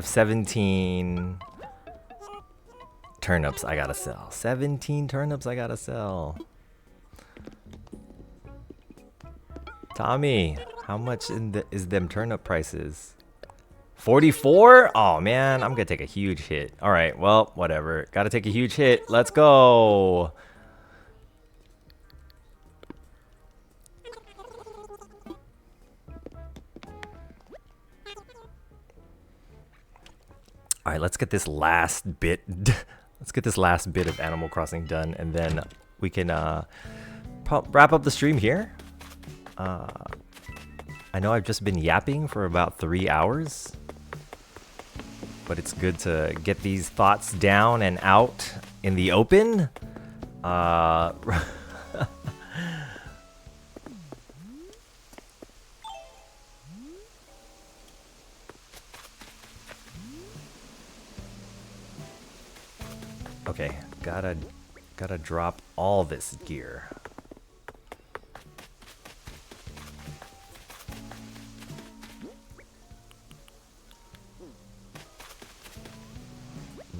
17 turnips I gotta sell. 17 turnips I gotta sell. Tommy, how much is them turnip prices? 44? Oh man, I'm gonna take a huge hit. All right, well, whatever. Gotta take a huge hit. Let's go. All right, let's get this last bit. Let's get this last bit of Animal Crossing done, and then we can wrap up the stream here. I know I've just been yapping for about 3 hours, but it's good to get these thoughts down and out in the open. Okay, gotta drop all this gear.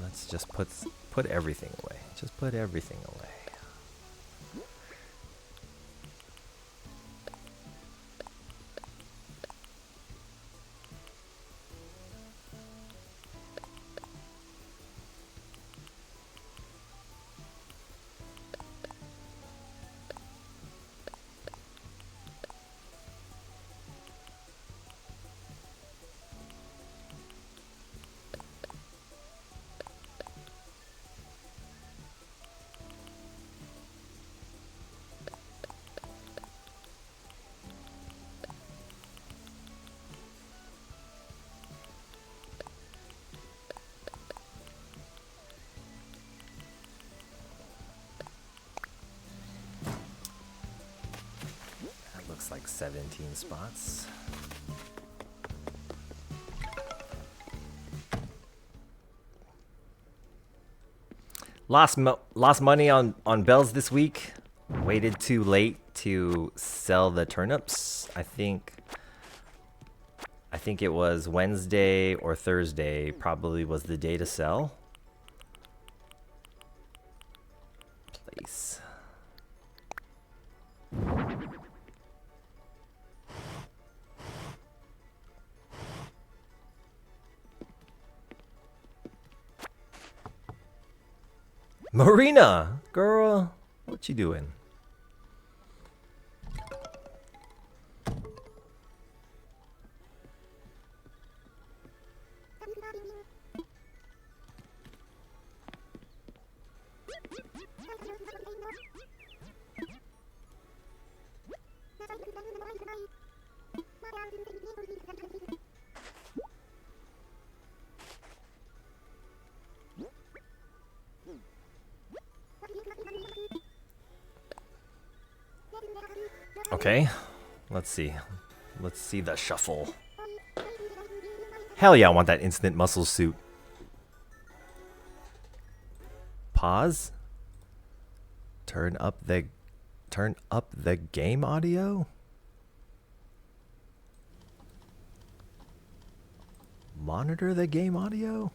Let's just put everything away. Just put everything away. Looks like 17 spots. Lost money on bells this week. Waited too late to sell the turnips. I think it was Wednesday or Thursday probably was the day to sell. Place. Marina, girl, what you doing? Okay, let's see. Let's see the shuffle. Hell yeah, I want that instant muscle suit. Pause. Turn up the game audio. Monitor the game audio.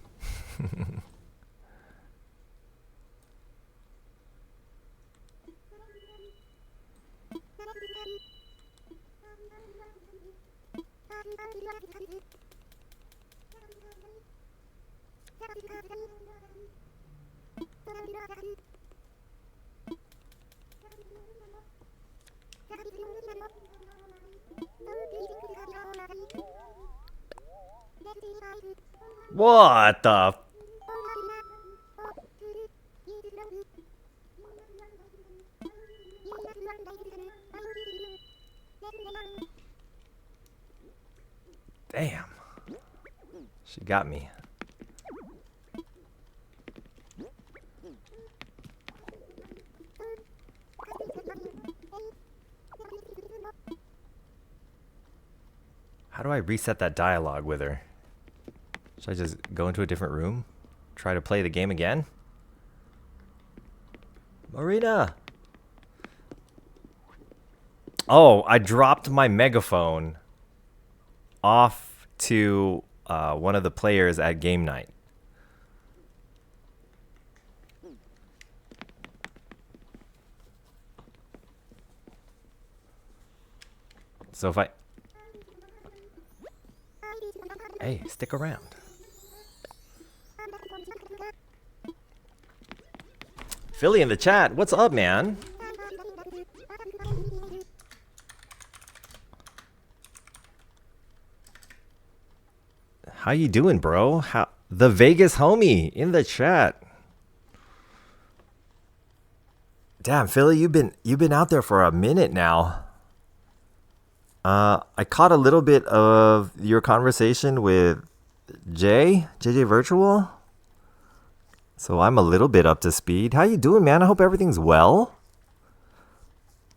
What the? Damn. She got me. How do I reset that dialogue with her? Should I just go into a different room? Try to play the game again? Marina. Oh, I dropped my megaphone off to one of the players at game night. So if I... Hey, stick around. Philly in the chat, what's up, man? How you doing, bro? The Vegas homie in the chat. Damn, Philly, you've been out there for a minute now. I caught a little bit of your conversation with JJ Virtual. So I'm a little bit up to speed. How you doing, man? I hope everything's well.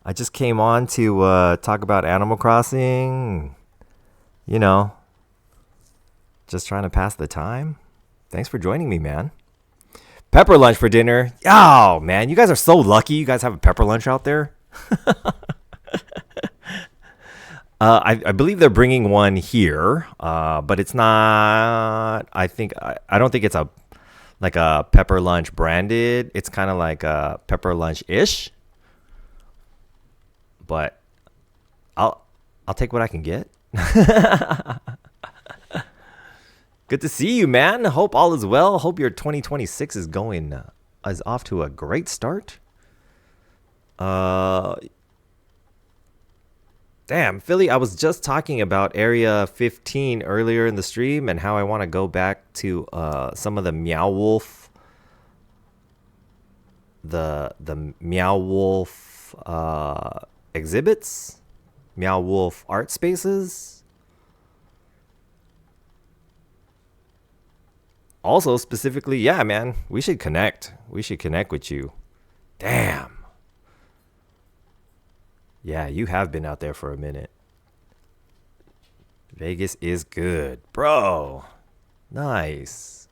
I just came on to talk about Animal Crossing. You know, just trying to pass the time. Thanks for joining me, man. Pepper lunch for dinner. Oh, man, you guys are so lucky. You guys have a pepper lunch out there. I believe they're bringing one here, but it's not. I don't think it's like a pepper lunch branded. It's kind of like a pepper lunch ish. But I'll take what I can get. Good to see you, man. Hope all is well. Hope your 2026 is off to a great start. Damn, Philly, I was just talking about Area 15 earlier in the stream and how I want to go back to some of the Meow Wolf, the Meow Wolf exhibits, Meow Wolf art spaces. Also, specifically, yeah, man, we should connect. We should connect with you. Damn. Yeah, you have been out there for a minute. Vegas is good. Bro. Nice.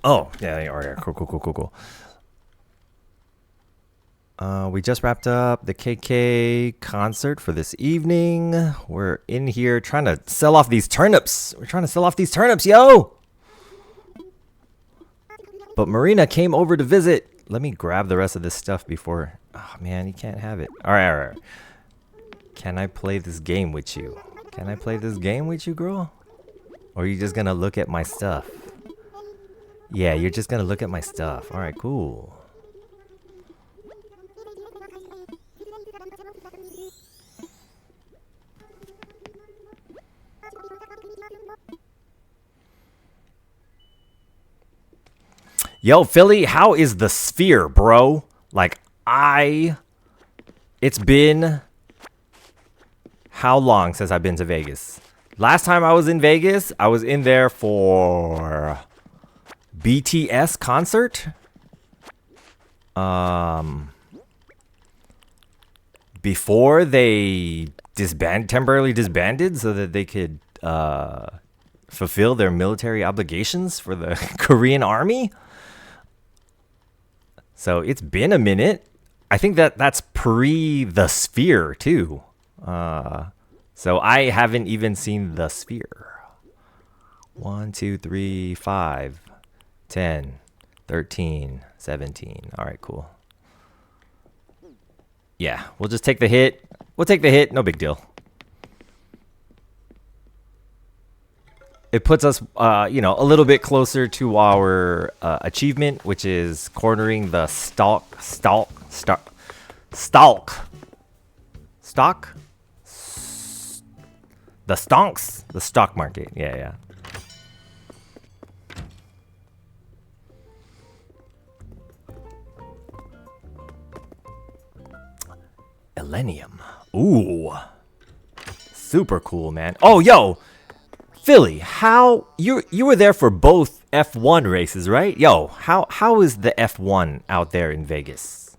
Oh, yeah, all right, cool. We just wrapped up the KK concert for this evening. We're in here trying to sell off these turnips. We're trying to sell off these turnips, yo! But Marina came over to visit. Let me grab the rest of this stuff before... Oh, man, you can't have it. All right. Can I play this game with you? Can I play this game with you, girl? Or are you just gonna look at my stuff? Yeah, you're just gonna look at my stuff. All right, cool. Yo, Philly, how is the sphere, bro? Like, it's been how long since I've been to Vegas? Last time I was in Vegas, I was in there for BTS concert. Before they temporarily disbanded so that they could fulfill their military obligations for the Korean army. So it's been a minute. I think that's pre the sphere too. So I haven't even seen the sphere. 1, 2, 3, 5, 10, 13, 17. All right, cool. Yeah, we'll just take the hit. We'll take the hit. No big deal. It puts us, you know, a little bit closer to our achievement, which is cornering the stock, the stock market. Yeah, yeah. Elenium. Ooh. Super cool, man. Oh, yo. Philly, how you were there for both F1 races, right? Yo, how is the F1 out there in Vegas?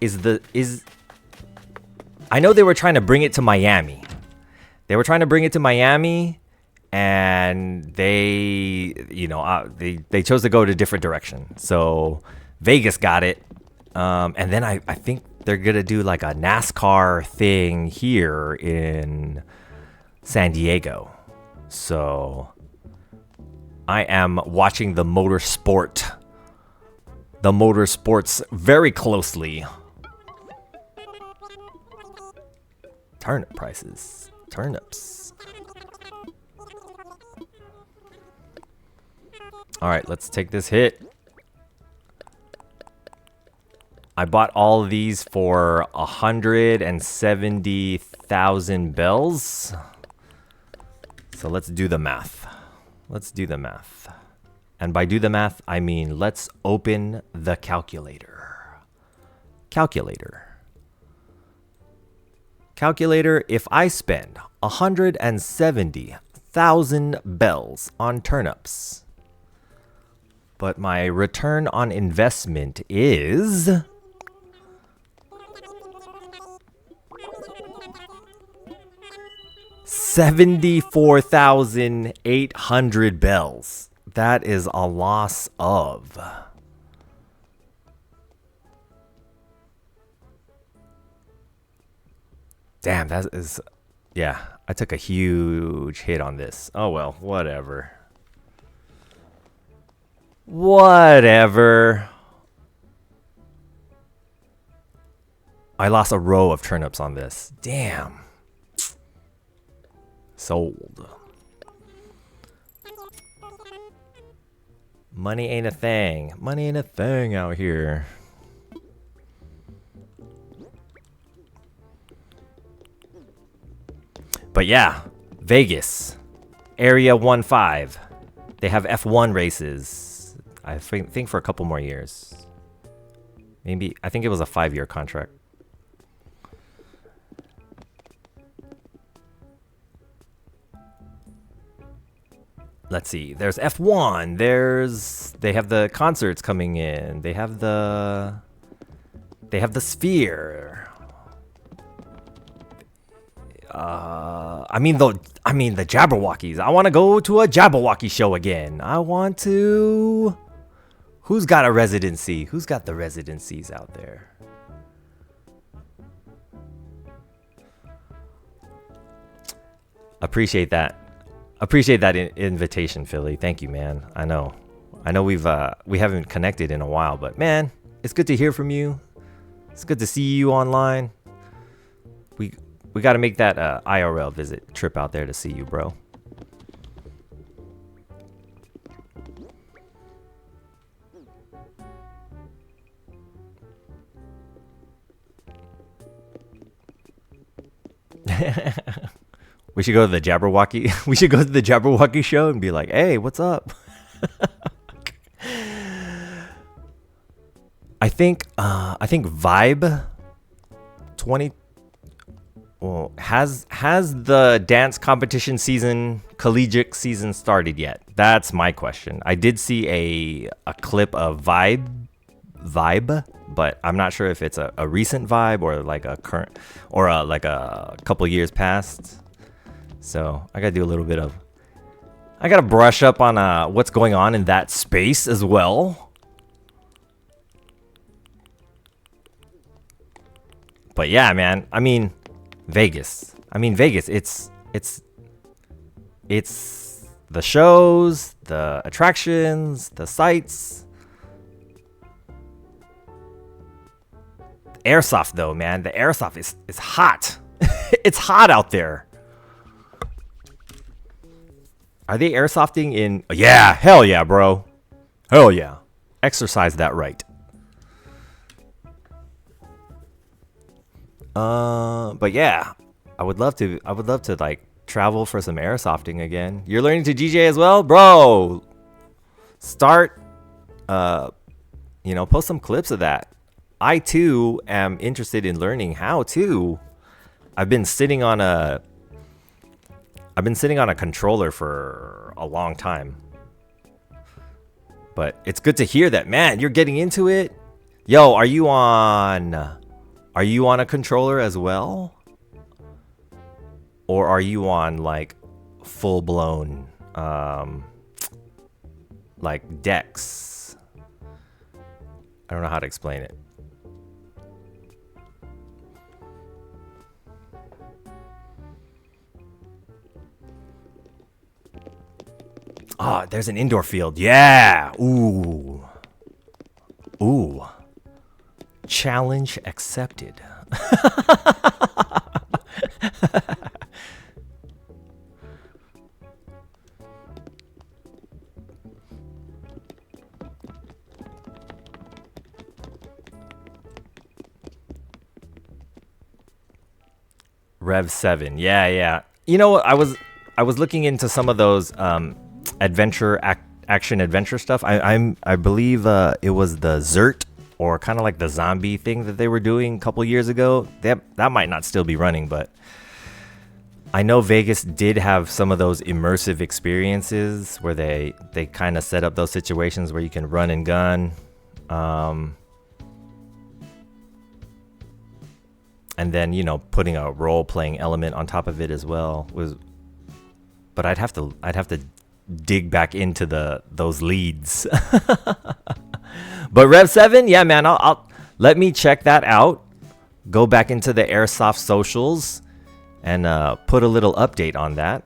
I know they were trying to bring it to Miami. And they, you know, they chose to go to a different direction. So Vegas got it. And then I think they're gonna do like a NASCAR thing here in San Diego. So I am watching the motorsports very closely. Turnip prices. Turnips. All right, let's take this hit. I bought all of these for 170,000 bells. So let's do the math. And by do the math, I mean let's open the calculator. Calculator, if I spend 170,000 bells on turnips, but my return on investment is $74,800 bells. That is a loss of damn, that is, yeah, I took a huge hit on this. Oh well, whatever. I lost a row of turnips on this. Damn. Sold. Money ain't a thing. Money ain't a thing out here. But yeah, Vegas, Area 1-5. They have F1 races. I think for a couple more years. Maybe, I think it was a 5-year contract. Let's see. There's F1. They have the concerts coming in. They have the Sphere. I mean the Jabberwockies. I want to go to a Jabberwocky show again. Who's got a residency? Who's got the residencies out there? Appreciate that. Invitation, Philly. Thank you, man. I know we haven't connected in a while, but man, it's good to hear from you. It's good to see you online. We got to make that IRL visit trip out there to see you, bro. We should go to the Jabberwocky. We should go to the Jabberwocky show and be like, "Hey, what's up?" I think Vibe 20 has the dance competition season, collegiate season started yet? That's my question. I did see a clip of Vibe, but I'm not sure if it's a recent Vibe or like a current or like a couple years past. So I gotta brush up on what's going on in that space as well. But yeah, man, I mean Vegas. It's the shows, the attractions, the sights. airsoft though, man. The airsoft is hot. It's hot out there. Are they airsofting in? Yeah, hell yeah, bro. Hell yeah. Exercise that right. But yeah, I would love to like travel for some airsofting again. You're learning to DJ as well, bro. Start, post some clips of that. I too am interested in learning how to. I've been sitting on a controller for a long time. But it's good to hear that, man, you're getting into it. Yo, are you on a controller as well? Or are you on like full blown like decks? I don't know how to explain it. Oh, there's an indoor field. Yeah. Ooh. Ooh. Challenge accepted. Rev 7. Yeah. You know what? I was looking into some of those action adventure stuff. I believe it was the Zert, or kind of like the zombie thing that they were doing a couple years ago. That might not still be running, but I know Vegas did have some of those immersive experiences where they kind of set up those situations where you can run and gun. And then, putting a role-playing element on top of it as well but I'd have to dig back into those leads. But Rev 7, yeah, man, I'll let me check that out. Go back into the Airsoft socials and put a little update on that.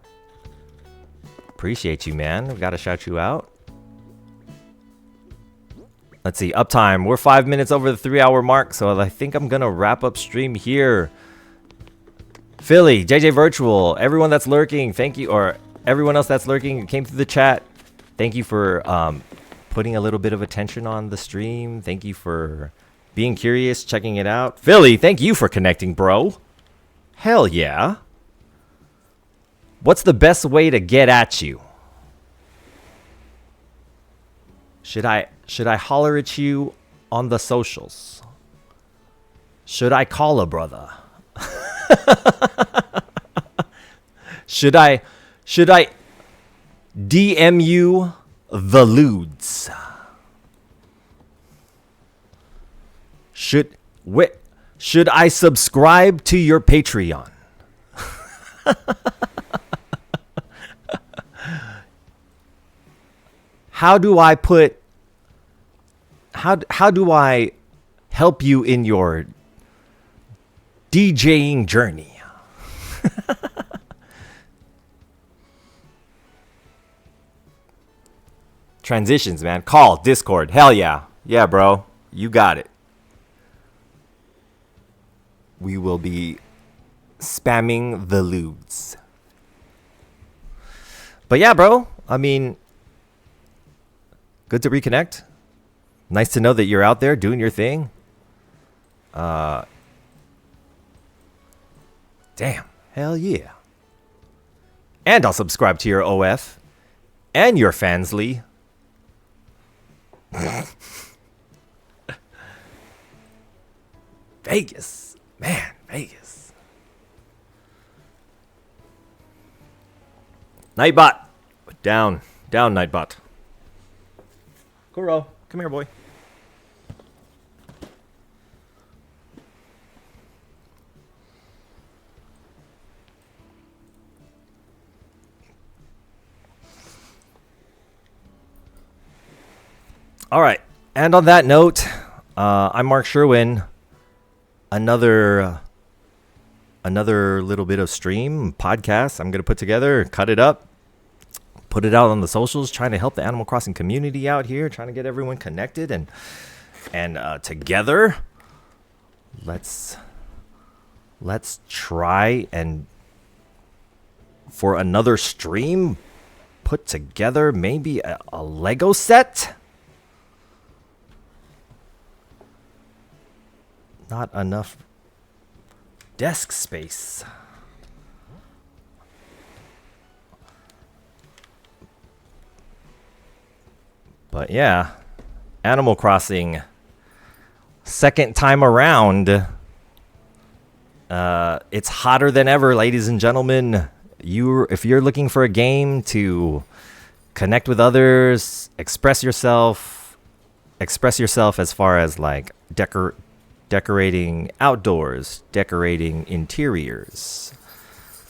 Appreciate you, man. I've got to shout you out. Let's see, uptime. We're 5 minutes over the 3-hour mark, so I think I'm going to wrap up stream here. Philly, JJ Virtual, everyone that's lurking, thank you. Or everyone else that's lurking, came through the chat. Thank you for putting a little bit of attention on the stream. Thank you for being curious, checking it out. Philly, thank you for connecting, bro. Hell yeah. What's the best way to get at you? Should I holler at you on the socials? Should I call a brother? Should I DM you the lewds? Should I subscribe to your Patreon? How do I help you in your DJing journey? Transitions, man. Call, Discord. Hell yeah. Yeah, bro. You got it. We will be spamming the lewds. But yeah, bro. I mean, good to reconnect. Nice to know that you're out there doing your thing. Damn. Hell yeah. And I'll subscribe to your OF and your Fansly. Vegas. Man, Vegas. Nightbot. Down, Nightbot. Kuro, come here, boy. All right, and on that note, I'm Mark Sherwin. Another little bit of stream podcast I'm gonna put together, cut it up, put it out on the socials, trying to help the Animal Crossing community out here, trying to get everyone connected and together. let's try and for another stream put together maybe a Lego set. Not enough desk space. But yeah, Animal Crossing, second time around. It's hotter than ever, ladies and gentlemen. If you're looking for a game to connect with others, express yourself as far as like decorating outdoors, decorating interiors,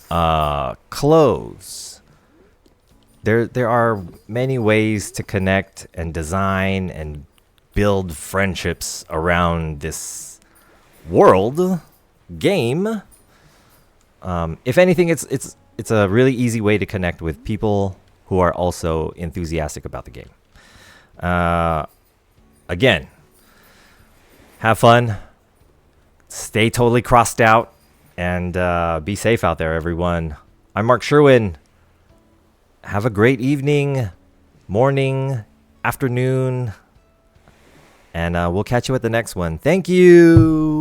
clothes. There are many ways to connect and design and build friendships around this world game. If anything, it's a really easy way to connect with people who are also enthusiastic about the game. Again, have fun, stay totally crossed out, and be safe out there, everyone. I'm Mark Sherwin. Have a great evening, morning, afternoon, and we'll catch you at the next one. Thank you.